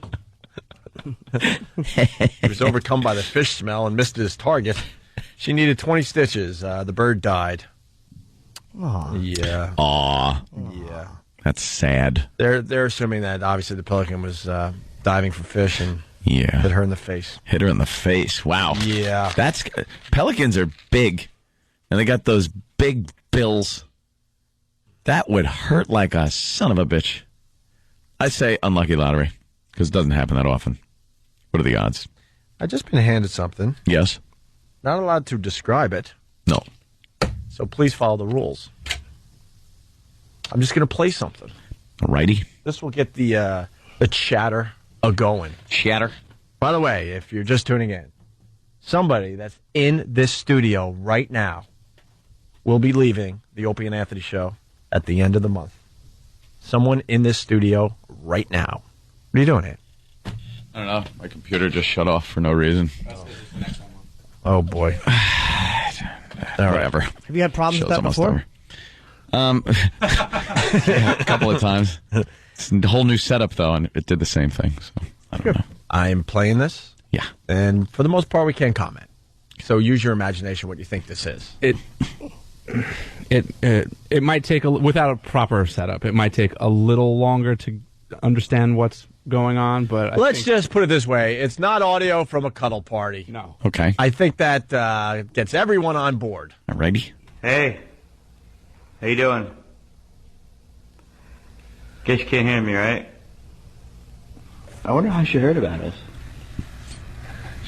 He was overcome by the fish smell and missed his target. She needed 20 stitches. The bird died. Aww. Yeah. Aw. Yeah. That's sad. They're assuming that obviously the pelican was diving for fish and hit her in the face. Hit her in the face. Wow. Yeah. Pelicans are big, and they got those big bills. That would hurt like a son of a bitch. I say unlucky lottery, because it doesn't happen that often. What are the odds? I've just been handed something. Yes. Not allowed to describe it. No. So please follow the rules. I'm just going to play something. Alrighty. This will get the chatter a-going. Chatter. By the way, if you're just tuning in, somebody that's in this studio right now will be leaving the Opie and Anthony show at the end of the month. Someone in this studio right now. What are you doing, Ed? I don't know. My computer just shut off for no reason. Oh, boy. Whatever. Have you had problems with that before? Yeah, a couple of times. It's a whole new setup, though, and it did the same thing. So I don't know. I'm playing this. Yeah. And for the most part, we can't comment. So use your imagination what you think this is. It might take, without a proper setup, it might take a little longer to understand what's going on, but let's just put it this way. It's not audio from a cuddle party. No. Okay. I think that gets everyone on board. Alrighty. Hey. How you doing? Guess you can't hear me, right? I wonder how she heard about us.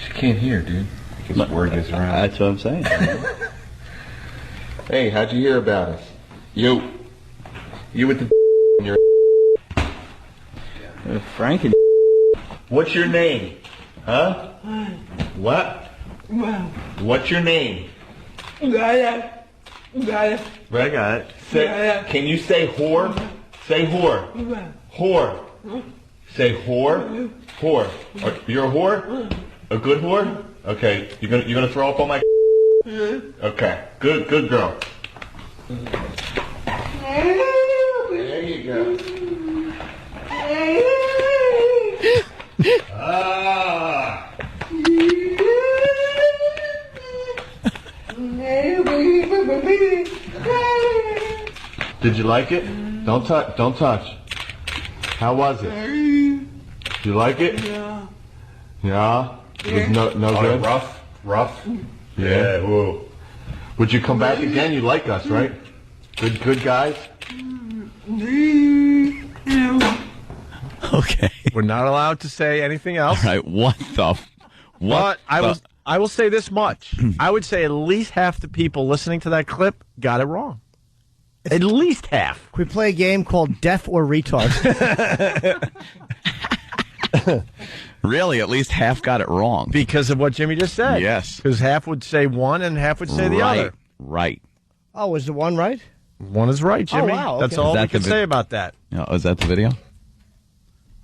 She can't hear, dude. Because word gets around. That's what I'm saying. Hey, how'd you hear about us? Yo. You with the in your Frank and What's your name? Huh? What? What's your name? I got it. Can you say whore? Say whore. Whore. Say whore. Whore. You're a whore? A good whore? Okay. You're gonna throw up on my. Okay. Good girl. There you go. Ah. Did you like it? Don't touch. How was it? Did you like it? Yeah. It was no good. Rough. Yeah. Whoa. Would you come back again? You like us, right? Good guys. Okay. We're not allowed to say anything else. All right. What? But I will say this much. I would say at least half the people listening to that clip got it wrong. At least half. Can we play a game called Deaf or Retard? Really? At least half got it wrong. Because of what Jimmy just said. Yes. Because half would say one and half would say the other. Right. Oh, was the one right? One is right, Jimmy. Oh, wow. Okay. That's all we can say about that. Oh, is that the video?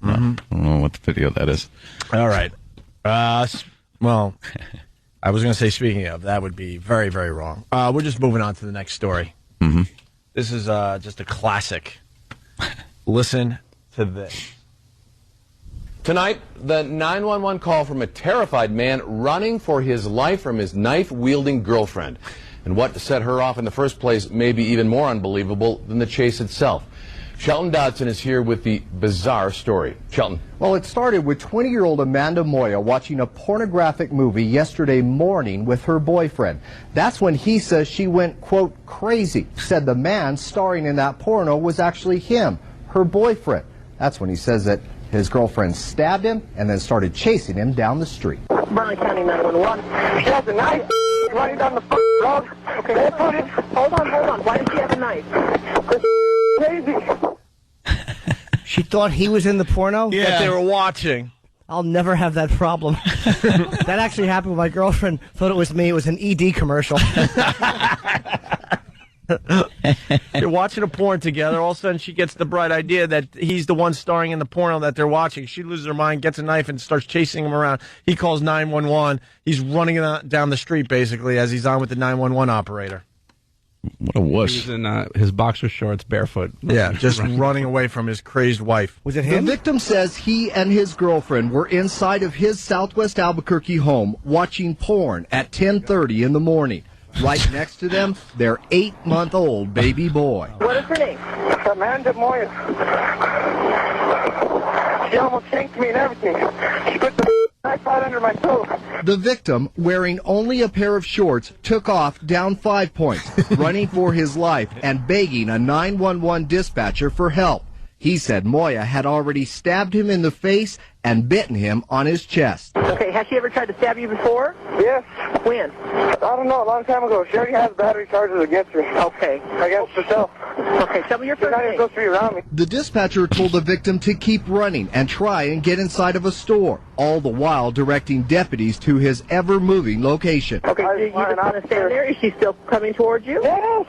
No, I don't know what the video that is. All right. Well, I was going to say, speaking of, that would be very, very wrong. We're just moving on to the next story. Mm-hmm. This is just a classic. Listen to this. Tonight, the 911 call from a terrified man running for his life from his knife-wielding girlfriend. And what set her off in the first place may be even more unbelievable than the chase itself. Shelton Dodson is here with the bizarre story. Shelton. Well, it started with 20-year-old Amanda Moya watching a pornographic movie yesterday morning with her boyfriend. That's when he says she went, quote, crazy. Said the man starring in that porno was actually him, her boyfriend. That's when he says that his girlfriend stabbed him and then started chasing him down the street. Brown County 911. She has a knife running down the road. Okay, they put it. Hold on. Why does she have a knife? Crazy. She thought he was in the porno? That they were watching. I'll never have that problem. That actually happened with my girlfriend. Thought it was me. It was an ED commercial. You're watching a porn together. All of a sudden, she gets the bright idea that he's the one starring in the porno that they're watching. She loses her mind, gets a knife, and starts chasing him around. He calls 911. He's running down the street, basically, as he's on with the 911 operator. What a wuss. He was in his boxer shorts, barefoot. Yeah, just running away from his crazed wife. Was it him? The victim says he and his girlfriend were inside of his Southwest Albuquerque home watching porn at 10:30 in the morning. Right next to them, their 8-month-old baby boy. What is her name? Amanda Moya. She almost shanked me and everything. She put the knife right under my toe. The victim, wearing only a pair of shorts, took off down 5 points, running for his life and begging a 911 dispatcher for help. He said Moya had already stabbed him in the face and bitten him on his chest. Okay, has she ever tried to stab you before? Yes. When? I don't know, a long time ago. She already has battery charges against me. Okay. Against herself. Okay, tell me your first name. She's not even supposed to be around me. The dispatcher told the victim to keep running and try and get inside of a store, all the while directing deputies to his ever-moving location. Okay, you just want to stand there? Is she still coming towards you? Yes.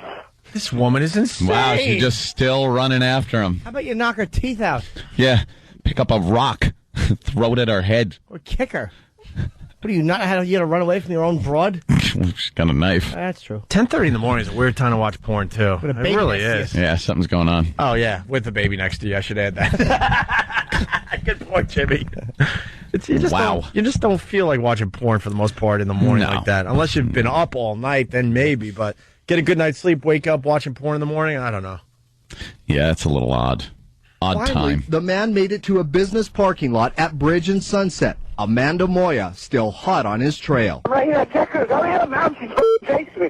This woman is insane. Wow, she's just still running after him. How about you knock her teeth out? Yeah, pick up a rock, throw it at her head. Or kick her. What do you not know how to run away from your own broad? She's got a knife. That's true. 10:30 in the morning is a weird time to watch porn, too. It really is. Yeah, something's going on. Oh, yeah, with the baby next to you. I should add that. Good point, Jimmy. You just don't feel like watching porn for the most part in the morning like that. Unless you've been up all night, then maybe. But get a good night's sleep, wake up watching porn in the morning, I don't know. Yeah, it's a little odd. Finally, Time. the man made it to a business parking lot at Bridge and Sunset. Amanda Moya still hot on his trail. Right here, check her. Go ahead, ma'am. She's chasing me.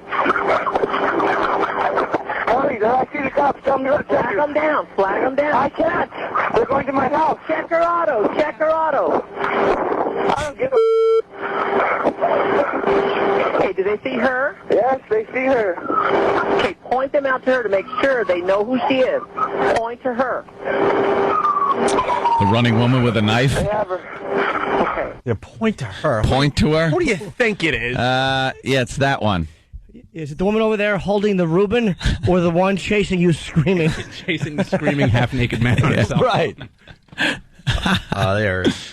Hurry, there I see the cops. Tell me to check her. Flag them down. Flag them down. I can't. They're going to my house. Check her auto. Check her auto. I don't give a... Okay, do they see her? Yes, they see her. Okay, point them out to her to make sure they know who she is. Point to her. The running woman with a knife? They have her. Okay. Yeah, point to her. Point to her? Who do you think it is? Yeah, it's that one. Is it the woman over there holding the Reuben, or the one chasing you screaming? Chasing the screaming half-naked man on his cell phone. Right.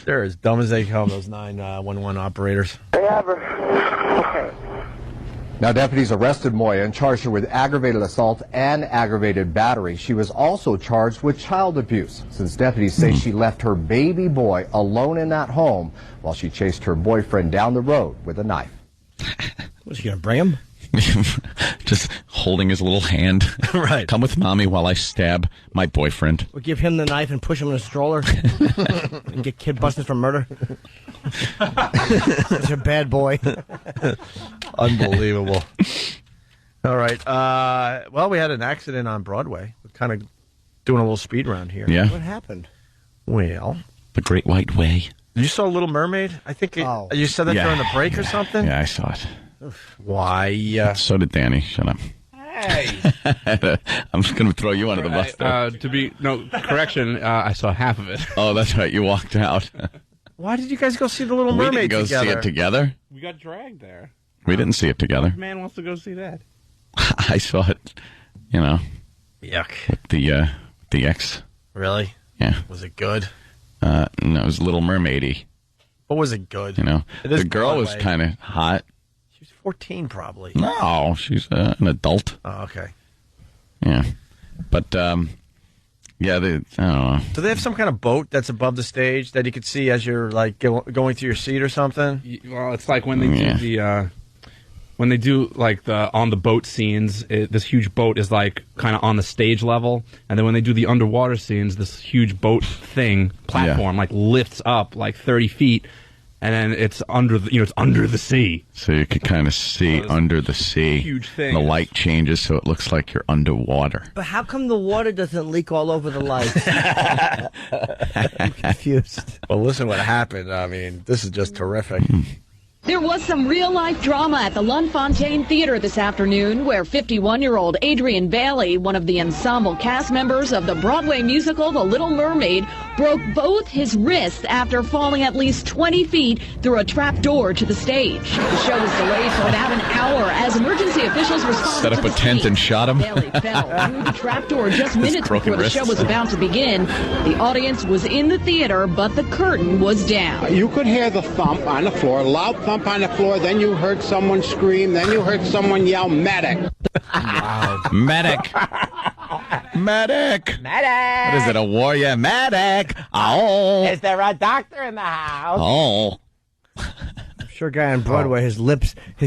They're as dumb as they come, those 911 operators. They have her. Okay. Now, deputies arrested Moya and charged her with aggravated assault and aggravated battery. She was also charged with child abuse, since deputies say she left her baby boy alone in that home while she chased her boyfriend down the road with a knife. Was she going to bring him? Just holding his little hand. Right. Come with mommy while I stab my boyfriend. Or give him the knife and push him in a stroller and get kid busted for murder. Such a bad boy. Unbelievable. All right. Well, we had an accident on Broadway. We're kind of doing a little speed round here. Yeah. What happened? Well, The Great White Way. you saw Little Mermaid? I think you said that during the break or something? Yeah, I saw it. Why? So did Danny. Shut up. Hey. I'm just going to throw you under the bus there. Correction, I saw half of it. Oh, that's right. You walked out. Why did you guys go see The Little We Mermaid didn't go together? see it together. We got dragged there. We didn't see it together. Which man wants to go see that? I saw it, Yuck. with the ex. Really? Yeah. Was it good? No, it was Little Mermaidy. What was it good? It is the girl was Broadway. kind of hot. She was 14 probably. No, she's an adult. Oh, okay. Yeah. But, yeah, I don't know. Do they have some kind of boat that's above the stage that you could see as you're like going through your seat or something? Well, it's like when they do the on the boat scenes, this huge boat is like kind of on the stage level, and then when they do the underwater scenes, this huge boat platform like lifts up like 30 feet, and then it's under the sea. So you could kind of see under the sea. Huge thing. The light changes so it looks like you're underwater. But how come the water doesn't leak all over the lights? I'm confused. Well, listen what happened. I mean, this is just terrific. There was some real-life drama at the Lunfontaine Theater this afternoon where 51-year-old Adrian Bailey, one of the ensemble cast members of the Broadway musical The Little Mermaid, broke both his wrists after falling at least 20 feet through a trap door to the stage. The show was delayed for about an hour as emergency officials responded Set up to a the tent scene. and shot him. Bailey fell through the trap door just minutes broken before the show wrists. was about to begin. The audience was in the theater, but the curtain was down. You could hear the thump on the floor, loud thump on the floor, then you heard someone scream, then you heard someone yell, medic. Wow. Medic. Medic. Medic. What is it, a warrior? Medic. Oh. Is there a doctor in the house? Oh. I'm sure guy on Broadway, his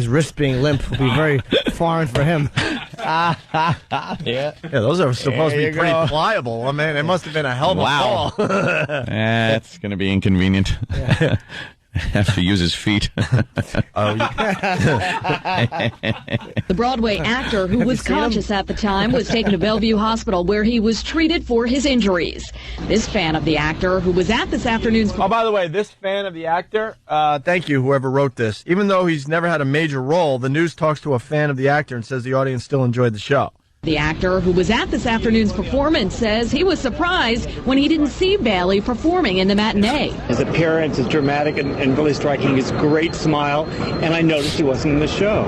wrist being limp will be very foreign for him. Yeah, those are supposed to be pretty pliable. I mean, it must have been a hell of a fall. That's going to be inconvenient. Have to use his feet. The Broadway actor, who was conscious at the time, was taken to Bellevue Hospital where he was treated for his injuries. This fan of the actor, who was at this afternoon's... Oh, by the way, this fan of the actor, thank you, whoever wrote this. Even though he's never had a major role, the news talks to a fan of the actor and says the audience still enjoyed the show. The actor, who was at this afternoon's performance, says he was surprised when he didn't see Bailey performing in the matinee. His appearance is dramatic and really striking. His great smile, and I noticed he wasn't in the show.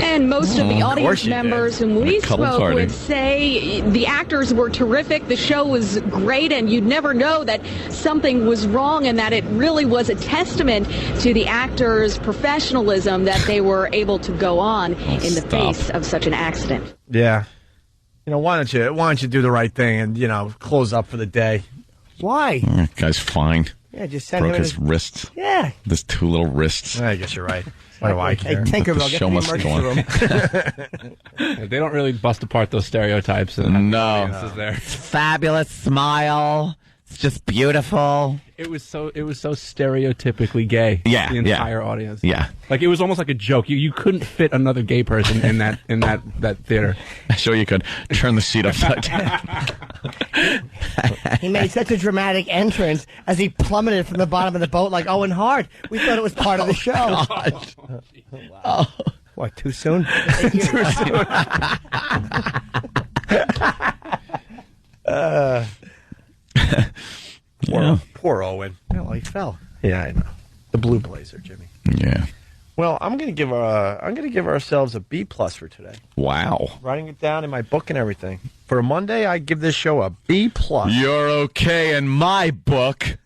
And most of the audience members whom we spoke with say the actors were terrific, the show was great, and you'd never know that something was wrong, and that it really was a testament to the actors' professionalism that they were able to go on in the face of such an accident. Yeah. Why don't you do the right thing and, close up for the day? Why? That guy's fine. Yeah, just send Broke him his wrists. Yeah. His two little wrists. I guess you're right. Why do I care? Hey, Tinkerbell, The get show the must emergency go on. They don't really bust apart those stereotypes. And No. there. Fabulous smile. It's just beautiful. It was so stereotypically gay. Yeah, the entire audience. Yeah. Like it was almost like a joke. You couldn't fit another gay person in that theater. Sure you could. Turn the seat upside down. He made such a dramatic entrance as he plummeted from the bottom of the boat like Owen Hart. We thought it was part of the show. What, too soon? Too soon. Poor Owen. Well, he fell. Yeah, I know. The blue blazer, Jimmy. Yeah. Well, I'm gonna give ourselves a B+ for today. Wow. Writing it down in my book and everything. For a Monday, I give this show a B+. You're okay in my book.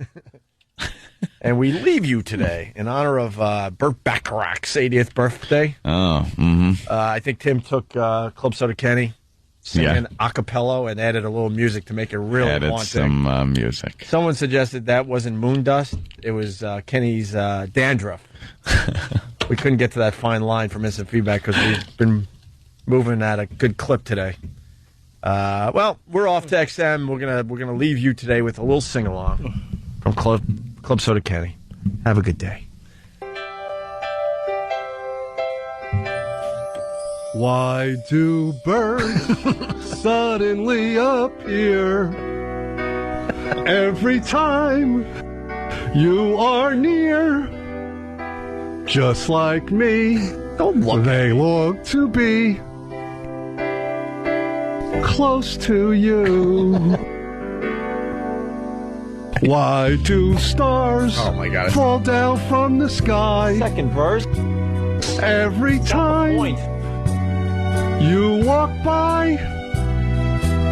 And we leave you today in honor of Burt Bacharach's 80th birthday. Oh, mm-hmm. I think Tim took Club Soda Kenny singing a cappella and added a little music to make it really Added haunting. some music. Someone suggested that wasn't moon dust. It was Kenny's dandruff. We couldn't get to that fine line for missing feedback because we've been moving at a good clip today. Well, we're off to XM. We're gonna leave you today with a little sing along from Club Soda Kenny. Have a good day. Why do birds suddenly appear every time you are near? Just like me, they long to be close to you. Why do stars fall down from the sky? Second verse. Every time you walk by,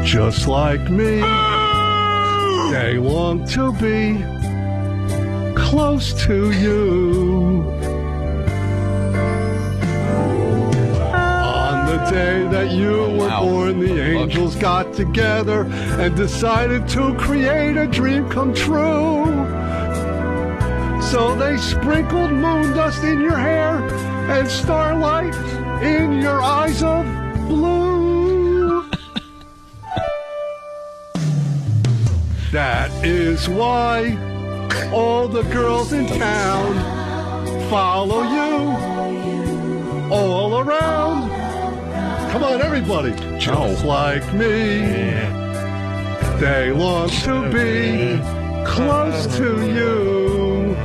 just like me, they long to be close to you. On the day that you were born, the angels got together and decided to create a dream come true. So they sprinkled moon dust in your hair and starlight in your eyes of blue. That is why all the girls in town follow you all around. Come on, everybody. Just like me, they long to be close to you.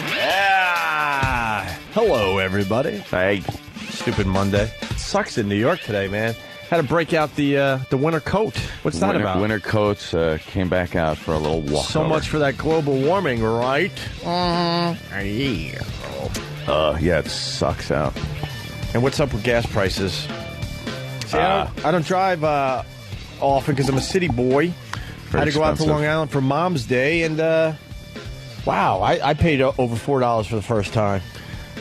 Yeah. Hello, everybody. Hey. Stupid Monday. It sucks in New York today, man. Had to break out the winter coat. What's that about? Winter coats came back out for a little walk. So much for that global warming, right? Yeah, it sucks out. And what's up with gas prices? See, I don't drive often because I'm a city boy. I had to go out to Long Island for Mom's Day, and wow, I paid over $4 for the first time.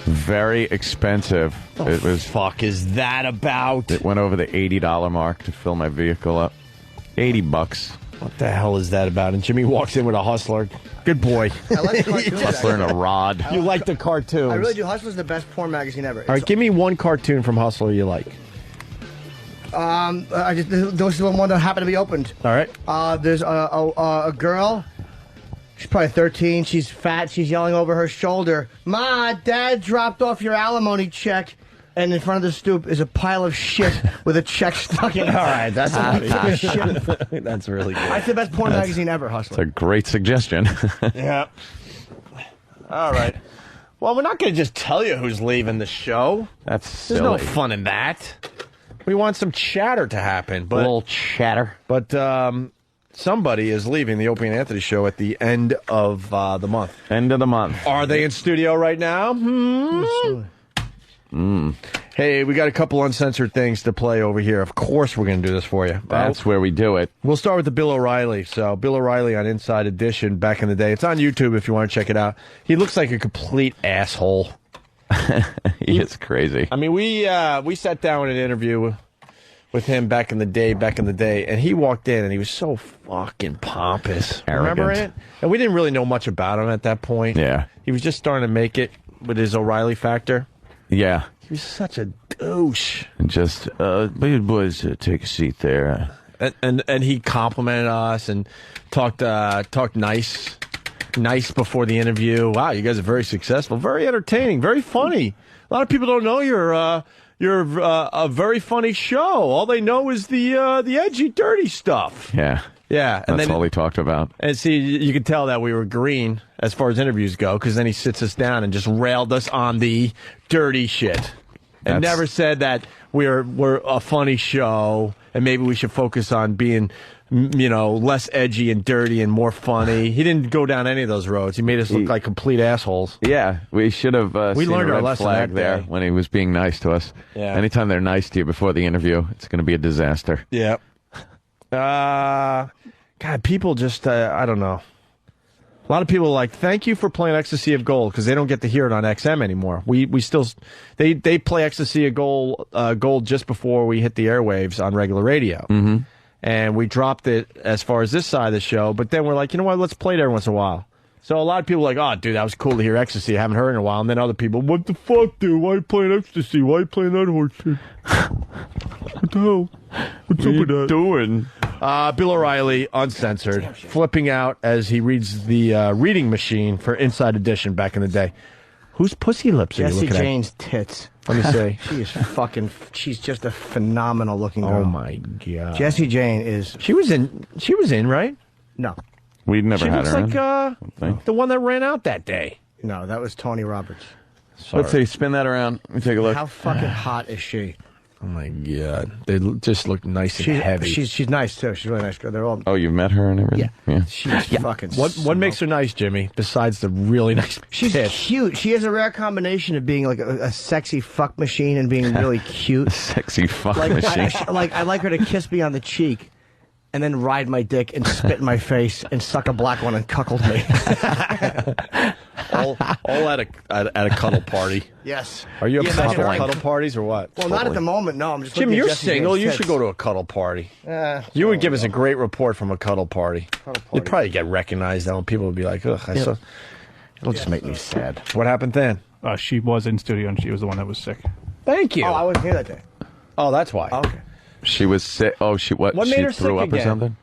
Very expensive. It was. Fuck is that about? It went over the $80 mark to fill my vehicle up. $80. What the hell is that about? And Jimmy walks in with a Hustler. Good boy. I like the cartoons. Hustler and a rod. You like the cartoons? I really do. Hustler's the best porn magazine ever. All right, give me one cartoon from Hustler you like. This is the one that happened to be opened. All right. There's a girl. She's probably 13. She's fat. She's yelling over her shoulder, "Ma, Dad dropped off your alimony check." And in front of the stoop is a pile of shit with a check stuck in it. All right, that's shit. That's really good. That's the best porn magazine ever, Hustler. It's a great suggestion. Yeah. All right. Well, we're not going to just tell you who's leaving the show. That's There's silly. no fun in that. We want some chatter to happen. But, a little chatter. But somebody is leaving the Opie and Anthony show at the end of the month. End of the month. Are they in studio right now? Hey, we got a couple uncensored things to play over here. Of course we're going to do this for you. That's where we do it. We'll start with the Bill O'Reilly. So, Bill O'Reilly on Inside Edition back in the day. It's on YouTube if you want to check it out. He looks like a complete asshole. He is crazy. I mean, we sat down in an interview with him back in the day, and he walked in and he was so fucking pompous. Arrogant. Remember it? And we didn't really know much about him at that point. Yeah. He was just starting to make it with his O'Reilly factor. Yeah. He was such a douche. And just, boys, take a seat there. And he complimented us and talked nice before the interview. Wow, you guys are very successful, very entertaining, very funny. A lot of people don't know you're a very funny show. All they know is the edgy, dirty stuff. Yeah. Yeah, and that's then, all he talked about. And see, you could tell that we were green as far as interviews go, because then he sits us down and just railed us on the dirty shit, and never said that we're a funny show and maybe we should focus on being, less edgy and dirty and more funny. He didn't go down any of those roads. He made us look like complete assholes. Yeah, we should have we seen learned a our red lesson flag that there day. when he was being nice to us. Yeah. Anytime they're nice to you before the interview, it's going to be a disaster. Yeah. God, people just, I don't know. A lot of people are like, thank you for playing Ecstasy of Gold, because they don't get to hear it on XM anymore. We still, they play Ecstasy of Gold just before we hit the airwaves on regular radio. Mm-hmm. And we dropped it as far as this side of the show, but then we're like, you know what, let's play it every once in a while. So a lot of people are like, oh, dude, that was cool to hear Ecstasy. I haven't heard it in a while. And then other people, what the fuck, dude? Why are you playing Ecstasy? Why are you playing that horse shit? What the hell? What's up with that? Doing? Bill O'Reilly, uncensored, flipping out as he reads the reading machine for Inside Edition back in the day. Whose pussy lips are you Jesse looking at? Jane's tits. Let me see. She's just a phenomenal looking girl. Oh my God. Jessie Jane is. She was in, right? No. We'd never She had looks her like the one that ran out that day. No, that was Tony Roberts. Sorry. Let's see, spin that around. Let me take a look. How fucking hot is she? Oh my God. They just look nice and heavy. She's nice too. She's a really nice girl. They're all. Oh, you've met her and everything? Yeah. She's fucking. What makes her nice, Jimmy, besides the really nice She's tits? cute. She has a rare combination of being like a sexy fuck machine and being really cute. Sexy fuck like, machine. I like her to kiss me on the cheek and then ride my dick and spit in my face and suck a black one and cuckold me. all at a cuddle party. Yes. Are you Yeah, obsessed with that's right. cuddle parties or what? Well, not at the moment. No, I'm just. Jim, looking at you're Jessie single. Jane's You tits. should go to a cuddle party. Yeah. You would give us a great report from a cuddle party. You'd probably get recognized, though, and people would be like, ugh, It'll just make me sad. What happened then? She was in studio and she was the one that was sick. Thank you. Oh, I wasn't here that day. Oh, that's why. Okay. She was sick. Oh, what What she made her threw sick up again? or something?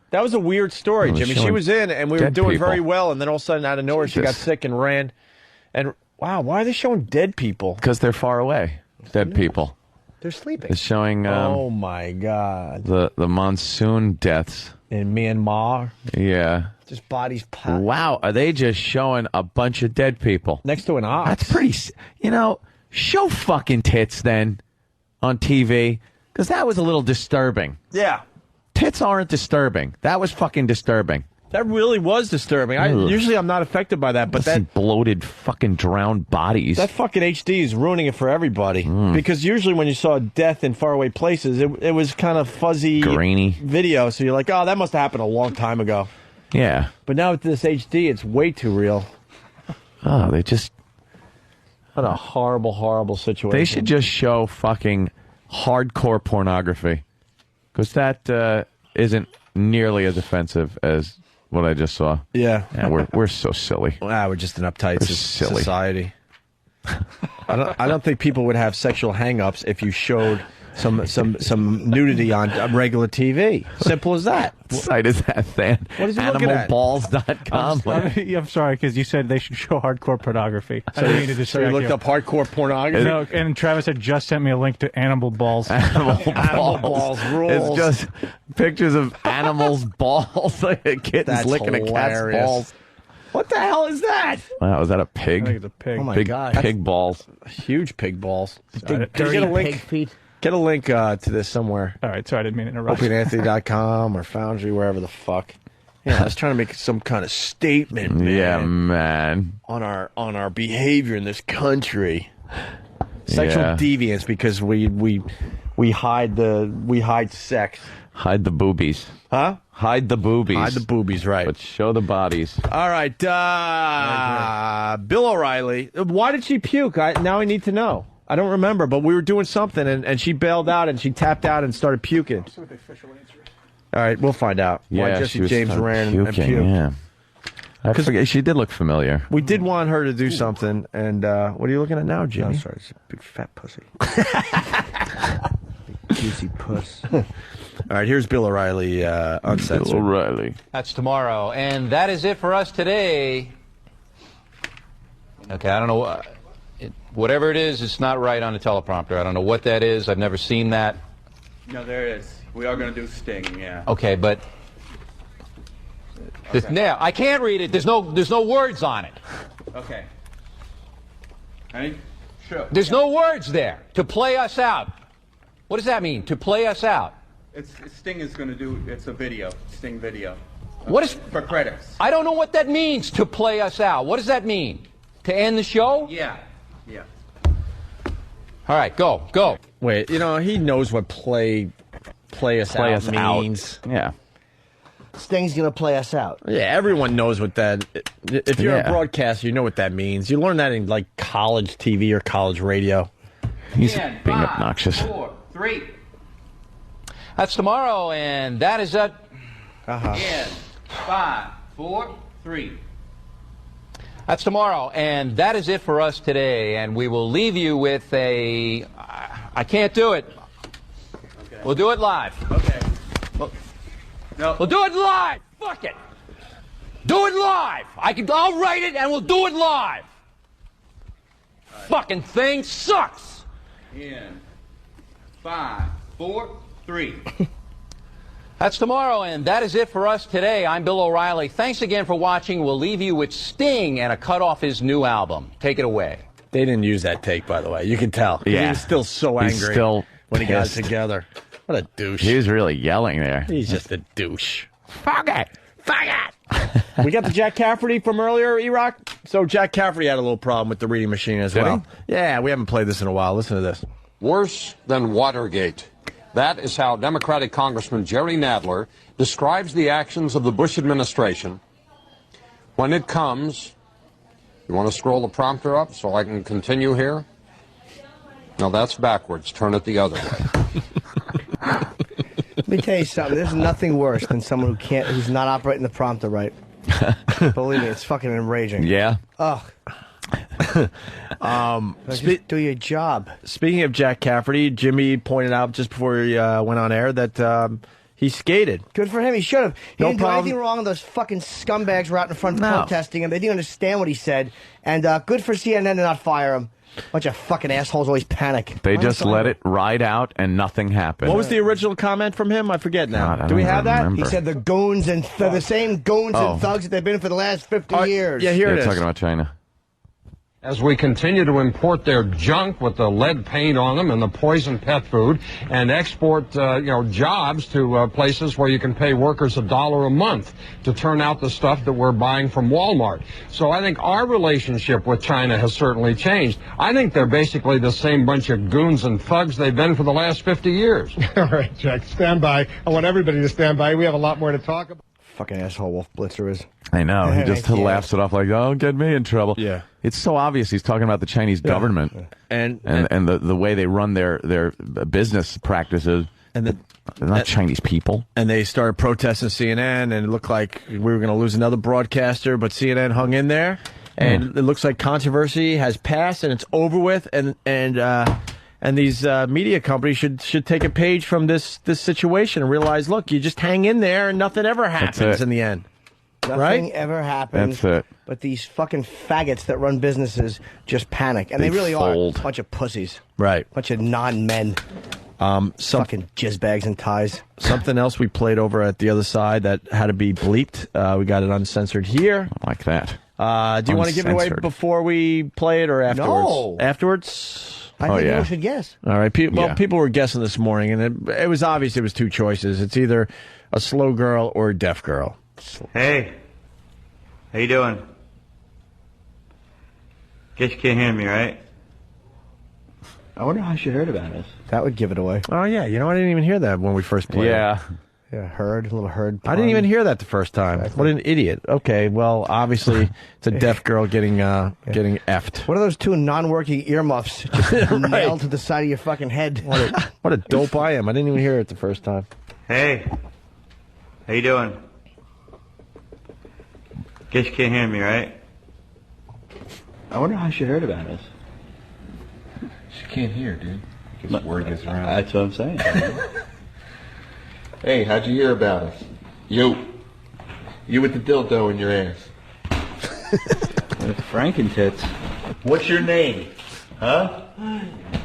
That was a weird story, Oh, Jimmy. She showing was in, and we were dead doing people. very well, and then all of a sudden, out of nowhere, she got Jesus. sick and ran. And, wow, why are they showing dead people? Because they're far away. Dead people. They're sleeping. It's showing oh, my God. the monsoon deaths in Myanmar. Yeah. Just bodies. Wow, are they just showing a bunch of dead people next to an ox? That's pretty. Show fucking tits then on TV, because that was a little disturbing. Yeah. Tits aren't disturbing. That was fucking disturbing. That really was disturbing. Usually I'm not affected by that, but that bloated fucking drowned bodies. That fucking HD is ruining it for everybody. Because usually when you saw death in faraway places, it was kind of fuzzy, grainy video. So you're like, oh, that must have happened a long time ago. Yeah. But now with this HD, it's way too real. Oh, they just... What a horrible, horrible situation. They should just show fucking hardcore pornography, because that isn't nearly as offensive as what I just saw. Yeah. We're so silly. We're just an uptight silly society. I don't think people would have sexual hang-ups if you showed some nudity on regular TV. Simple as that. What site is that, Than? What is he looking at? Animalballs.com. I'm sorry, because you said they should show hardcore pornography. I didn't mean to distract So you looked up hardcore pornography? No, and Travis had just sent me a link to Animal Balls. Animal balls rules. It's just pictures of animals' balls. Like a kitten's licking a cat's balls. What the hell is that? Wow, is that a pig? I think it's a pig. Oh my Big God. pig balls. Huge pig balls. Big dirty pig feet. Get a link to this somewhere. All right, sorry, I didn't mean to interrupt. OpieandAnthony.com or Foundry, wherever the fuck. Yeah, I was trying to make some kind of statement, man. Yeah, man. On our behavior in this country. Sexual deviance, because we hide sex. Hide the boobies. Huh? Hide the boobies. Hide the boobies, right. But show the bodies. All right. Bill O'Reilly. Why did she puke? Now I need to know. I don't remember, but we were doing something, and she bailed out, and she tapped out and started puking. See what the official answer is. All right, we'll find out. Yeah, why Jesse James ran and puked. Yeah. I forget. She did look familiar. We did want her to do something, and what are you looking at now, Jimmy? I'm sorry, it's a big fat pussy. Juicy puss. All right, here's Bill O'Reilly uncensored. Bill O'Reilly. That's tomorrow, and that is it for us today. Okay, I don't know. Whatever it is, it's not right on the teleprompter. I don't know what that is. I've never seen that. No, there it is. We are going to do Sting, yeah. Okay, but now I can't read it. There's no words on it. Okay. Ready? Sure. There's no words there to play us out. What does that mean? To play us out? Sting is going to do. It's a video. Sting video. Okay. What is for credits? I don't know what that means. To play us out. What does that mean? To end the show? Yeah. Yeah. All right, go. Wait, he knows what play us out means. Yeah. Sting's gonna play us out. Yeah, everyone knows what that. If you're a broadcaster, you know what that means. You learn that in like college TV or college radio. He's being obnoxious. 4, 3. That's tomorrow, and that is it. In 5, 4, 3. That's tomorrow, and that is it for us today. And we will leave you with a... I can't do it. Okay. We'll do it live. Okay. We'll do it live. Fuck it. Do it live. I'll write it, and we'll do it live. Right. Fucking thing sucks. In 5, 4, 3. That's tomorrow, and that is it for us today. I'm Bill O'Reilly. Thanks again for watching. We'll leave you with Sting and a cut off his new album. Take it away. They didn't use that take, by the way. You can tell. Yeah. He was still so angry when he got it pissed. together. What a douche. He was really yelling there. He's just a douche. Fuck it. Fuck it. We got the Jack Cafferty from earlier, E-Rock. So Jack Cafferty had a little problem with the reading machine as well. Yeah, we haven't played this in a while. Listen to this. Worse than Watergate. That is how Democratic Congressman Jerry Nadler describes the actions of the Bush administration when it comes. You want to scroll the prompter up so I can continue here? No, that's backwards. Turn it the other way. Let me tell you something. There's nothing worse than someone who's not operating the prompter right. Believe me, it's fucking enraging. Yeah. Ugh. Just do your job. Speaking of Jack Cafferty, Jimmy pointed out just before he went on air that He skated. Good for him. He should have. He No didn't problem. do anything wrong. Those fucking scumbags were out in front No. protesting him. They didn't understand what he said. And good for CNN to not fire him. Bunch of fucking assholes always panic. They just let it ride out and nothing happened. What was the original comment from him? I forget now. God, I Do we don't have that? remember. He said the goons and they're the same goons Oh. and thugs that they've been for the last 50 years. Yeah, here it You're is. talking about China. As we continue to import their junk with the lead paint on them and the poison pet food, and export, jobs to places where you can pay workers $1 a month to turn out the stuff that we're buying from Walmart. So I think our relationship with China has certainly changed. I think they're basically the same bunch of goons and thugs they've been for the last 50 years. All right, Jack, stand by. I want everybody to stand by. We have a lot more to talk about. Fucking asshole Wolf Blitzer is. I know. He just Yeah. laughs it off like, "Oh, get me in trouble." Yeah. It's so obvious he's talking about the Chinese government And the way they run their business practices. And they're not Chinese people. And they started protesting CNN, and it looked like we were going to lose another broadcaster, but CNN hung in there, and it looks like controversy has passed, and it's over with, and these media companies should take a page from this situation and realize, look, you just hang in there, and nothing ever happens in the end. Nothing ever happens. That's it. But these fucking faggots that run businesses just panic. And they really fold. are. A bunch of pussies. Right. Bunch of non-men. Fucking jizzbags and ties. Something else we played over at the other side that had to be bleeped. We got it uncensored here. I like that. Do you want to give it away Uncensored. before we play it or afterwards? No. Afterwards? I think people should guess. All right. People were guessing this morning, and it was obvious it was two choices. It's either a slow girl or a deaf girl. Hey, how you doing? Guess you can't hear me, right? I wonder how she heard about us. That would give it away. Oh, yeah. You know, I didn't even hear that when we first played Yeah. it. Yeah, a little herd. I didn't even hear that the first time. Exactly. What an idiot. Okay, well, obviously, it's a deaf girl getting effed. What are those two non-working earmuffs just nailed to the side of your fucking head? What a dope I am. I didn't even hear it the first time. Hey, how you doing? Guess you can't hear me, right? I wonder how she heard about us. She can't hear, dude. Because word gets around. That's what I'm saying. Hey, how'd you hear about us? You with the dildo in your ass. Frankentits. What's your name? Huh?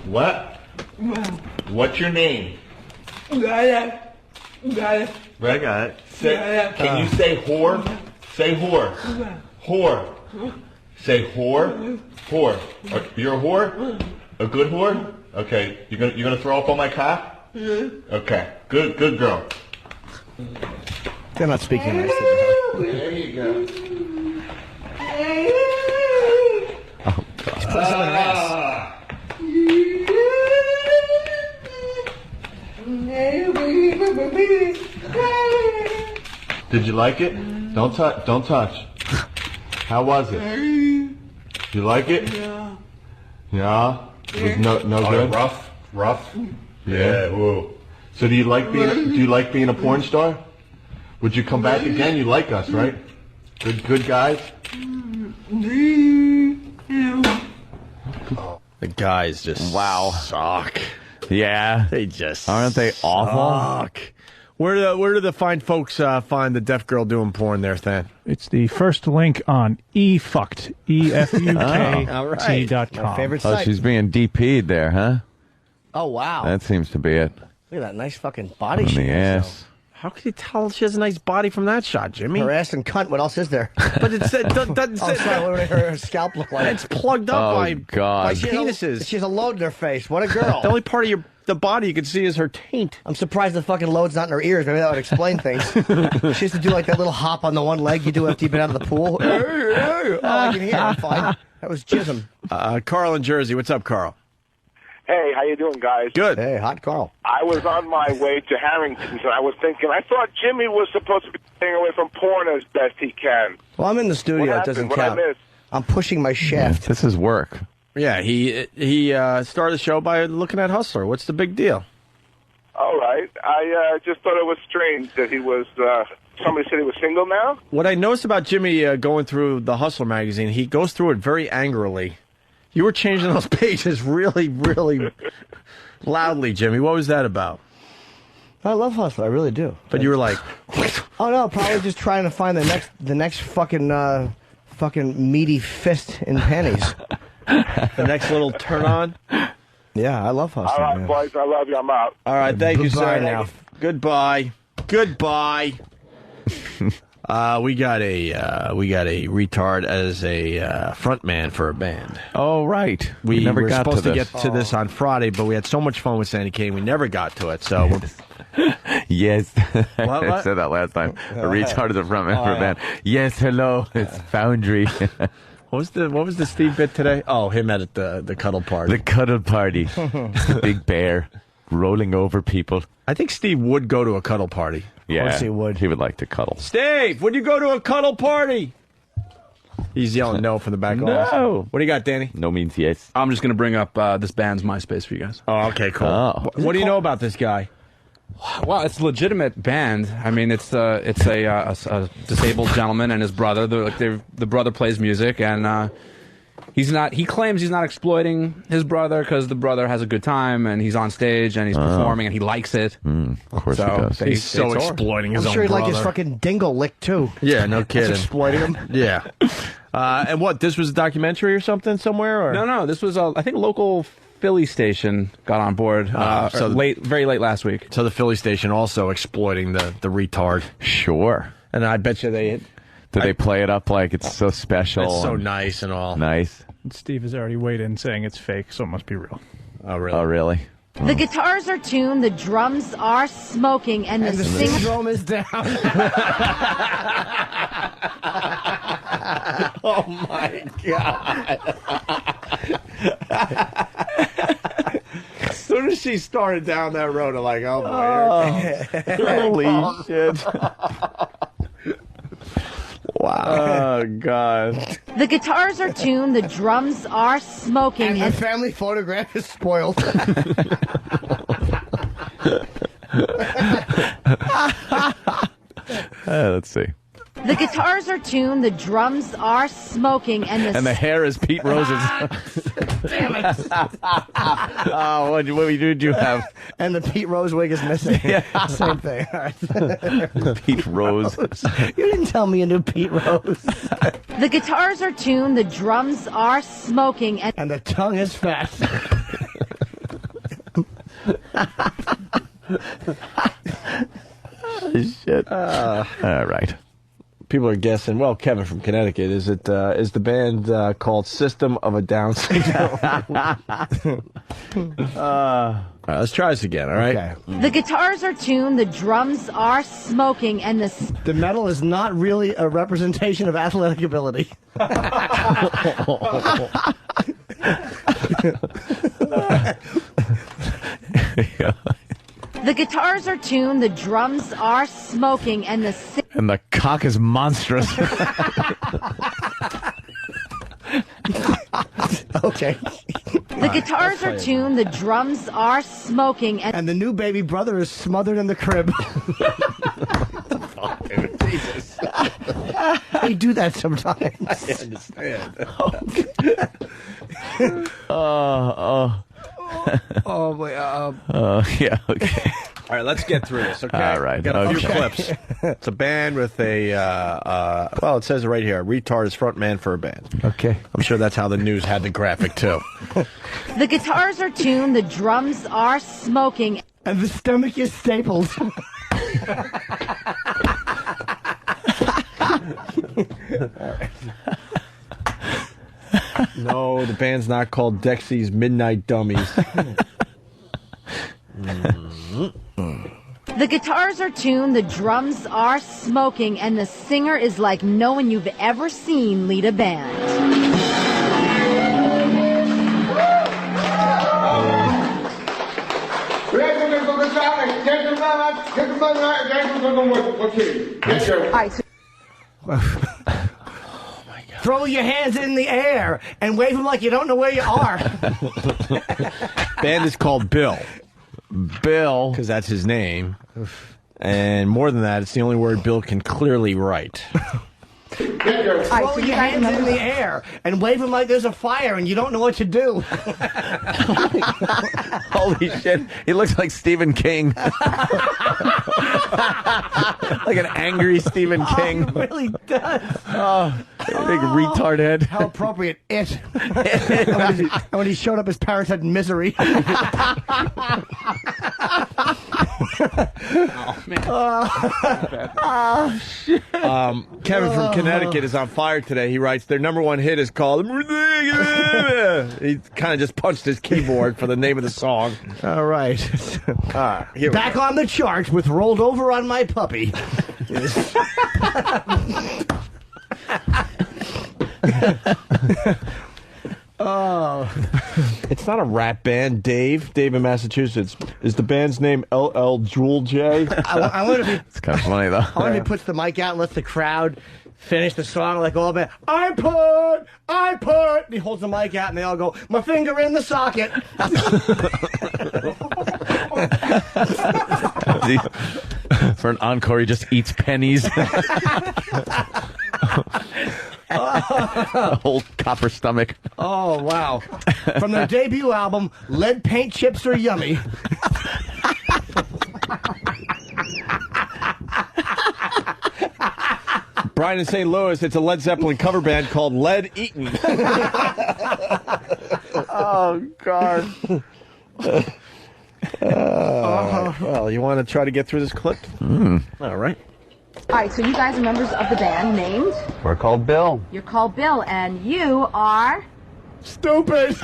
What? What's your name? Got it. I got it. Can you say whore? Say whore. Whore. Say whore. Whore. You're a whore? A good whore? Okay. You're gonna throw up on my cock? Okay. Good girl. They're not speaking nice. There you go. Just put some in her ass. Did you like it? Don't touch. How was it? You like it? Yeah. It was no good. Rough. Yeah. Whoa. So do you like being a porn star? Would you come back again? You like us, right? Good guys. The guys just suck. Yeah. They just aren't they awful? Suck. Where do the fine folks find the deaf girl doing porn there, Than? It's the first link on eFukt, EFUKT.com. My favorite Oh, site. she's being DP'd there, huh? Oh, wow. That seems to be it. Look at that nice fucking body On she the has, ass. How can you tell she has a nice body from that shot, Jimmy? Her ass and cunt. What else is there? But it doesn't Oh, sorry. What would her scalp look like? It's plugged up by God. penises. She has a load in her face. What a girl. The only part of the body you can see is her taint. I'm surprised the fucking load's not in her ears. Maybe that would explain things. She used to do like that little hop on the one leg you do after you've been out of the pool. Oh, I can hear. I'm fine. That was jism. Carl in Jersey. What's up, Carl? Hey, how you doing, guys? Good. Hey, hot Carl. I was on my way to Harrington, and I was thinking, I thought Jimmy was supposed to be staying away from porn as best he can. Well, I'm in the studio. What It doesn't happened? count. What'd I miss? I'm pushing my shaft. This is work. Yeah, he started the show by looking at Hustler. What's the big deal? All right. I just thought it was strange that he was, somebody said he was single now? What I noticed about Jimmy going through the Hustler magazine, he goes through it very angrily. You were changing those pages really, really loudly, Jimmy. What was that about? I love Hustler. I really do. But you were like, oh no, probably just trying to find the next fucking meaty fist in panties. the next little turn on. Yeah, I love Hustler. All right, boys. I love you. I'm out. All right, thank you, sir. Now. Goodbye. Goodbye. We got a retard as a front man for a band. Oh, right. We never were got supposed to to this. get to this on Friday, but we had so much fun with Sandy Kane, we never got to it. So Yes. What? I said that last time. A retard is a front man for a band. Yes, hello. It's Foundry. What was the Steve bit today? Oh, him at the Cuddle party. The Cuddle party. Just a big bear rolling over people. I think Steve would go to a Cuddle party. Yeah, Of course he would. He would like to cuddle. Steve, would you go to a Cuddle party? He's yelling no from the back office. No. What do you got, Danny? No means yes. I'm just going to bring up this band's MySpace for you guys. Oh, okay, cool. Oh. What do you know about this guy? Well, it's a legitimate band. I mean, it's a disabled gentleman and his brother. The brother plays music, and he claims he's not exploiting his brother because the brother has a good time and he's on stage and he's performing and he likes it. Of course he does. He's so exploiting his I'm own sure he'd brother. like his fucking dingle lick too. Yeah, no kidding. That's exploiting him. Yeah. And what? This was a documentary or something somewhere? Or? No. This was I think a local Philly station got on board very late last week. So the Philly station also exploiting the retard. Sure. And I bet you they play it up like it's so special? It's so nice and all. Nice. Steve has already weighed in saying it's fake, so it must be real. Oh, really? Oh, really? The guitars are tuned, the drums are smoking, and the singer drum is down. Oh my God. As soon as she started down that road, I'm like, oh boy. Holy shit. Wow. Oh, God. the guitars are tuned, the drums are smoking, And the family photograph is spoiled. Let's see. the guitars are tuned, the drums are smoking, And the hair is Pete Rose's. Damn it. Oh, what did you have? And the Pete Rose wig is missing. Yeah. Same thing. All right. Pete Rose. You didn't tell me you knew Pete Rose. the guitars are tuned, the drums are smoking, And the tongue is fat. Shit. All right. People are guessing. Well, Kevin from Connecticut, is the band called System of a Down Syndrome? All right, let's try this again. All right. Okay. the guitars are tuned, the drums are smoking, and The medal is not really a representation of athletic ability. the guitars are tuned, the drums are smoking, and And the cock is monstrous. Okay. the guitars are tuned, the drums are smoking, And the new baby brother is smothered in the crib. Jesus. I do that sometimes. I understand. Oh, boy. Yeah, okay. All right, let's get through this, okay? All right, We got a few okay. clips. It's a band with well, it says it right here, retard is front man for a band. Okay. I'm sure that's how the news had the graphic, too. the guitars are tuned, the drums are smoking, And the stomach is stapled. No, the band's not called Dexy's Midnight Dummies. the guitars are tuned, the drums are smoking, and the singer is like no one you've ever seen lead a band. Throw your hands in the air and wave them like you don't know where you are. Band is called Bill. Bill. Because that's his name. And more than that, it's the only word Bill can clearly write. You're throwing your hands in the air and waving like there's a fire and you don't know what to do. Holy shit. He looks like Stephen King. Like an angry Stephen King. He really does. Big retard head. How appropriate. It. And when he showed up, his parents had misery. Oh, man. Shit. Kevin from Connecticut is on fire today. He writes, their number one hit is called... He kind of just punched his keyboard for the name of the song. All right. Here Back on the chart with Rolled Over on My Puppy. Oh, it's not a rap band, Dave. Dave in Massachusetts. Is the band's name LL Jewel J? I wonder if he, It's kind of funny, though. I wonder if he puts the mic out and lets the crowd finish the song like all band. I put. And he holds the mic out and they all go, my finger in the socket. For an encore, he just eats pennies. A whole copper stomach. Oh, wow. From their debut album, Lead Paint Chips Are Yummy. Brian in St. Louis, it's a Led Zeppelin cover band called Lead Eaton. Oh, God. Well, you want to try to get through this clip? All right. All right, so you guys are members of the band named? We're called Bill. You're called Bill, and you are? Stupid.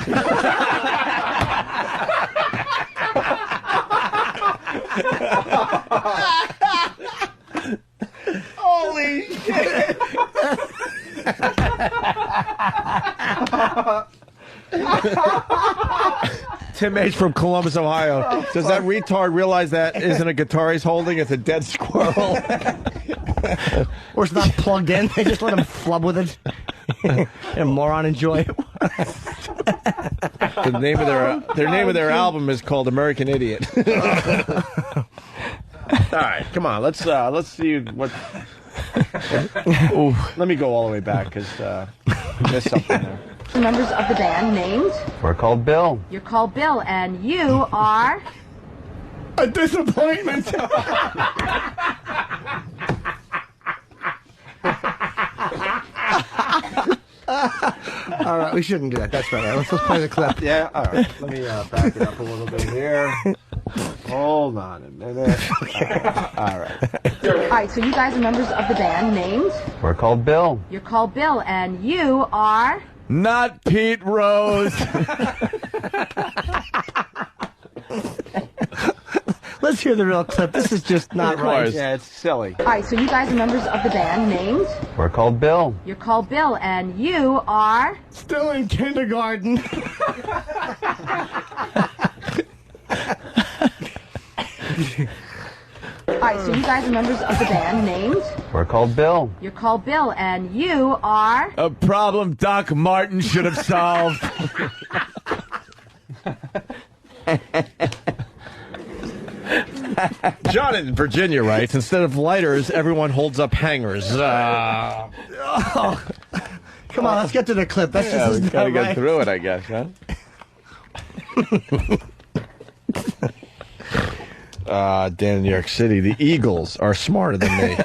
Holy shit. Tim H. from Columbus, Ohio. Does that retard realize that isn't a guitar he's holding? It's a dead squirrel. Or it's not plugged in. They just let him flub with it. And moron enjoy it. The name of their album is called American Idiot. All right, come on. Let's see what. Ooh, let me go all the way back because we missed something there. Members of the band named? We're called Bill. You're called Bill, and you are? A disappointment. All right, we shouldn't do that. That's right. Let's play the clip. Yeah, all right. Let me back it up a little bit here. Hold on a minute. All right. All right, so you guys are members of the band named? We're called Bill. You're called Bill, and you are? Not Pete Rose. Let's hear the real clip. This is just not right. Yeah, it's silly. All right, so you guys are members of the band named? We're called Bill. You're called Bill, and you are? Still in kindergarten. All right, so you guys are members of the band named? We're called Bill. You're called Bill, and you are? A problem Doc Martin should have solved. John in Virginia writes, instead of lighters, everyone holds up hangers. Oh. Come on, let's get to the clip. That's just we gotta not right. get through it, I guess, huh? Dan in New York City, the Eagles are smarter than me.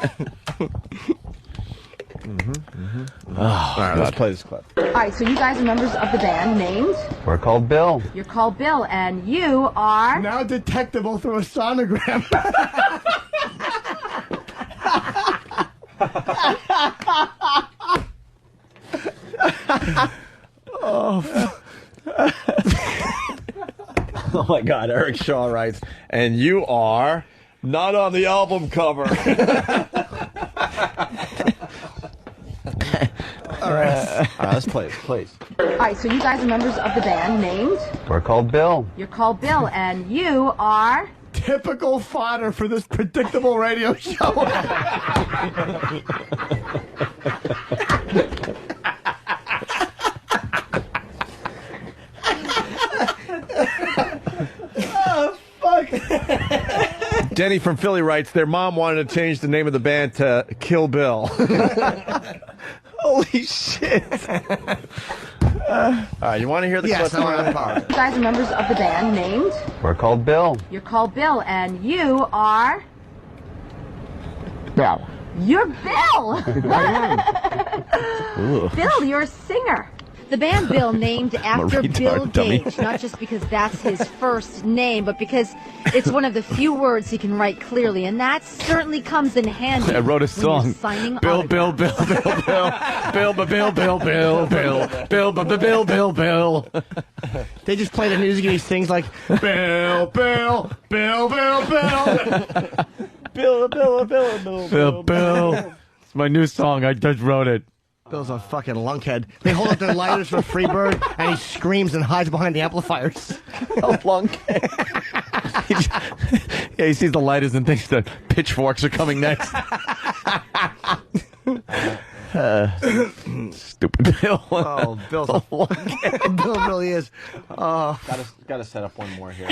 All right, let's play this clip. All right, so you guys are members of the band named? We're called Bill. You're called Bill, and you are? Now detectable through a sonogram. Oh. Oh my God, Eric Shaw writes, and you are not on the album cover. All right, let's play it, please. All right, so you guys are members of the band named? We're called Bill. You're called Bill, and you are? Typical fodder for this predictable radio show. Oh, fuck. Denny from Philly writes, their mom wanted to change the name of the band to Kill Bill. Holy shit. All right, you want to hear the clip? You guys are members of the band named? We're called Bill. You're called Bill, and you are? Bill. You're Bill! Bill, you're a singer. The band Bill named after Bill Gates, not just because that's his first name, but because it's one of the few words he can write clearly, and that certainly comes in handy. I wrote a song. Signing Bill, Bill, Bill, Bill, Bill, Bill, Bill, Bill, Bill, Bill, Bill, Bill, Bill, Bill. They just play the music and he sings like Bill, Bill, Bill, Bill, Bill, Bill, Bill, Bill, Bill, Bill. It's my new song. I just wrote it. Bill's a fucking lunkhead. They hold up their lighters for Freebird, and he screams and hides behind the amplifiers. A lunkhead. Yeah, he sees the lighters and thinks the pitchforks are coming next. Stupid Bill. Oh, Bill's a lunkhead. Bill really is. Gotta set up one more here.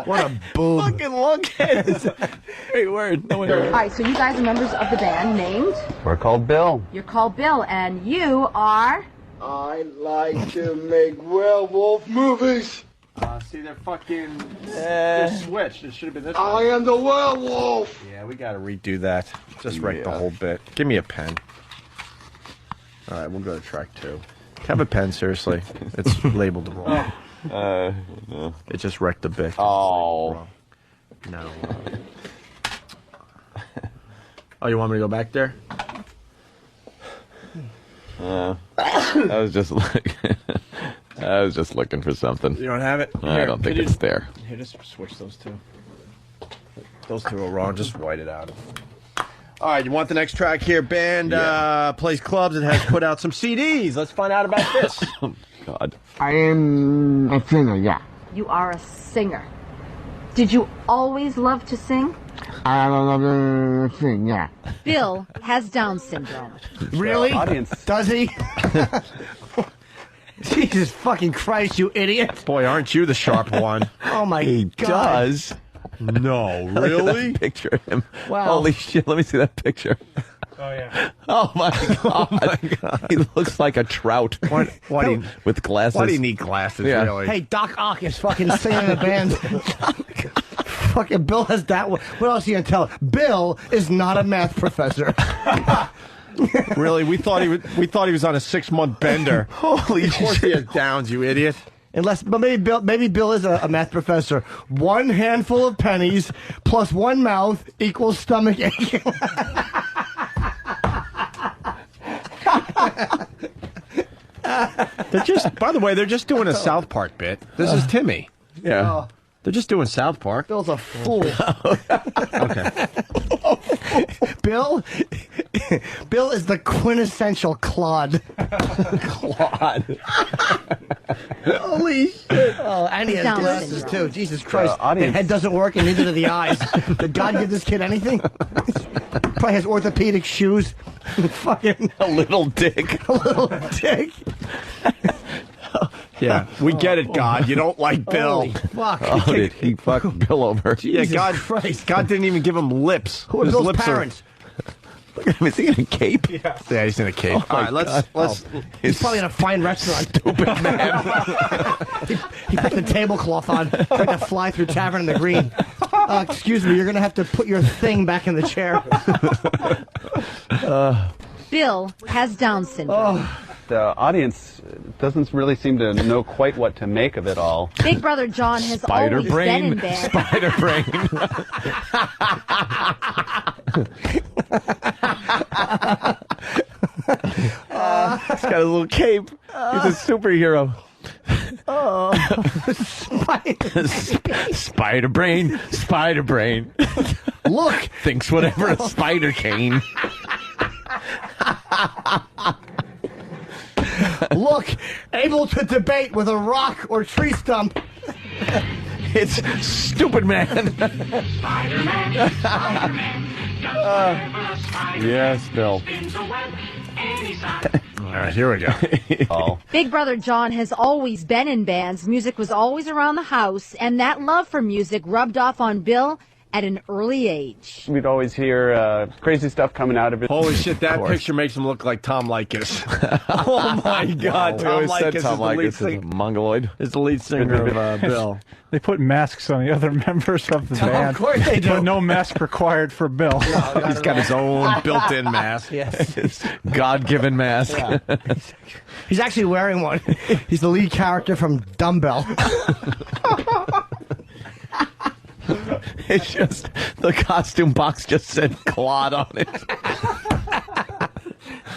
What a boob. Fucking lunkhead. Great word. No one All right, so you guys are members of the band named? We're called Bill. You're called Bill, and you are? I like to make werewolf movies. See, they're fucking... they're switched. It should have been this I am the werewolf. Yeah, we gotta redo that. Just write the whole bit. Give me a pen. All right, we'll go to track 2. Have a pen, seriously. It's labeled wrong. No. It just wrecked the bit. Oh. No. Oh, you want me to go back there? I was just looking for something. You don't have it? I don't think it's there. Here, just switch those two. Those two are wrong. Just white it out. All right, you want the next track here? Band plays clubs and has put out some CDs. Let's find out about this. Oh, God. I am a singer, yeah. You are a singer. Did you always love to sing? I love to sing, yeah. Bill has Down syndrome. Really? Audience. Does he? Jesus fucking Christ, you idiot. Boy, aren't you the sharp one? Oh, my He God. does. No, Look at really? that picture of him. Wow. Holy shit, let me see that picture. Oh, yeah. Oh, my God. Oh, my God. He looks like a trout. Why do you, with glasses. why do you need glasses, Yeah. really? Hey, Doc Ock is fucking singing in a band. Fucking Bill has that one. What else are you going to tell? Bill is not a math professor. Really? We thought he was on a 6-month bender. Holy Of course he has shit. downs, you idiot. But maybe Bill is a math professor. 1 handful of pennies plus 1 mouth equals stomach ache. By the way, they're just doing a South Park bit. This is Timmy. Yeah. They're just doing South Park. Bill's a fool. Okay. Bill is the quintessential clod. Clod. Holy shit. Oh, and he has Down glasses, syndrome. too. Jesus Christ. The audience. head doesn't work, and neither do the eyes. Did God give this kid anything? Probably has orthopedic shoes. Fucking A little dick. a little dick. Yeah, we get it, God. You don't like Bill. Holy fuck. Oh, did he fuck Bill over? Yeah, Jesus God. Christ. God didn't even give him lips. Who are His Bill's lips parents? Look at him. Is he in a cape? Yeah, he's in a cape. Oh, All right, my let's. God. He's probably in a fine restaurant. Stupid man. He put the tablecloth on, tried to fly through Tavern in the Green. Excuse me, you're going to have to put your thing back in the chair. Bill has Down syndrome. The audience doesn't really seem to know quite what to make of it all. Big Brother John has Spider always been in brain. band. Spider brain. He's got a little cape. He's a superhero. Spider brain. Spider brain. Look. Thinks whatever a spider cane. Look, able to debate with a rock or tree stump. It's Stupid Man. Yes, Bill. All right, here we go. Oh. Big Brother John has always been in bands. Music was always around the house, and that love for music rubbed off on Bill at an early age. We'd always hear crazy stuff coming out of it. Holy shit, that picture makes him look like Tom Likas. Oh my God, Tom Likas is a mongoloid. Is the lead singer of Bill. They put masks on the other members of the band. Of course they do. But no mask required for Bill. He's got his own built-in mask. Yes. God-given mask. Yeah. He's actually wearing one. He's the lead character from Dumbbell. It's just, the costume box just said Claude on it.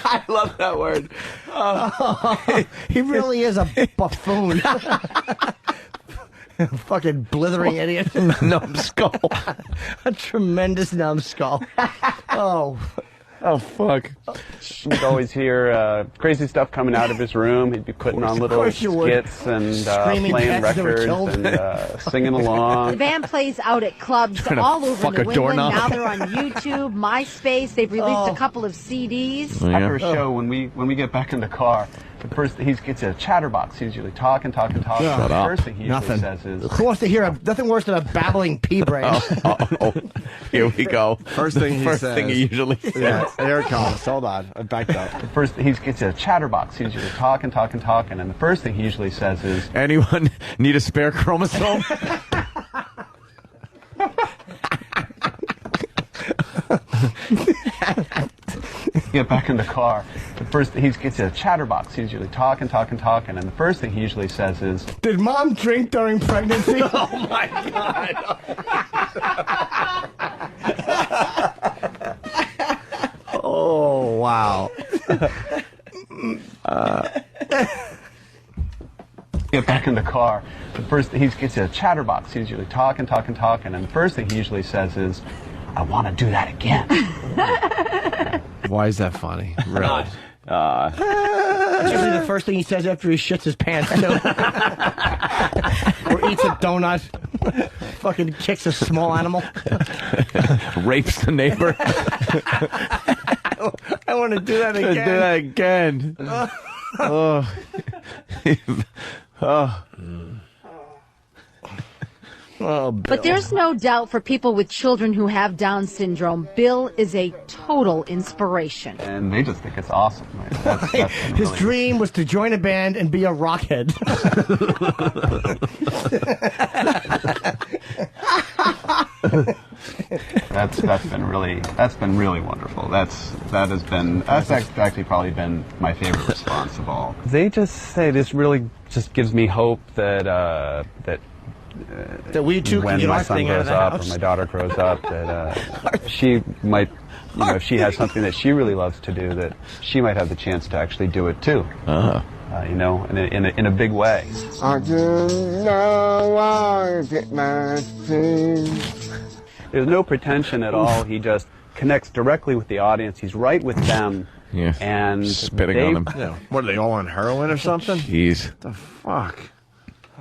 I love that word. He really is a buffoon. Fucking blithering idiot. Numbskull. A tremendous numbskull. Oh, fuck. We'd always hear crazy stuff coming out of his room. He'd be putting on little skits and playing records and singing along. The band plays out at clubs all over New England. Now they're on YouTube, MySpace. They've released a couple of CDs. After a show, when we get back in the car, the first he gets a chatterbox. He's usually talking. Shut the up. first thing he usually says is, Who wants to hear nothing worse than a babbling pea brain? Here we go. First thing he usually says. Yeah, there it comes. Hold on. I backed up. The first he gets a chatterbox. He's usually talking, and the first thing he usually says is, anyone need a spare chromosome? get back in the car. The first he gets a chatterbox. He's usually talking, and the first thing he usually says is, "Did Mom drink during pregnancy?" Oh my God! Oh wow! Get back in the car. The first he gets a chatterbox. He's usually talking, and the first thing he usually says is, "I want to do that again." Why is that funny? Really? That's usually the first thing he says after he shits his pants, too. Or eats a donut. Fucking kicks a small animal. Rapes the neighbor. I want to do that again. Do that again. Oh, but there's no doubt for people with children who have Down syndrome, Bill is a total inspiration. And they just think it's awesome. Right? That's His dream was to join a band and be a rockhead. That's been really wonderful. That's actually probably been my favorite response of all. They just say this really just gives me hope that that we too when can get my our son thing out of grows the up house. or my daughter grows up, that she might, if she has something that she really loves to do, that she might have the chance to actually do it too. In a big way. I don't know why it must be. There's no pretension at all. He just connects directly with the audience. He's right with them. Yeah. And spitting on them. Yeah. What are they all on heroin or something? Jeez. What the fuck?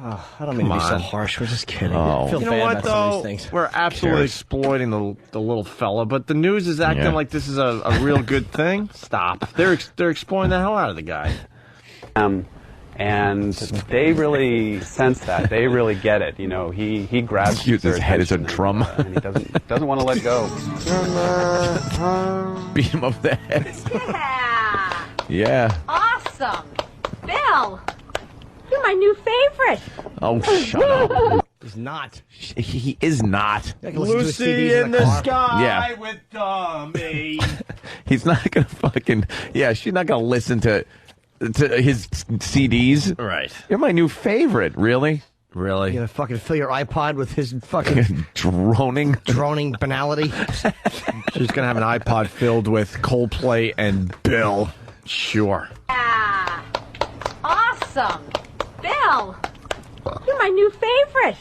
Oh, I don't mean to be so harsh. We're just kidding. Oh. I feel You know bad what, about some of though? these things. We're absolutely exploiting the little fella, but the news is acting like this is a real good thing. Stop. They're exploiting the hell out of the guy. And they really sense that. They really get it. He grabs Use his their head as a attention drum. and he doesn't want to let go. Beat him over the head. Yeah. Yeah. Awesome. Bill, you're my new favorite. Oh, shut up. He's not. He is not. Lucy in the sky Yeah. with Tommy. He's not gonna fucking. Yeah, she's not gonna listen to his CDs. Right. You're my new favorite. Really? Really? You're gonna fucking fill your iPod with his fucking droning banality. She's gonna have an iPod filled with Coldplay and Bill. Sure. Yeah. Awesome. Bill, you're my new favorite.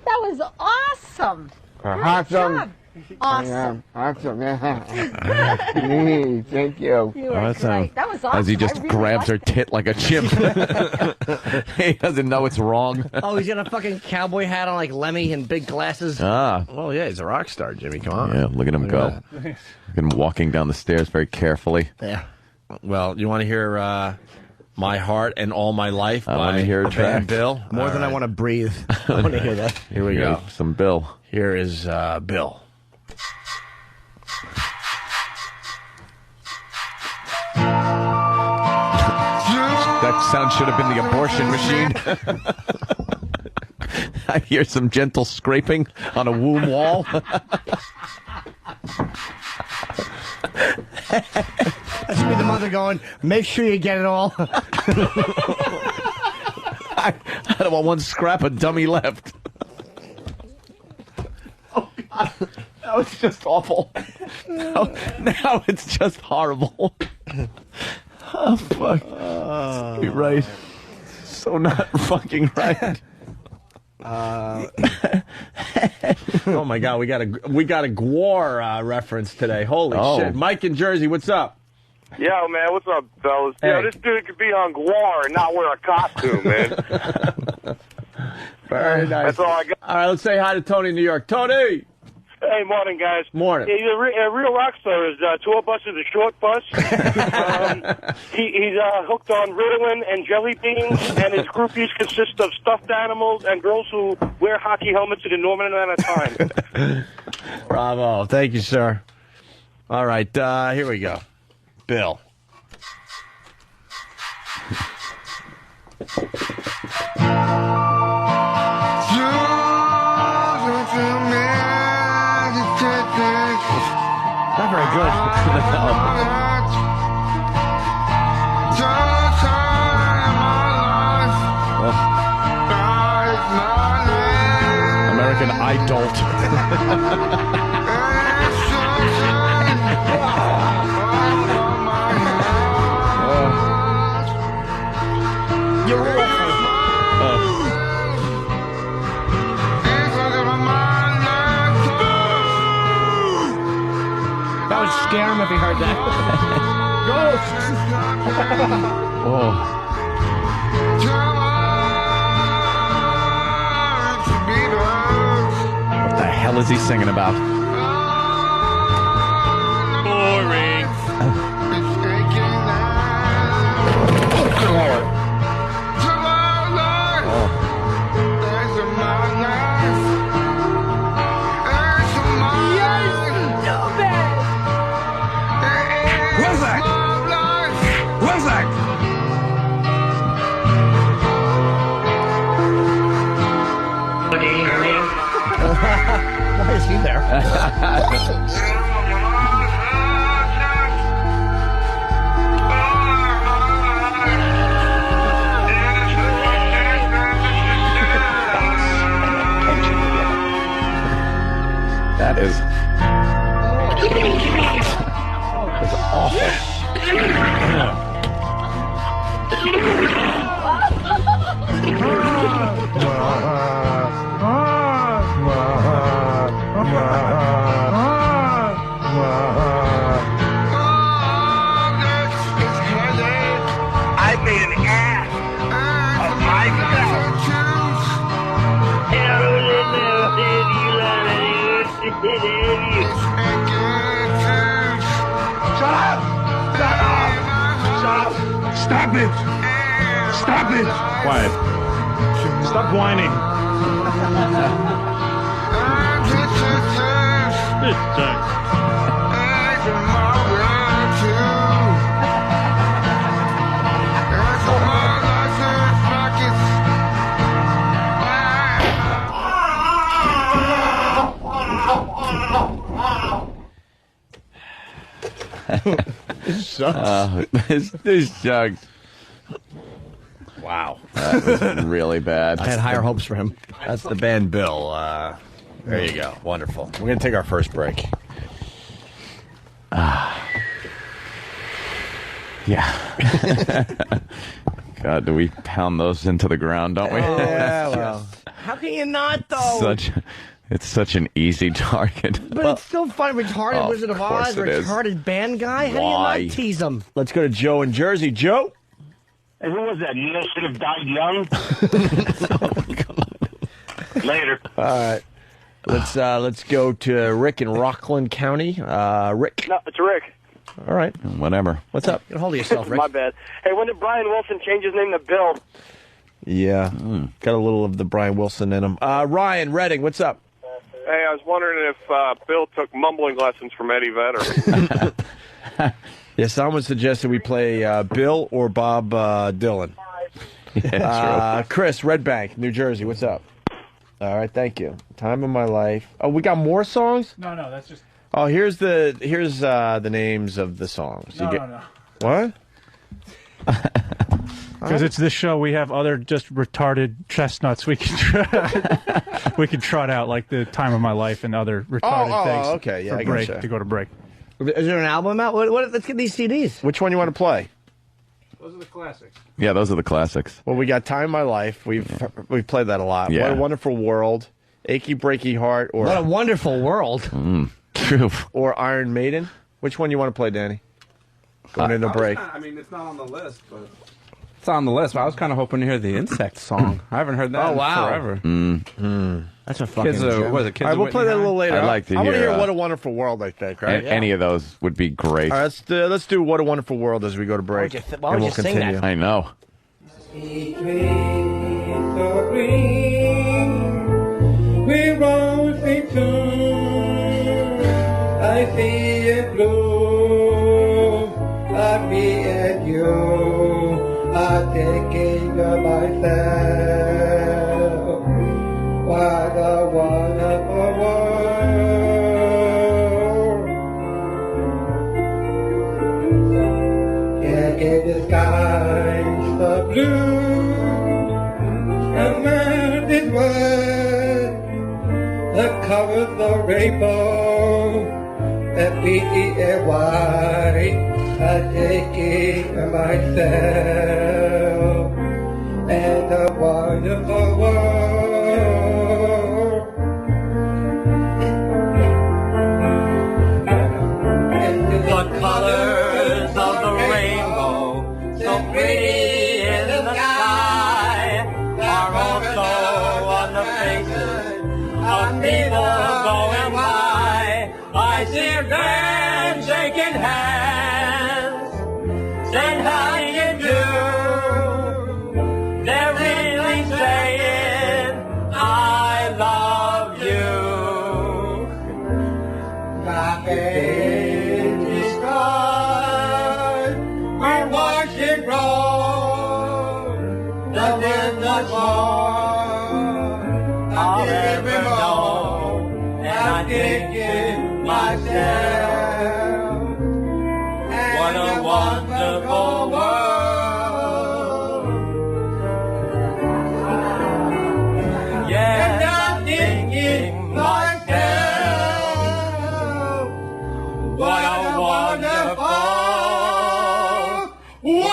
That was awesome. Awesome. Awesome. Awesome. Thank you. You were great. That was awesome. As he just I really grabs her liked it. tit like a chimp. He doesn't know it's wrong. Oh, he's got a fucking cowboy hat on like Lemmy and big glasses. Ah. Well, yeah, he's a rock star, Jimmy. Come on. Yeah, look at him go. Look at him walking down the stairs very carefully. Yeah. Well, you want to hear My Heart and All My Life I by want to hear a the track. band Bill. More than I want to breathe. I want to hear that. Here we go. Some Bill. Here is Bill. That sound should have been the abortion machine. I hear some gentle scraping on a womb wall. That's me, the mother, going, make sure you get it all. I don't want one scrap of dummy left. Oh, God. That was just awful. Now it's just horrible. Oh, fuck. You're right. So not fucking right. Oh my God, we got a Gwar reference today. Holy shit. Mike in Jersey, what's up? Yo, man, what's up, fellas? Hey. Yo, this dude could be on Gwar and not wear a costume, man. Very nice. That's all I got. All right, let's say hi to Tony in New York. Tony! Hey, morning, guys. Morning. Yeah, he's a real rock star. His tour bus is a short bus. He's hooked on Ritalin and jelly beans, and his groupies consist of stuffed animals and girls who wear hockey helmets at an enormous amount of time. Bravo. Thank you, sir. All right, here we go. Bill. Not very good. American Idol. You're awful. That would scare him if he heard that. Oh. What the hell is he singing about? Boring. Why is he there? That is. That's awful. I made an ass of myself. Shut up! Shut up! Shut up! Stop it! Stop it! Quiet. Stop whining. This sucks. This sucks. Wow. That was really bad. I had higher hopes for him. That's the band Bill. There you go. Wonderful. We're going to take our first break. Yeah. God, do we pound those into the ground, don't we? Yeah, well. How can you not, though? It's such an easy target. But it's still fun. Retarded Oh, Wizard of of course Oz, it is. retarded band guy. How Why? do you not tease him? Let's go to Joe in Jersey. Joe? And who was that? Neil should have died young? Later. All right. Let's go to Rick in Rockland County. Rick. No, it's Rick. All right. Whatever. What's up? Get a hold of yourself, Rick. My bad. Hey, when did Brian Wilson change his name to Bill? Yeah. Got a little of the Brian Wilson in him. Ryan Redding, what's up? Hey, I was wondering if Bill took mumbling lessons from Eddie Vedder. Yeah, someone suggested we play Bill or Bob Dylan. Chris, Red Bank, New Jersey, what's up? All right, thank you. Time of my life. Oh, we got more songs? No, that's just... Oh, here's the names of the songs. No. What? Because it's this show, we have other just retarded chestnuts we can trot out, like the Time of My Life and other retarded things. Oh, okay, yeah, for I break, gotcha. to go to break. Is there an album out? Let's get these CDs. Which one you want to play? Those are the classics. Yeah, those are the classics. Well, we got Time of My Life. We've played that a lot. Yeah. What a Wonderful World, Achy Breaky Heart, or What a Wonderful World. True. Or Iron Maiden. Which one you want to play, Danny? Going into break. It's not on the list, but... It's on the list, but I was kind of hoping to hear the Insect song. I haven't heard that in forever. That's a fucking Kids, gem. was it Kids All right, we'll play that a little later. I'd like to I want to hear, hear What a Wonderful World, I think, right? Any of those would be great. All right, let's do What a Wonderful World as we go to break. Why would you sing that? I know. We rose I see it blue, I be at you, I thinking of myself. What a wonderful world. Yeah, in the skies the blue, the mountain wide, the covers the rainbow, and B-E-A-Y, I'm thinking of myself and the wonderful world. And the colors of the rainbow, so pretty in the sky, are also on the faces of people going by. I see them shaking hands, saying how do you do. They're really saying I love you. My face is gone, my washing road, the wind that's warm, I'll never know, and I'm thinking myself, what a wonderful world. Yeah, I'm thinking myself, what a wonderful world.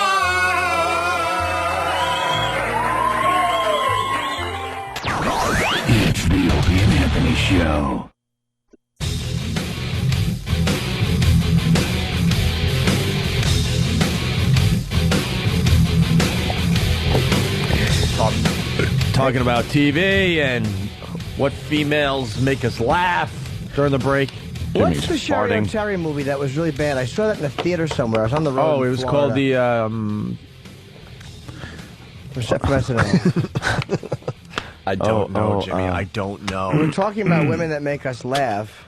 It's the Opie and Anthony Show. Talking about TV and what females make us laugh during the break. What's the Sherry and Terry movie that was really bad? I saw that in the theater somewhere. I was on the road. Oh, it was called the I don't know, Jimmy. I don't know. We were talking about women that make us laugh,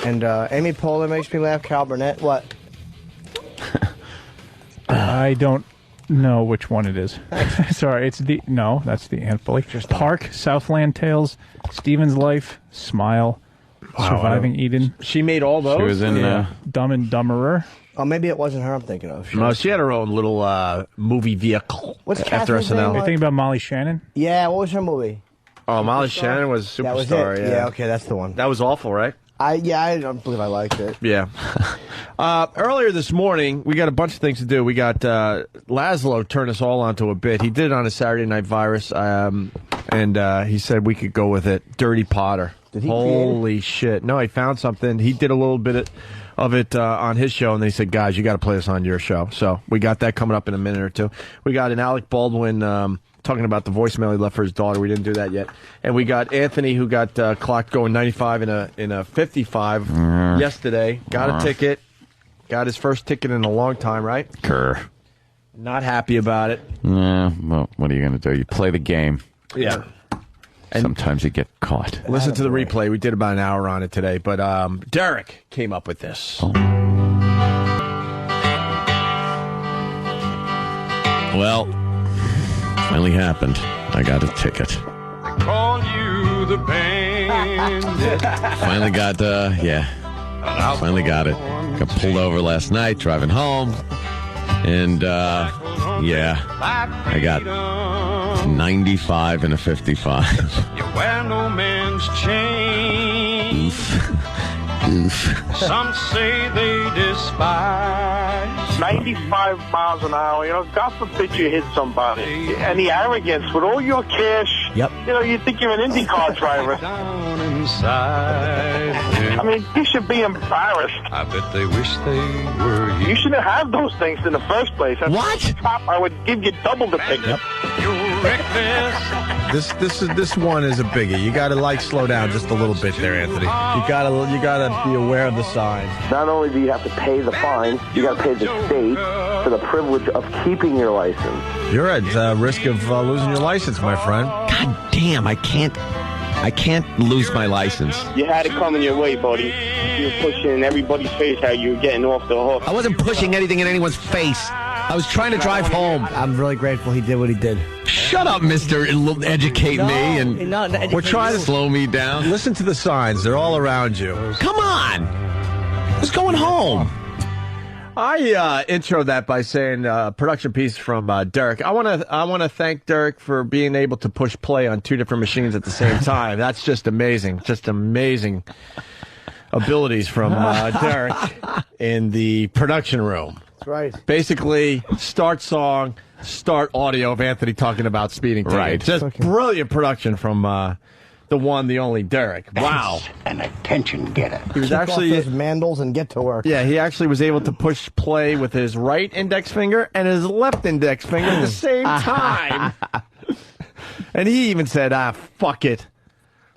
and Amy Poehler makes me laugh. Cal Burnett, what? I don't know which one it is. Sorry, that's the Aunt Bully. Park, Southland Tales, Stephen's Life, Smile, Surviving Eden. She made all those? She was in Dumb and Dumberer. Oh, maybe it wasn't her I'm thinking of. No, she had her own little movie vehicle. What's after Catherine's SNL. name? You're thinking about Molly Shannon? Yeah, what was her movie? Oh, Molly Shannon was Superstar. That was it. Yeah. Yeah, okay, that's the one. That was awful, right? I don't believe I liked it. Yeah. Earlier this morning, we got a bunch of things to do. We got Laszlo turned us all onto a bit. He did it on a Saturday Night Virus, and he said we could go with it. Dirty Potter. Did he Holy shit. No, he found something. He did a little bit of it on his show, and then he said, guys, you got to play this on your show. So we got that coming up in a minute or two. We got an Alec Baldwin talking about the voicemail he left for his daughter. We didn't do that yet. And we got Anthony, who got clocked going 95 in a 55 yesterday. Got a ticket. Got his first ticket in a long time, right? Grr. Not happy about it. Yeah, well, what are you going to do? You play the game. Yeah. And sometimes you get caught. Listen to the replay. We did about an hour on it today, but Derek came up with this. Oh. Well, finally happened. I got a ticket. Call you the bandit. Finally got, finally got it. Got pulled over last night driving home. And, I got 95 and a 55. You wear no man's chain. Oof. Some say they despise 95 miles an hour. You know, God forbid you hit somebody. And the arrogance with all your cash. Yep. You know, you think you're an IndyCar driver. down inside. I mean, you should be embarrassed. I bet they wish they were you. You shouldn't have those things in the first place. What? I would give you double the ticket. Yep. You're reckless. This one is a biggie. You got to slow down just a little bit there, Anthony. You got to be aware of the signs. Not only do you have to pay the fine, you got to pay the state for the privilege of keeping your license. You're at risk of losing your license, my friend. God damn, I can't lose my license. You had it coming your way, buddy. You were pushing in everybody's face how you were getting off the hook. I wasn't pushing anything in anyone's face. I was trying to drive home. I'm really grateful he did what he did. Shut up, mister. Educate me and We're trying to slow me down. Listen to the signs. They're all around you. Come on. Who's going home? I introed that by saying production piece from Derek. I want to thank Derek for being able to push play on two different machines at the same time. That's just amazing. Just amazing abilities from Derek in the production room. That's right. Basically, start song, start audio of Anthony talking about speeding tickets. Right. Just brilliant production from the one, the only Derek. Wow. An attention getter. He was Kick actually off those mandals and get to work. Yeah, he actually was able to push play with his right index finger and his left index finger at the same time. And he even said, fuck it.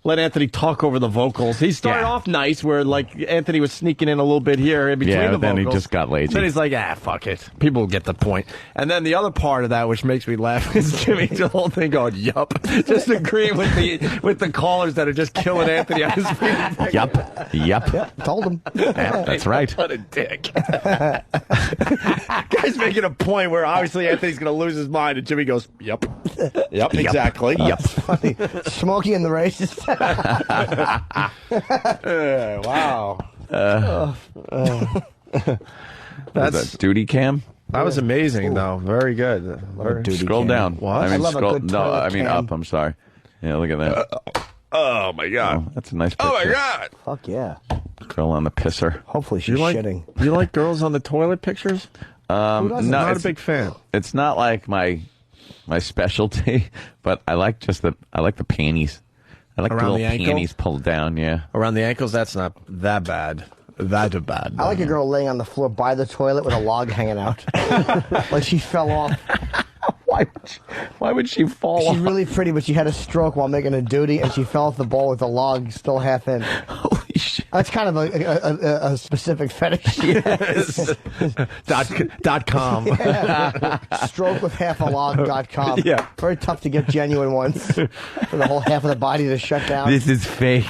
Let Anthony talk over the vocals. He started off nice, where like Anthony was sneaking in a little bit here in between the vocals. Then he just got lazy. Then he's like, fuck it. People get the point. And then the other part of that, which makes me laugh, is Jimmy the whole thing going, yup. Just agreeing with the callers that are just killing Anthony on his feet. Yup. Yeah, told him. Yeah, that's right. What a dick. Guy's making a point where obviously Anthony's going to lose his mind, and Jimmy goes, yup. Yep, exactly. Yup. Funny. Smokey in the races. Wow. That's duty cam. That was amazing, though. Very good. Scroll down. What? I mean, love a scroll. good No, toilet I mean cam. up. I'm sorry. Yeah, look at that. Oh, my God. Oh, that's a nice picture. Oh, my God. Fuck yeah. Girl on the pisser. Hopefully she's shitting. You like girls on the toilet pictures? No, Not a it's- big fan. It's not like my specialty, but I like the panties. I like Around the the little ankle? panties pulled down. Yeah. Around the ankles, that's not that bad. That bad. I like a girl laying on the floor by the toilet with a log hanging out. Like she fell off. Why would she fall off? She's really pretty, but she had a stroke while making a duty, and she fell off the bowl with the log still half in. Holy shit. That's kind of a specific fetish. Yes. .com. Yeah. Stroke with half a log.com. Yeah. Very tough to get genuine ones for the whole half of the body to shut down. This is fake.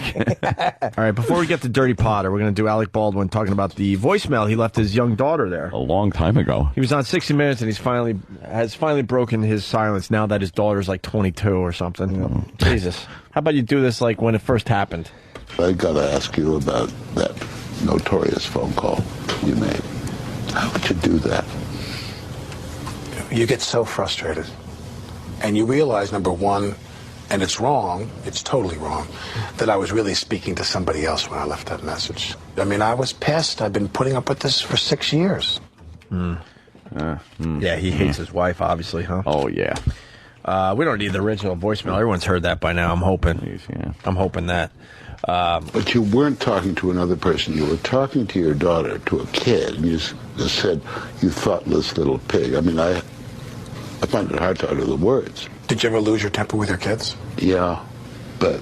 All right, before we get to Dirty Potter, we're going to do Alec Baldwin talking about the voicemail he left his young daughter there. A long time ago. He was on 60 Minutes, and has finally broken his silence now that his daughter's like 22 or something. Jesus. How about you do this like when it first happened? I gotta ask you about that notorious phone call you made. How could you do that? You get so frustrated. And you realize, number one, and it's wrong, it's totally wrong, that I was really speaking to somebody else when I left that message. I mean, I was pissed. I've been putting up with this for 6 years. Yeah, he hates his wife, obviously, huh? Oh, yeah. We don't need the original voicemail. Everyone's heard that by now, I'm hoping. I'm hoping that. But you weren't talking to another person. You were talking to your daughter, to a kid. You just said, you thoughtless little pig. I mean, I find it hard to utter the words. Did you ever lose your temper with your kids? Yeah, but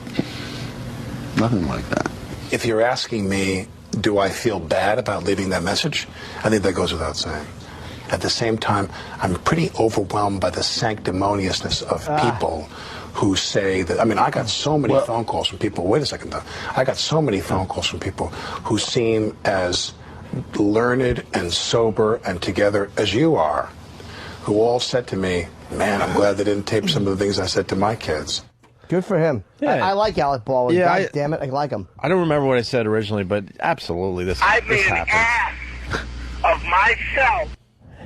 nothing like that. If you're asking me, Do I feel bad about leaving that message? I think that goes without saying. At the same time, I'm pretty overwhelmed by the sanctimoniousness of people who say that. I mean, I got so many phone calls from people. Wait a second, though. I got so many phone calls from people who seem as learned and sober and together as you are, who all said to me, man, I'm glad they didn't tape some of the things I said to my kids. Good for him. Yeah. I like Alec Baldwin. Yeah, God damn it, I like him. I don't remember what I said originally, but absolutely, this happens. Of myself.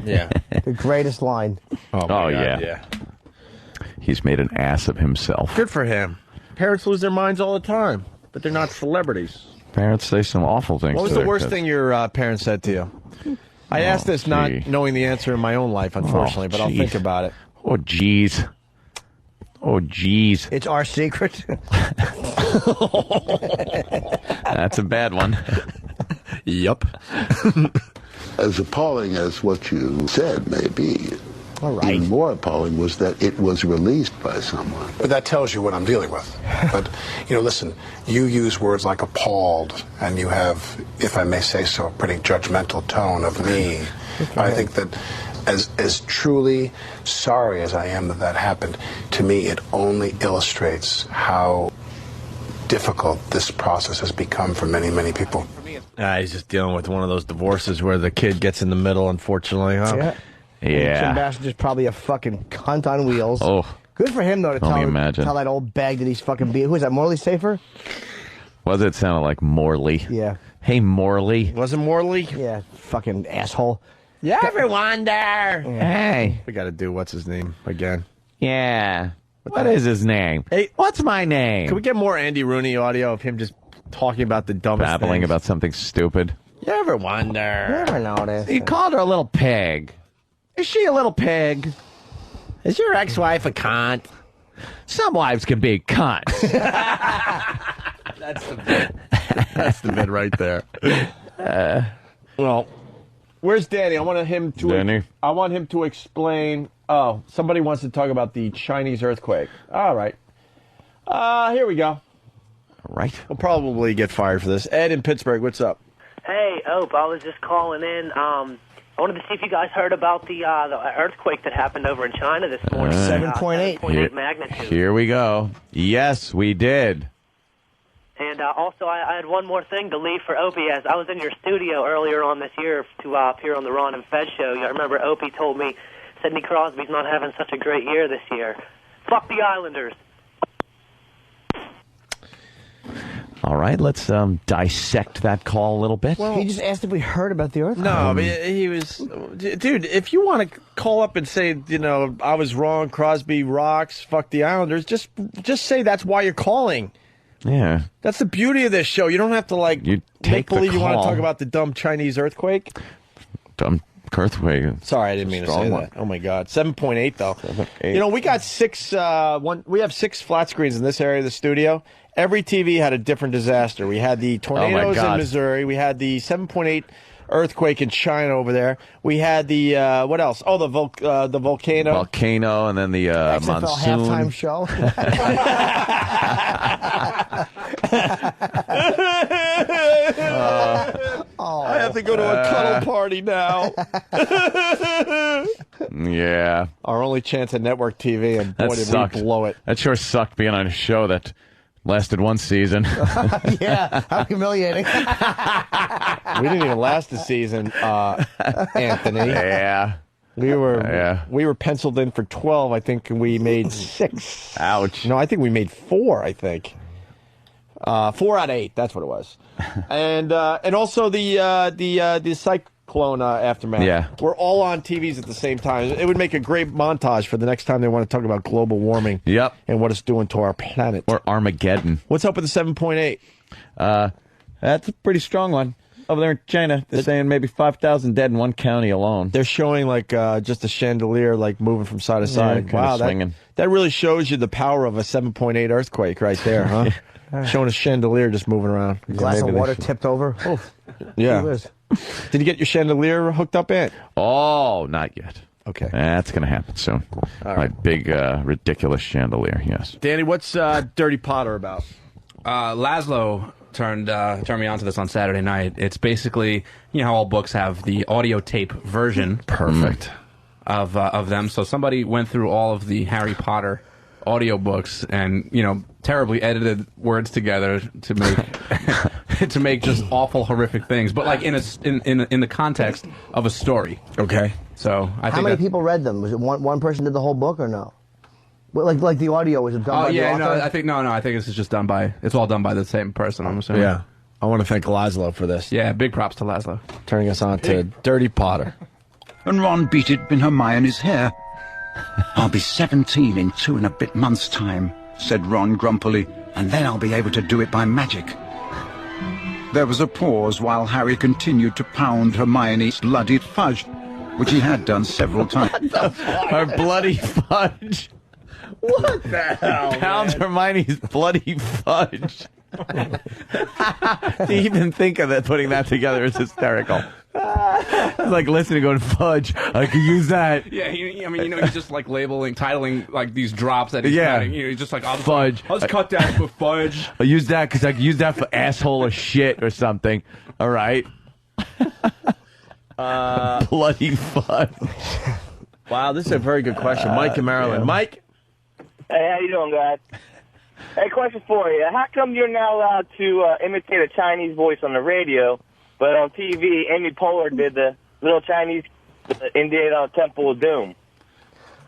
Yeah. The greatest line. Oh, God, yeah. He's made an ass of himself. Good for him. Parents lose their minds all the time, but they're not celebrities. Parents say some awful things. What was to the their worst kids. thing your parents said to you? I asked this not knowing the answer in my own life, unfortunately, but I'll think about it. Oh, jeez. Oh, jeez. It's our secret. That's a bad one. Yup. As appalling as what you said may be, even more appalling was that it was released by someone. But that tells you what I'm dealing with. But, listen, you use words like appalled, and you have, if I may say so, a pretty judgmental tone of me. I think that as truly sorry as I am that happened, to me it only illustrates how difficult this process has become for many, many people. He's just dealing with one of those divorces where the kid gets in the middle, unfortunately. Huh? Yeah. Kim Bassinger's probably a fucking cunt on wheels. Oh. Good for him, though, to imagine. tell that old bag that he's fucking being. Who is that, Morley Safer? Was it sounded like Morley? Yeah. Hey, Morley. Was it Morley? Yeah, fucking asshole. You ever wonder? Hey. We got to do what's his name again. Yeah. What is his name? Hey, what's my name? Can we get more Andy Rooney audio of him just talking about the dumbest babbling things? about something stupid? You ever wonder? You ever notice? He called her a little pig. Is she a little pig? Is your ex-wife a cunt? Some wives can be cunts. That's the bit. That's the bit right there. Well, where's Danny? I want him to explain. Oh, somebody wants to talk about the Chinese earthquake. All right. Here we go. All right. We'll probably get fired for this. Ed in Pittsburgh, what's up? Hey, Ope, I was just calling in. I wanted to see if you guys heard about the earthquake that happened over in China this morning. 7.8. 7.8 magnitude. Here we go. Yes, we did. And also, I had one more thing to leave for Opie. As I was in your studio earlier on this year to appear on the Ron and Fed show, I remember Opie told me Sidney Crosby's not having such a great year this year. Fuck the Islanders. All right, let's dissect that call a little bit. Well, he just asked if we heard about the earthquake. No, but he was... Dude, if you want to call up and say, I was wrong, Crosby rocks, fuck the Islanders, just say that's why you're calling. Yeah. That's the beauty of this show. You don't have to, you make believe the you want to call. talk about the dumb Chinese earthquake. Dumb earthquake. Sorry, I didn't mean to say that. Oh, my God. 7.8, though. 7.8. We got we have 6 flat screens in this area of the studio. Every TV had a different disaster. We had the tornadoes in Missouri. We had the 7.8 earthquake in China over there. We had the, what else? Oh, the volcano. Volcano, and then the XFL monsoon. halftime show. I have to go to a cuddle party now. Yeah. Our only chance at network TV, and boy, did we blow it. That sure sucked being on a show that lasted one season. Yeah, how humiliating. We didn't even last a season, Anthony. Yeah. We were penciled in for 12. I think we made 6. Ouch. No, I think we made 4, I think. 4 out of 8, that's what it was. And also the cyclone aftermath. Yeah. We're all on TVs at the same time. It would make a great montage for the next time they want to talk about global warming. Yep. And what it's doing to our planet. Or Armageddon. What's up with the 7.8? That's a pretty strong one. Over there in China, they're saying maybe 5,000 dead in one county alone. They're showing just a chandelier moving from side to side. Yeah, wow, swinging. That really shows you the power of a 7.8 earthquake right there, huh? Showing a chandelier just moving around. A glass of water tipped over. Oh, yeah. Did you get your chandelier hooked up, Ant? Oh, not yet. Okay. That's going to happen soon. My big, ridiculous chandelier, yes. Danny, what's Dirty Potter about? Laszlo turned me on to this on Saturday night. It's basically, you know how all books have the audio tape version. Perfect. Of them. So somebody went through all of the Harry Potter audiobooks and, you know, terribly edited words together to make to make just awful, horrific things, but like in the context of a story. Okay. So How many people read them? Was it one person did the whole book or no? Well, like the audio, was it done by the author? I think this is just done by, it's all done by the same person, I'm assuming. Yeah. I want to thank Laszlo for this. Yeah, big props to Laszlo. Turning us on to Dirty Potter. And Ron beat it in Hermione's hair. I'll be 17 in 2 and a bit months' time, said Ron grumpily, and then I'll be able to do it by magic. There was a pause while Harry continued to pound Hermione's bloody fudge, which he had done several times. Her bloody fudge. What the hell? Pounds Hermione's bloody fudge. To even think of it, putting that together is hysterical. It's like listening, going, fudge, I could use that. Yeah, I mean, you know, he's just like titling like these drops that he's cutting. You know, he's just like, fudge. I'll just cut that for fudge. I'll use that because I could use that for asshole or shit or something. All right. Bloody fudge. Wow, this is a very good question. Mike and Maryland. Yeah. Mike? Hey, how you doing, guys? Hey, question for you. How come you're not allowed to imitate a Chinese voice on the radio, but on TV, Amy Poehler did the little Chinese Indiana Temple of Doom?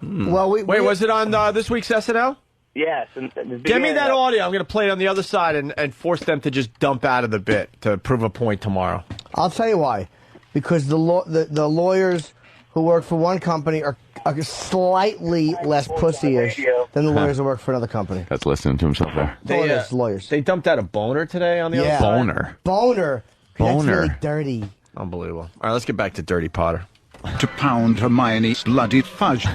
Well, Wait, was it on this week's SNL? Yes. Give me that audio. I'm going to play it on the other side and force them to just dump out of the bit to prove a point tomorrow. I'll tell you why. Because the lawyers who work for one company are slightly less pussy-ish than the lawyers who work for another company. That's listening to himself there. Lawyers. They dumped out a boner today on the other side? Boner. That's really dirty. Unbelievable. All right, let's get back to Dirty Potter. To pound Hermione's bloody fudge,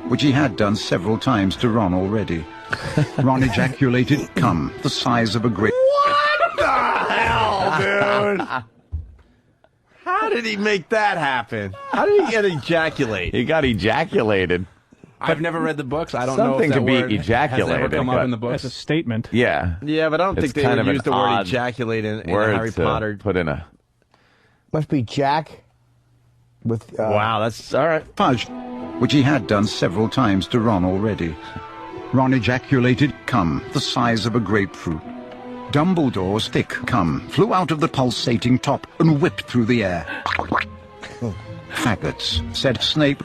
which he had done several times to Ron already. Ron ejaculated cum the size of a grape. What the hell, dude? How did he make that happen? How did he get ejaculate? He got ejaculated. I've never read the books. I don't Something know if that to be word ejaculated, has ever come up but in the books. That's a statement. Yeah. Yeah, but I don't think It's they kind would of use an the word odd ejaculate in word Harry to Potter. put in a... Must be Jack with... wow, that's... All right. Fudge, which he had done several times to Ron already. Ron ejaculated cum the size of a grapefruit. Dumbledore's thick cum flew out of the pulsating top and whipped through the air. Faggots, said Snape.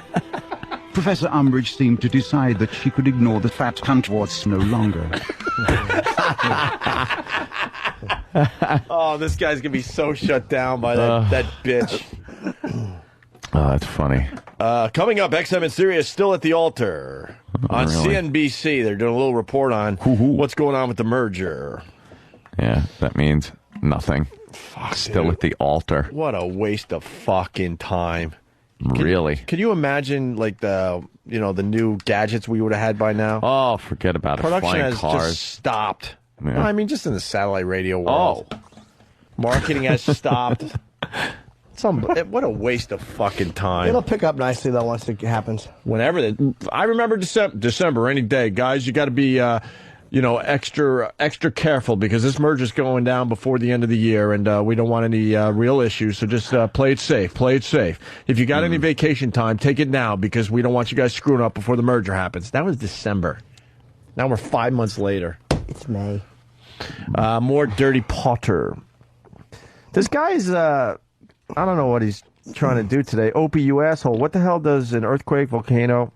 Professor Umbridge seemed to decide that she could ignore the fat cuntwarts no longer. Oh, this guy's going to be so shut down by that bitch. Oh, that's funny. Coming up, XM and Sirius still at the altar. On Really? CNBC, they're doing a little report on what's going on with the merger. Yeah, that means nothing. Still dude. at the altar. What a waste of fucking time. Really? Can you imagine, like, the new gadgets we would have had by now? Oh, forget about it. Production Flying has cars. just stopped. Yeah. No, I mean, just in the satellite radio world. Marketing has stopped. What a waste of fucking time. It'll pick up nicely, though, once it happens. Whenever. I remember December, any day. Guys, you got to be... extra careful because this merger's going down before the end of the year, and we don't want any real issues. So just play it safe. Play it safe. If you got any vacation time, take it now because we don't want you guys screwing up before the merger happens. That was December. Now we're 5 months later. It's May. More Dirty Potter. This guy's I don't know what he's trying to do today. Opie, you asshole. What the hell does an earthquake, volcano,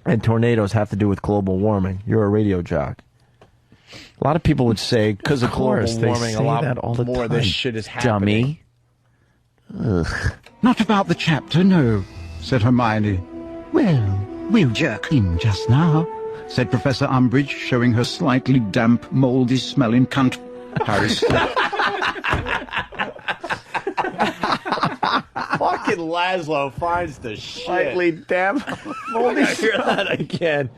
and tornadoes have to do with global warming? You're a radio jock. A lot of people would say because of global warming, a lot more of this shit is happening. Dummy. Not about the chapter, no, said Hermione. Well, we'll jerk in just now, said Professor Umbridge, showing her slightly damp, mouldy-smelling cunt. Harry Fucking Laszlo finds the shit. Slightly damp. I hear that again.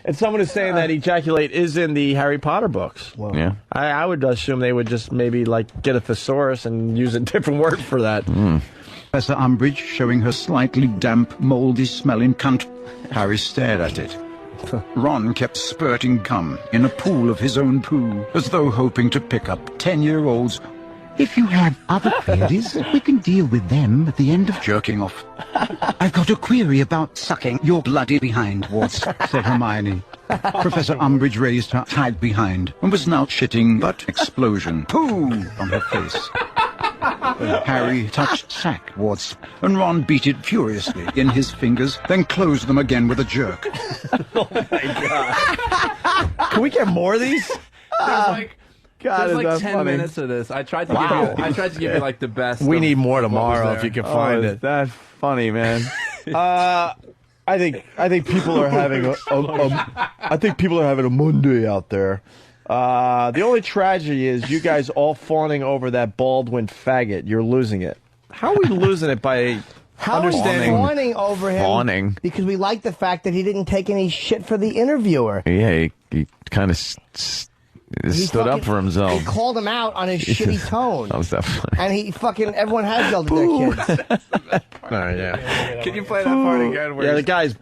And someone is saying that ejaculate is in the Harry Potter books. Well, Yeah. I would assume they would just maybe get a thesaurus and use a different word for that. Professor Umbridge, showing her slightly damp, mouldy-smelling cunt. Harry stared at it. Ron kept spurting cum in a pool of his own poo, as though hoping to pick up 10-year-olds. If you have other queries, we can deal with them at the end of jerking off. I've got a query about sucking your bloody behind, Watts, said Hermione. Professor Umbridge raised her tight behind and was now shitting, but explosion, poo, on her face. Harry touched sack, Watts, and Ron beat it furiously in his fingers, then closed them again with a jerk. Oh my God! Can we get more of these? There's like 10 minutes of this. I tried to give you like the best. We need more tomorrow if you can find it. That's funny, man. I think people are having a Monday out there. The only tragedy is you guys all fawning over that Baldwin faggot. You're losing it. How are we losing it by understanding? How are we fawning over him? Fawning. Because we like the fact that he didn't take any shit for the interviewer. Yeah, he kind of stood up for himself. He called him out on his shitty tone. That was that funny. And everyone has yelled at their kids. All right, yeah. Can you play that part again? Yeah, the guy's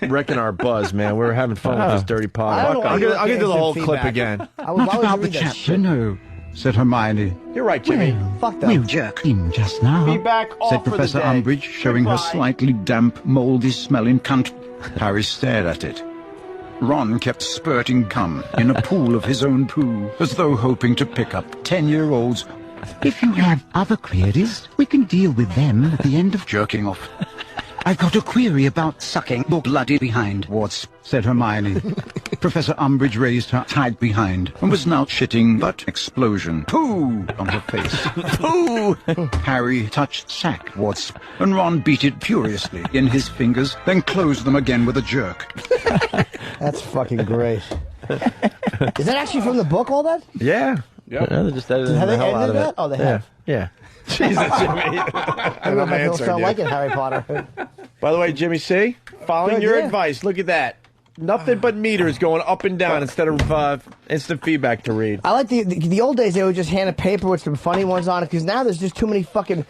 wrecking our buzz, man. We're having fun with this dirty pot. I'm gonna do the whole clip again. Not about the chapter, no, said Hermione. You're right, Jimmy. Fuck that. We'll jerk him just now, Feedback off said for the Professor day. Umbridge, showing her slightly damp, mouldy-smelling cunt. Harry stared at it. Ron kept spurting cum in a pool of his own poo, as though hoping to pick up 10-year-olds. If you have other queries, we can deal with them at the end of jerking off. I've got a query about sucking your bloody behind, Watts, said Hermione. Professor Umbridge raised her tight behind and was now shitting, but explosion, poo, on her face. Poo! Harry touched sack, Watts, and Ron beat it furiously in his fingers, then closed them again with a jerk. That's fucking great. Is that actually from the book, all that? Yeah. Yeah, they just edited Have the they hell out edited of that? it. Oh, they have. Yeah. Jesus, Jimmy. I don't know sound like it, Harry Potter. By the way, Jimmy C, following Good, your yeah. advice, look at that. Nothing but meters going up and down instead of instant feedback to read. I like the old days. They would just hand a paper with some funny ones on it, because now there's just too many fucking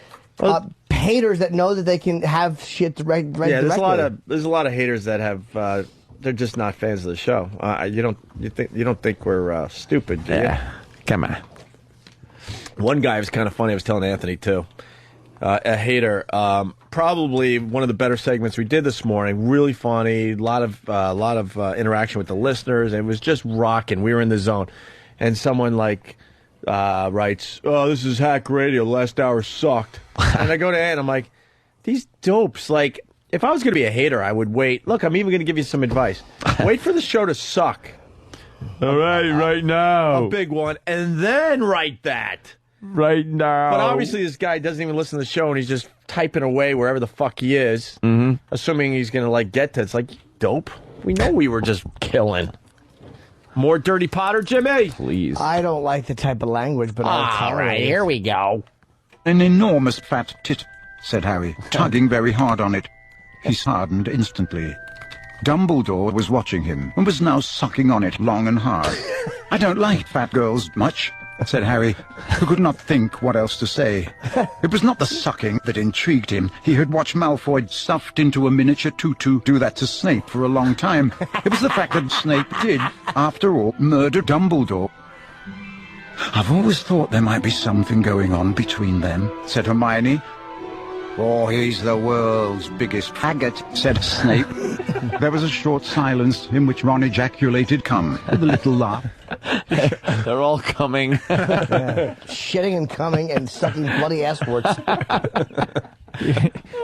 haters that know that they can have shit right Yeah, directly. there's a lot of haters that have they're just not fans of the show. You don't think we're stupid, do you? Come on. One guy was kind of funny. I was telling Anthony too. A hater. Probably one of the better segments we did this morning. Really funny. A lot of interaction with the listeners. It was just rocking. We were in the zone. And someone writes, "Oh, this is hack radio. The last hour sucked." And I go to Ant. I'm like, these dopes. Like, if I was going to be a hater, I would wait. Look, I'm even going to give you some advice. Wait for the show to suck. All right now. A big one, and then write that. Right now. But obviously this guy doesn't even listen to the show, and he's just typing away wherever the fuck he is, assuming he's going to get to it. It's like, dope. We know we were just killing. More Dirty Potter, Jimmy? Please. I don't like the type of language, but I'll tell All right, you. here we go. An enormous fat tit, said Harry, tugging very hard on it. He hardened instantly. Dumbledore was watching him and was now sucking on it long and hard. I don't like fat girls much, said Harry, who could not think what else to say. It was not the sucking that intrigued him. He had watched Malfoy stuffed into a miniature tutu do that to Snape for a long time. It was the fact that Snape did, after all, murder Dumbledore. I've always thought there might be something going on between them, said Hermione. Oh, he's the world's biggest faggot, said Snape. There was a short silence in which Ron ejaculated cum with a little laugh. They're all coming. Yeah. Shitting and coming and sucking bloody ass warts.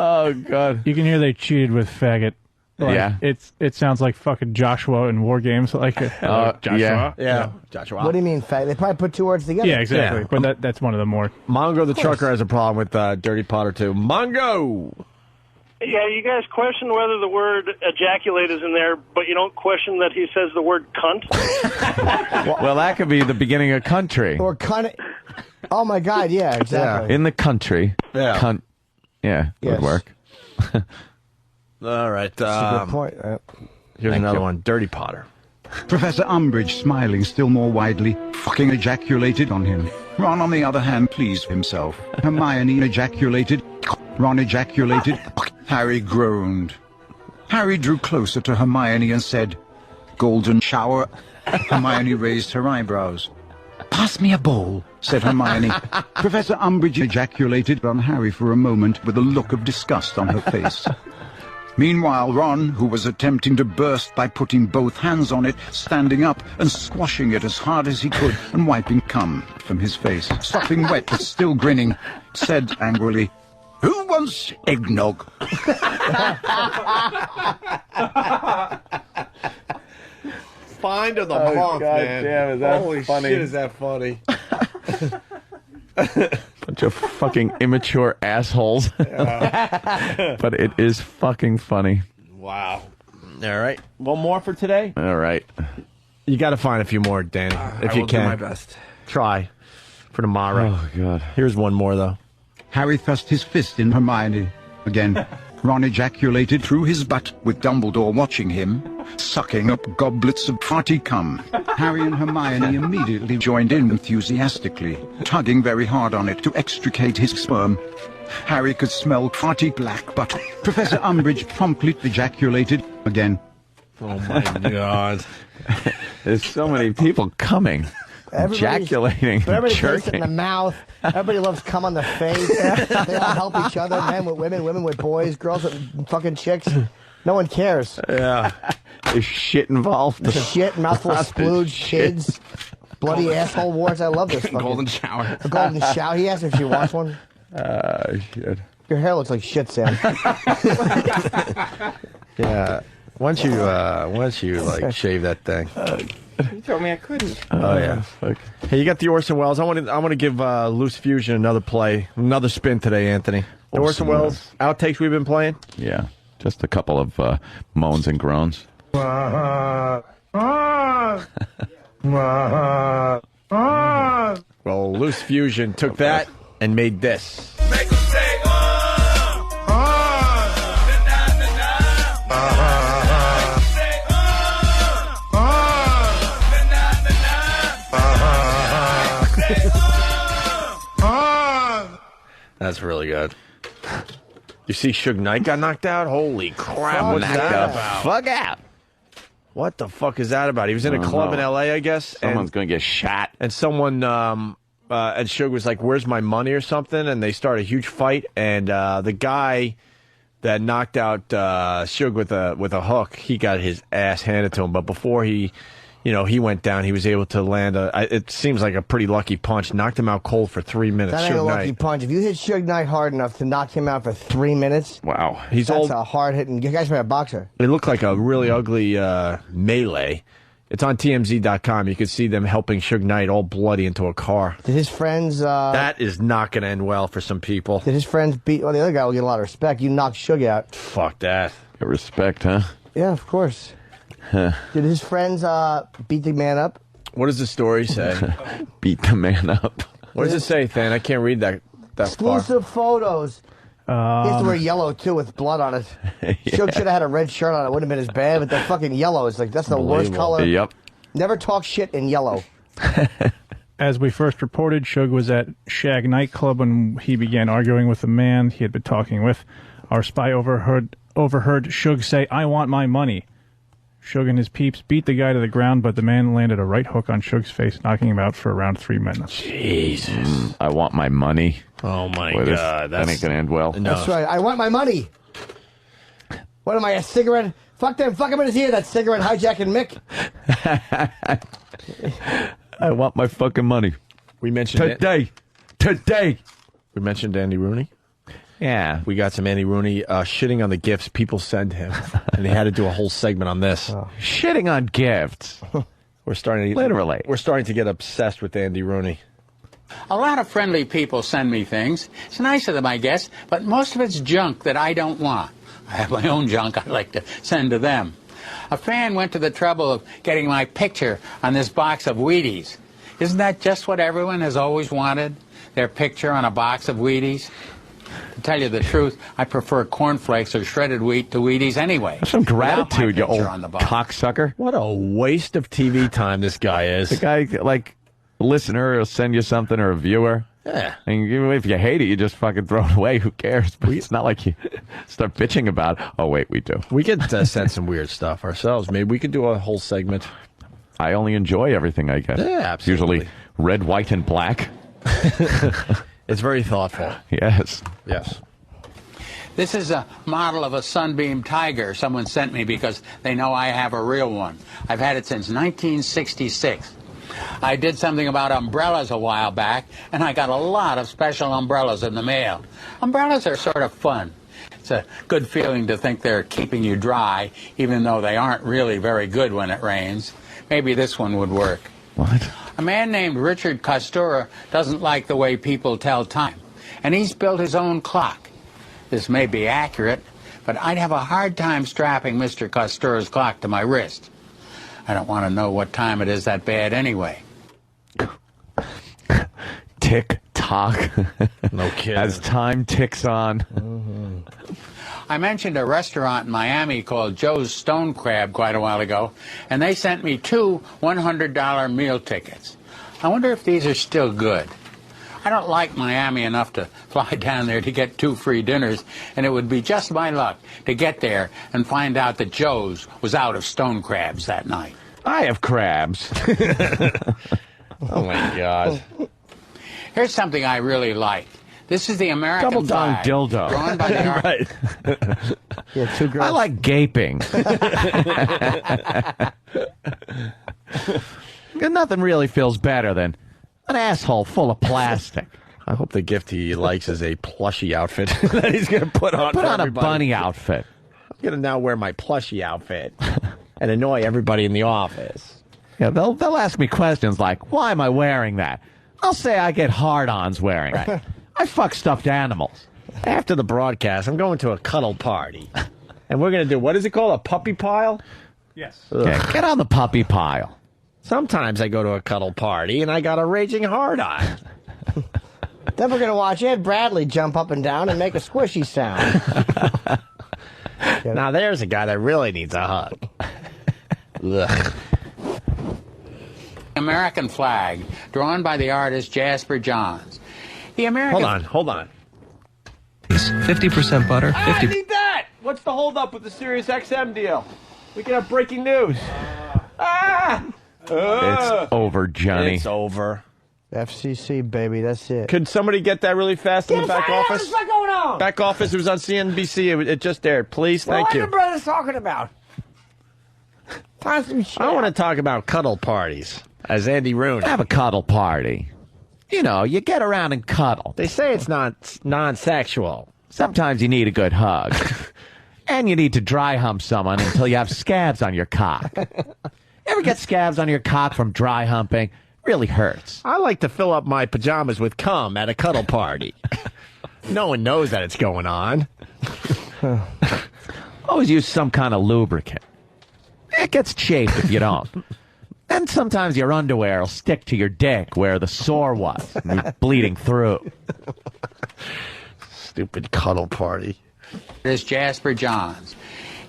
Oh, God. You can hear they cheated with faggot. Like, Yeah. It sounds like fucking Joshua in War Games. Like, Joshua. Yeah. Joshua. What do you mean, fag? They probably put two words together. Yeah, exactly. Yeah. But that's one of the more. Mongo the Trucker has a problem with Dirty Potter too. Mongo! Yeah, you guys question whether the word ejaculate is in there, but you don't question that he says the word cunt? Well, that could be the beginning of country. Or cunt. Oh, my God, yeah, exactly. In the country. Yeah. Cunt. Yeah, Yes. would work. All right. That's a good point. Here's another one. Dirty Potter. Professor Umbridge, smiling still more widely, fucking ejaculated on him. Ron, on the other hand, pleased himself. Hermione ejaculated. Ron ejaculated. Harry groaned. Harry drew closer to Hermione and said, golden shower. Hermione raised her eyebrows. Pass me a bowl, said Hermione. Professor Umbridge ejaculated on Harry for a moment with a look of disgust on her face. Meanwhile, Ron, who was attempting to burst by putting both hands on it, standing up and squashing it as hard as he could and wiping cum from his face, sopping wet but still grinning, said angrily, "Who wants eggnog?" Find of the month, God man. damn, is that Holy funny? shit, is that funny? Bunch of fucking immature assholes. But it is fucking funny. Wow. All right. One more for today? All right. You got to find a few more, Danny, if I you will can. do my best. Try for tomorrow. Oh, God. Here's one more, though. Harry thrust his fist in Hermione. Again, Ron ejaculated through his butt with Dumbledore watching him, sucking up goblets of farty cum. Harry and Hermione immediately joined in enthusiastically, tugging very hard on it to extricate his sperm. Harry could smell farty black butt. Professor Umbridge promptly ejaculated again. Oh, my God. There's so many people coming. Ejaculating, Everybody takes it jerking. in the mouth. Everybody loves cum on the face. They all help each other. Men with women, women with boys, girls with fucking chicks. No one cares. Yeah. There's shit involved. There's shit, mouthful of splooge, kids, bloody asshole wars. I love this fucking Golden shower. A golden shower. He asked if she wants one. Shit. Your hair looks like shit, Sam. Yeah. Once you like shave that thing. You told me I couldn't. Oh yeah. Fuck. Hey, you got the Orson Welles. I want to give Loose Fusion another play, another spin today, Anthony. The Orson Welles outtakes we've been playing. Yeah. Just a couple of moans and groans. Well, Loose Fusion took that and made this. That's really good. You see Suge Knight got knocked out? Holy crap, what's that about? Fuck out. What the fuck is that about? He was in a club in L.A., I guess. Someone's going to get shot. And someone, and Suge was like, "Where's my money?" or something. And they started a huge fight. And the guy that knocked out Suge with a hook, he got his ass handed to him. But before he went down, he was able to land it seems like a pretty lucky punch. Knocked him out cold for 3 minutes. That ain't a Suge lucky Knight. punch. If you hit Suge Knight hard enough to knock him out for 3 minutes, wow, That's a hard hitting. You guys are a boxer. It looked like a really ugly melee. It's on TMZ.com. You could see them helping Suge Knight all bloody into a car. Did his friends? That is not going to end well for some people. Did his friends beat? Well, the other guy will get a lot of respect. You knocked Suge out. Fuck that. Get respect, huh? Yeah, of course. Did his friends beat the man up? What does the story say? Beat the man up. What does it say, Than? I can't read that far. Exclusive photos. He has to wear yellow, too, with blood on it. Suge should have had a red shirt on. It wouldn't have been as bad, but that fucking yellow is like, that's the worst color. Yep. Never talk shit in yellow. As we first reported, Suge was at Shag nightclub when he began arguing with the man he had been talking with. Our spy overheard Suge say, "I want my money." Suge and his peeps beat the guy to the ground, but the man landed a right hook on Suge's face, knocking him out for around 3 minutes. Jesus. I want my money. Oh, my Boy, God. that ain't going to end well. No. That's right. I want my money. What am I, a cigarette? Fuck them. Fuck him in his ear, that cigarette hijacking Mick. I want my fucking money. We mentioned Today. We mentioned Andy Rooney. Yeah. We got some Andy Rooney shitting on the gifts people send him. And he had to do a whole segment on this. Shitting on gifts. We're starting to get obsessed with Andy Rooney. A lot of friendly people send me things. It's nice of them, I guess, but most of it's junk that I don't want. I have my own junk I'd like to send to them. A fan went to the trouble of getting my picture on this box of Wheaties. Isn't that just what everyone has always wanted? Their picture on a box of Wheaties? To tell you the truth, I prefer cornflakes or shredded wheat to Wheaties anyway. Have some gratitude, you old on the box. cocksucker. What a waste of TV time this guy is. The guy, like, a listener will send you something or a viewer. Yeah. And even if you hate it, you just fucking throw it away. Who cares? But it's not like you start bitching about, oh, wait, we do. We could send some weird stuff ourselves. Maybe we could do a whole segment. I only enjoy everything, I guess. Yeah, absolutely. Usually red, white, and black. It's very thoughtful. Yes. Yes. This is a model of a sunbeam tiger someone sent me because they know I have a real one. I've had it since 1966. I did something about umbrellas a while back, and I got a lot of special umbrellas in the mail. Umbrellas are sort of fun. It's a good feeling to think they're keeping you dry, even though they aren't really very good when it rains. Maybe this one would work. What? A man named Richard Costura doesn't like the way people tell time, and he's built his own clock. This may be accurate, but I'd have a hard time strapping Mr. Costura's clock to my wrist. I don't want to know what time it is that bad anyway. Tick-tock. No kidding. As time ticks on. Mm-hmm. I mentioned a restaurant in Miami called Joe's Stone Crab quite a while ago, and they sent me 2 $100 meal tickets. I wonder if these are still good. I don't like Miami enough to fly down there to get 2 free dinners, and it would be just my luck to get there and find out that Joe's was out of stone crabs that night. I have crabs. Oh, my God. Here's something I really like. This is the American Double-dong flag, dildo. drawn by the Right. Yeah, 2 girls. I like gaping. Nothing really feels better than an asshole full of plastic. I hope the gift he likes is a plushie outfit that he's going to put on. Put for on everybody. a bunny outfit. I'm going to now wear my plushie outfit and annoy everybody in the office. Yeah, they'll ask me questions like, why am I wearing that? I'll say I get hard-ons wearing it. I fuck stuffed animals. After the broadcast, I'm going to a cuddle party. And we're going to do, what is it called, a puppy pile? Yes. Yeah, get on the puppy pile. Sometimes I go to a cuddle party and I got a raging hard-on. Then we're going to watch Ed Bradley jump up and down and make a squishy sound. Now there's a guy that really needs a hug. Ugh. American flag, drawn by the artist Jasper Johns. The American... Hold on. 50% butter, 50... I need that! What's the holdup with the Sirius XM deal? We can have breaking news. It's over, Johnny. It's over. FCC, baby, that's it. Could somebody get that really fast in the back office? What's going on? Back office, it was on CNBC. It just aired. Please, thank you. What are the brothers talking about? Time some shit. I want to talk about cuddle parties, as Andy Rooney. Have a cuddle party. You know, you get around and cuddle. They say it's not non-sexual. Sometimes you need a good hug. And you need to dry hump someone until you have scabs on your cock. Ever get scabs on your cock from dry humping? Really hurts. I like to fill up my pajamas with cum at a cuddle party. No one knows that it's going on. Always use some kind of lubricant. It gets chafed if you don't. And sometimes your underwear will stick to your dick where the sore was, and you're bleeding through. Stupid cuddle party. There's Jasper Johns.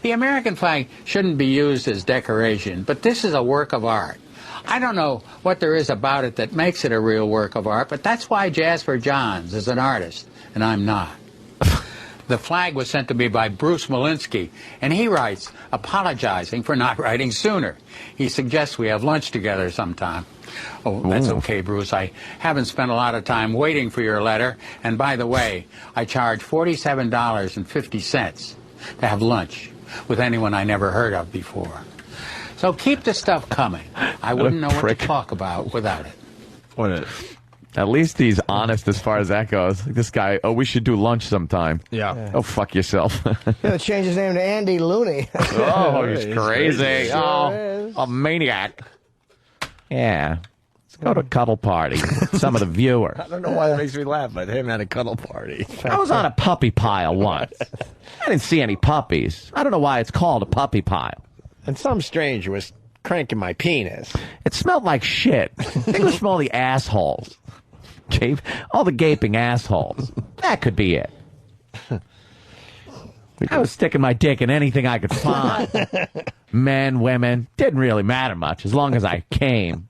The American flag shouldn't be used as decoration, but this is a work of art. I don't know what there is about it that makes it a real work of art, but that's why Jasper Johns is an artist, and I'm not. The flag was sent to me by Bruce Malinsky, and he writes, apologizing for not writing sooner. He suggests we have lunch together sometime. Oh, that's okay, Bruce. I haven't spent a lot of time waiting for your letter, and by the way, I charge $47.50 to have lunch with anyone I never heard of before. So keep the stuff coming. I wouldn't know what to talk about without it. At least he's honest as far as that goes. Like this guy, we should do lunch sometime. Yeah. Oh, fuck yourself. Gonna change his name to Andy Looney. Oh, he's crazy. Sure A maniac. Yeah. Let's go to a cuddle party with some of the viewers. I don't know why that makes me laugh, but him at a cuddle party. I was on a puppy pile once. I didn't see any puppies. I don't know why it's called a puppy pile. And some stranger was cranking my penis. It smelled like shit. I think it was from all the assholes. All the gaping assholes. That could be it. I was sticking my dick in anything I could find. Men, women, didn't really matter much as long as I came.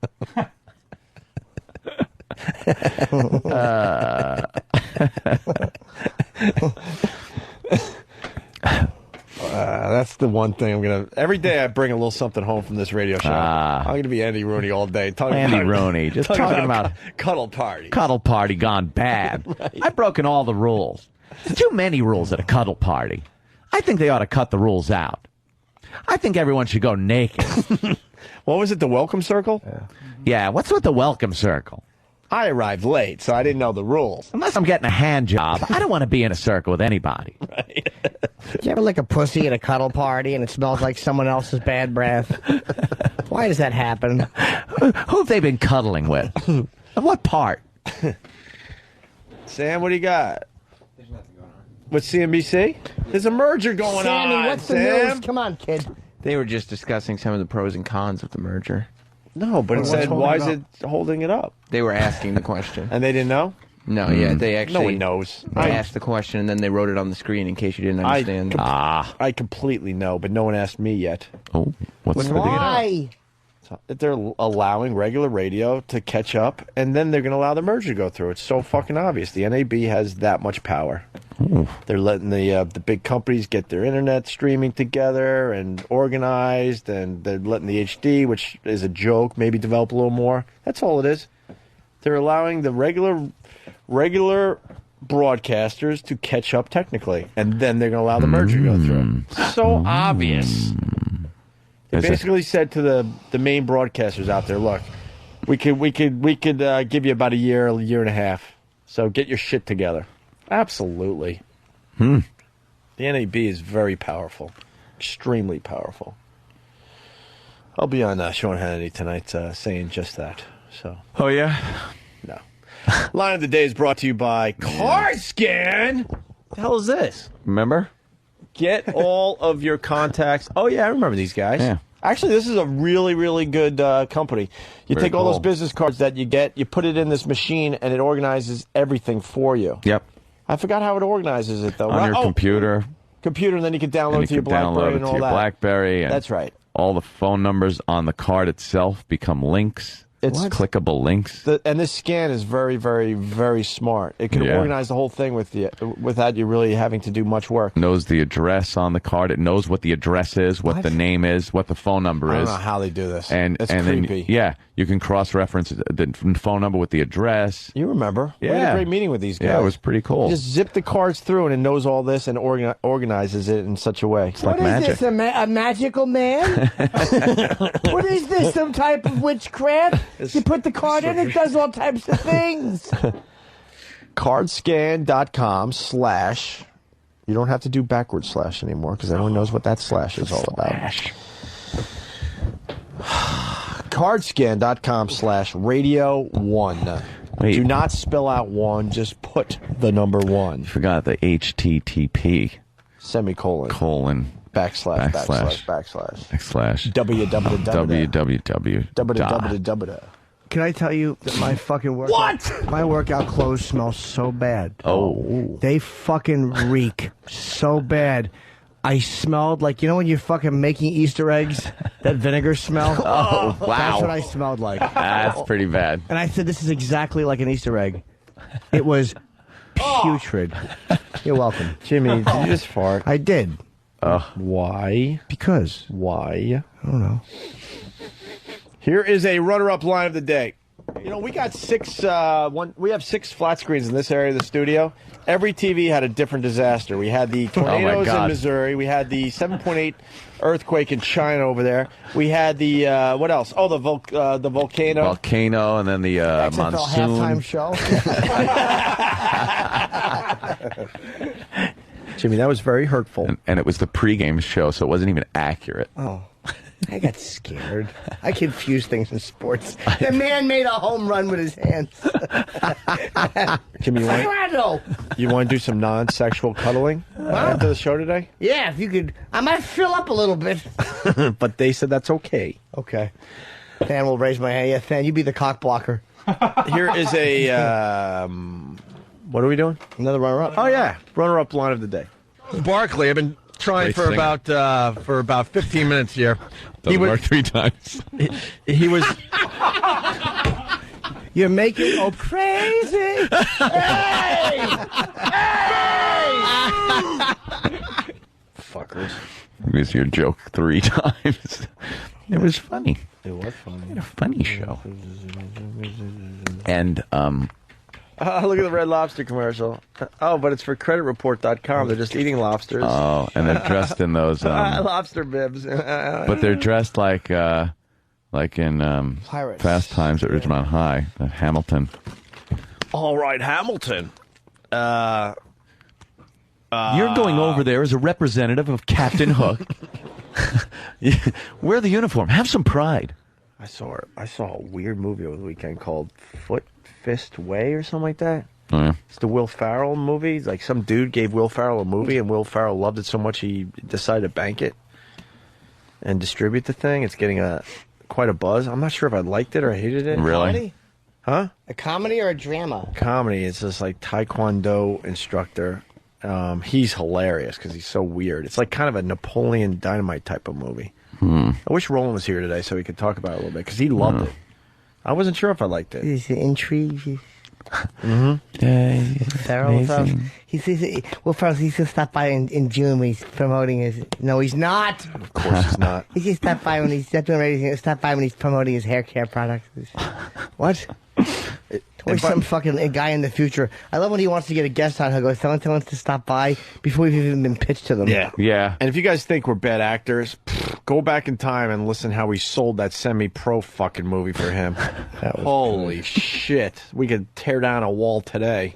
That's the one thing I'm going to... Every day I bring a little something home from this radio show. I'm going to be Andy Rooney all day. Andy Rooney, just talking about cuddle party. Cuddle party gone bad. Right. I've broken all the rules. There's too many rules at a cuddle party. I think they ought to cut the rules out. I think everyone should go naked. What was it, the welcome circle? Yeah, what's with the welcome circle? I arrived late, so I didn't know the rules. Unless I'm getting a hand job, I don't want to be in a circle with anybody. Right. Do you ever lick a pussy at a cuddle party and it smells like someone else's bad breath? Why does that happen? Who have they been cuddling with? And what part? Sam, what do you got? There's nothing going on. With CNBC? There's a merger going Sammy, on, what's Sam. the news? Come on, kid. They were just discussing some of the pros and cons of the merger. No, but it said, why is it holding it up? They were asking the question. And they didn't know? No, yeah, they actually... No one knows. They asked the question, and then they wrote it on the screen in case you didn't understand. I completely know, but no one asked me yet. Oh, why? They're allowing regular radio to catch up, and then they're going to allow the merger to go through. It's so fucking obvious. The NAB has that much power. Ooh. They're letting the big companies get their internet streaming together and organized, and they're letting the HD, which is a joke, maybe develop a little more. That's all it is. They're allowing the regular broadcasters to catch up technically, and then they're going to allow the merger to go through. So obvious. They basically said to the main broadcasters out there, look, we could give you about a year and a half. So get your shit together. Absolutely. The NAB is very powerful, extremely powerful. I'll be on Sean Hannity tonight saying just that. So. Oh yeah. No. Line of the Day is brought to you by Card Scan. What the hell is this? Remember? Get all of your contacts. Oh, yeah, I remember these guys. Yeah. Actually, this is a really, really good company. You Very take all those cool. business cards that you get, you put it in this machine, and it organizes everything for you. Yep. I forgot how it organizes it, though. On your computer. Computer, and then you can download it to your BlackBerry and all that. BlackBerry. And That's right. All the phone numbers on the card itself become links. It's clickable links. And this scan is very, very, very smart. It can organize the whole thing without you really having to do much work. Knows the address on the card. It knows what the address is, what the name is, what the phone number is. I don't know how they do this. And it's Then, creepy. you can cross-reference the phone number with the address. You remember? Yeah. We had a great meeting with these guys. Yeah, it was pretty cool. You just zip the cards through, and it knows all this and organizes it in such a way. It's like magic. Is this, a magical man? What is this, some type of witchcraft? You put the card in, it does all types of things. Cardscan.com/ you don't have to do backward slash anymore because everyone knows what that slash is all about. Cardscan.com / radio1. Wait. Do not spell out one, just put the number one. You forgot the HTTP. Semicolon. Colon. Backslash. www. Can I tell you that my fucking my workout clothes smell so bad. Oh. They fucking reek so bad. I smelled like, you know when you're fucking making Easter eggs, that vinegar smell? Oh, wow. That's what I smelled like. That's pretty bad. And I said, this is exactly like an Easter egg. It was putrid. You're welcome. Jimmy, did you just fart? I did. Why? Because. Why? I don't know. Here is a runner-up line of the day. You know, we got we have 6 flat screens in this area of the studio. Every TV had a different disaster. We had the tornadoes in Missouri. We had the 7.8 earthquake in China over there. We had the, what else? Oh, the volcano. Volcano, and then the XFL monsoon. halftime show. Jimmy, that was very hurtful. And it was the pregame show, so it wasn't even accurate. Oh. I got scared. I confuse things in sports. The man made a home run with his hands. Jimmy, you want to do some non-sexual cuddling after the show today? Yeah, if you could. I might fill up a little bit. But they said that's okay. Okay. Fan will raise my hand. Yeah, Fan, you be the cock blocker. Here is a... what are we doing? Another runner-up. Oh, yeah. Runner-up line of the day. Barkley, I've been trying for about 15 minutes here. Doesn't work 3 times. He was... You're making Ope crazy. Hey! Fuckers. It was your joke 3 times. It was funny. It was funny. We had a funny show. And, look at the Red Lobster commercial. Oh, but it's for creditreport.com. They're just eating lobsters. oh, and they're dressed in those, lobster bibs. but they're dressed like in, Pirates. Fast Times at Ridgemont High, Hamilton. All right, Hamilton. You're going over there as a representative of Captain Hook. Wear the uniform. Have some pride. I saw a weird movie over the weekend called Foot Fist Way or something like that. Oh, yeah. It's the Will Ferrell movie. Like some dude gave Will Ferrell a movie, and Will Ferrell loved it so much he decided to bank it and distribute the thing. It's getting quite a buzz. I'm not sure if I liked it or I hated it. Really? Comedy? Huh? A comedy or a drama? Comedy. It's this like Taekwondo instructor. He's hilarious because he's so weird. It's like kind of a Napoleon Dynamite type of movie. I wish Roland was here today so we could talk about it a little bit because he loved it. I wasn't sure if I liked it. Is it intrigue? Mm-hmm. Ferrell, he says, Will Ferrell, he's going to stop by in June when he's promoting his... No, he's not. Of course he's not. He's going to stop by when he's not doing anything. He's going to stop by when he's promoting his hair care products. What? Or some fucking guy in the future. I love when he wants to get a guest on. He'll go, someone wants to stop by before we've even been pitched to them. Yeah. And if you guys think we're bad actors, go back in time and listen how we sold that semi-pro fucking movie for him. Holy shit. We could tear down a wall today.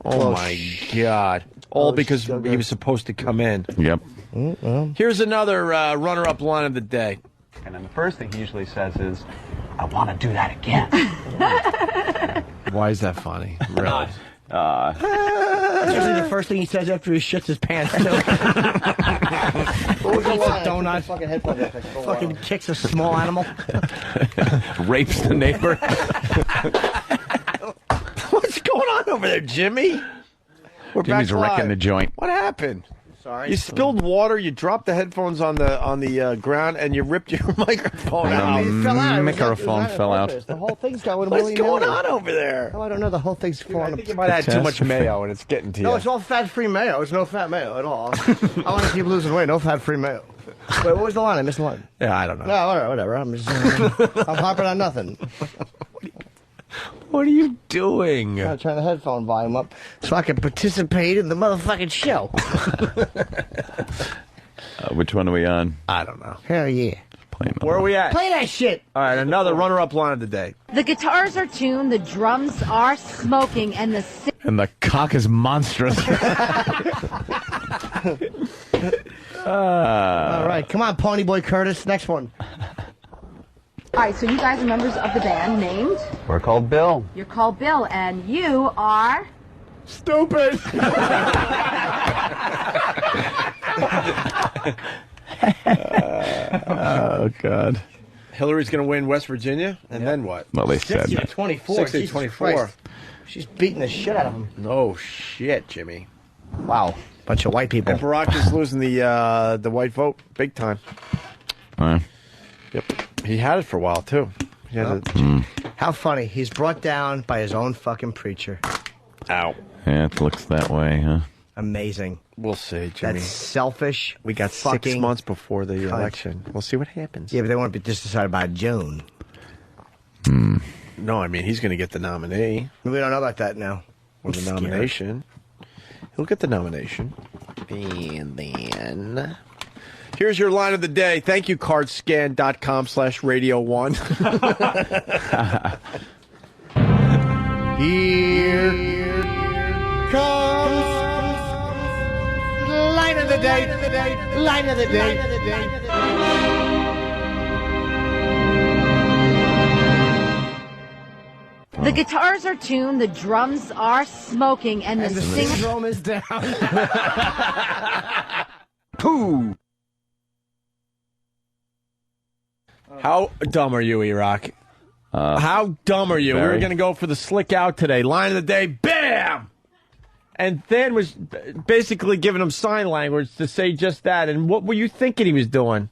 Oh, my God. All because he was supposed to come in. Yep. Here's another runner-up line of the day. And then the first thing he usually says is, I want to do that again. Why is that funny? Really? That's usually the first thing he says after he shits his pants. Eats a donut. Fucking kicks a small animal. Rapes the neighbor. What's going on over there, Jimmy? We're Jimmy's back live. wrecking the joint. What happened? Sorry. You spilled water, you dropped the headphones on the ground, and you ripped your microphone out. It fell out. Microphone fell out. The whole thing's going What's going on over there? Oh, I don't know. The whole thing's falling. I think you might have had too much mayo, and it's getting to you. No, it's all fat-free mayo. It's no fat mayo at all. I want to keep losing weight. No fat-free mayo. Wait, what was the line? I missed the line. Yeah, I don't know. No, whatever. I'm just I'm harping on nothing. What are you doing? I'm trying to headphone volume up so I can participate in the motherfucking show. Which one are we on? I don't know. Hell yeah. Where are we at? Play that shit. All right, another runner-up line of the day. The guitars are tuned, the drums are smoking, and the... And the cock is monstrous. All right, come on, Pony Boy Curtis. Next one. All right, so you guys are members of the band named? We're called Bill. You're called Bill, and you are... Stupid. Oh, God. Hillary's going to win West Virginia, and then what? Well, they said that. 60-24. 60-24. She's beating the shit out of him. No shit, Jimmy. Wow. Bunch of white people. And Barack is losing the white vote big time. Yep. He had it for a while, too. He had How funny. He's brought down by his own fucking preacher. Ow. Yeah, it looks that way, huh? Amazing. We'll see, Jimmy. That's selfish. We got 6 months before the election. We'll see what happens. Yeah, but they won't be just decided by June. No, I mean, he's going to get the nominee. We don't know about that now. Or the nomination. He'll get the nomination. And then... Here's your line of the day. Thank you, cardscan.com/radio1. Here comes line of the day. Line of the day. The guitars are tuned, the drums are smoking, and the syndrome is down. Pooh. How dumb are you, Iraq? How dumb are you? We were going to go for the slick out today. Line of the day, bam! And Than was basically giving him sign language to say just that. And what were you thinking he was doing?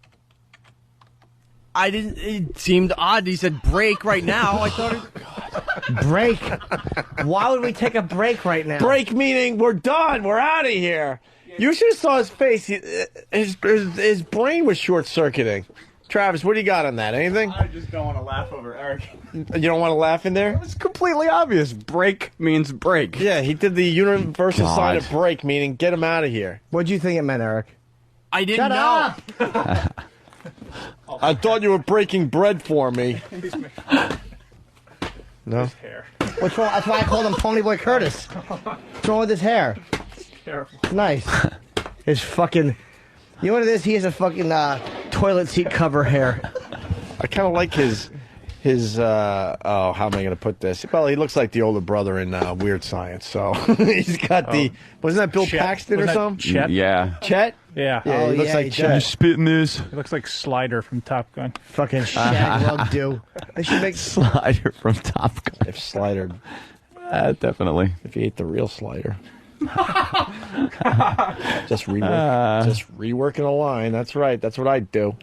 I didn't. It seemed odd. He said break right now. I thought. Break? Why would we take a break right now? Break meaning we're done. We're out of here. You should have saw his face. His brain was short-circuiting. Travis, what do you got on that? Anything? I just don't want to laugh over Eric. You don't want to laugh in there? It's completely obvious. Break means break. Yeah, he did the universal sign of break, meaning get him out of here. What'd you think it meant, Eric? I didn't Shut know. up! I thought you were breaking bread for me. No? What's wrong? That's why I called him Ponyboy Curtis. What's wrong with his hair? Terrible. Nice. His fucking... You know what it is? He has a fucking toilet seat cover hair. I kind of like his how am I going to put this? Well, he looks like the older brother in Weird Science, so he's got the... Wasn't that Bill Paxton or something? Chet? Yeah. Chet? Yeah. Yeah, he looks like Chet. You spitting this? He looks like Slider from Top Gun. Fucking shag lug do. They should make... Slider from Top Gun. If Slider... Definitely. If he ate the real Slider. Just reworking a line. That's right. That's what I'd do.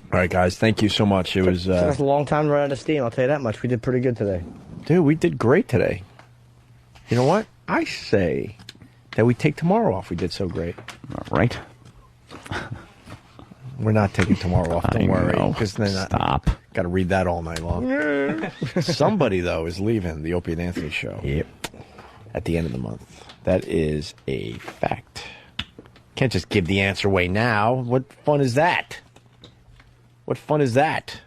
All right, guys. Thank you so much. It was That's a long time to run out of steam. I'll tell you that much. We did pretty good today. Dude, we did great today. You know what? I say that we take tomorrow off. We did so great. All right. We're not taking tomorrow off. Don't worry. Because then Stop. Got to read that all night long. Somebody though is leaving the Opie and Anthony show. Yep. At the end of the month. That is a fact. Can't just give the answer away now. What fun is that? What fun is that?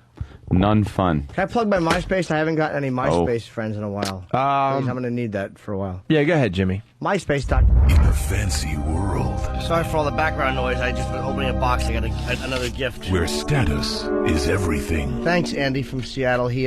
None fun. Can I plug my MySpace? I haven't got any MySpace friends in a while. Please, I'm going to need that for a while. Yeah, go ahead, Jimmy. MySpace.com. In a fancy world. Sorry for all the background noise. I just been opening a box. I got another gift. Where status is everything. Thanks, Andy from Seattle. He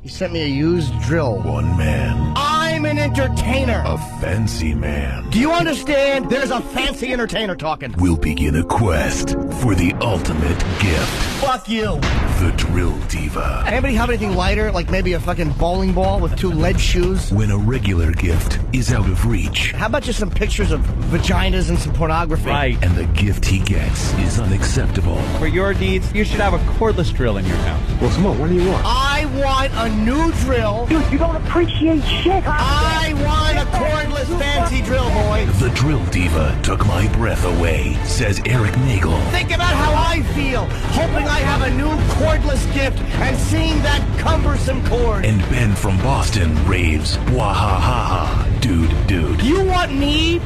sent me a used drill. One man. I'm an entertainer. A fancy man. Do you understand? There's a fancy entertainer talking. Will begin a quest for the ultimate gift. Fuck you. The Drill Diva. Anybody have anything lighter, like maybe a fucking bowling ball with 2 lead shoes? When a regular gift is out of reach. How about just some pictures of vaginas and some pornography? Right. And the gift he gets is unacceptable. For your needs, you should have a cordless drill in your house. Well, come on, what do you want? I want a new drill. Dude, you don't appreciate shit. I want a cordless fancy drill, boy. The Drill Diva took my breath away, says Eric Nagel. Think about how I feel, hoping I have a new cordless gift and seeing that cumbersome cord. And Ben from Boston raves, wahahaha, dude. You want me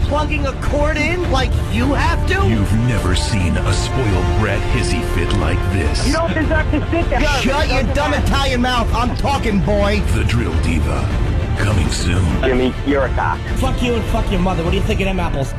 plugging a cord in like you have to? You've never seen a spoiled brat hissy fit like this. You don't deserve to sit there. Shut your dumb Italian mouth. I'm talking, boy. The Drill Diva, coming soon. Jimmy, you're a cock. Fuck you and fuck your mother. What do you think of them apples?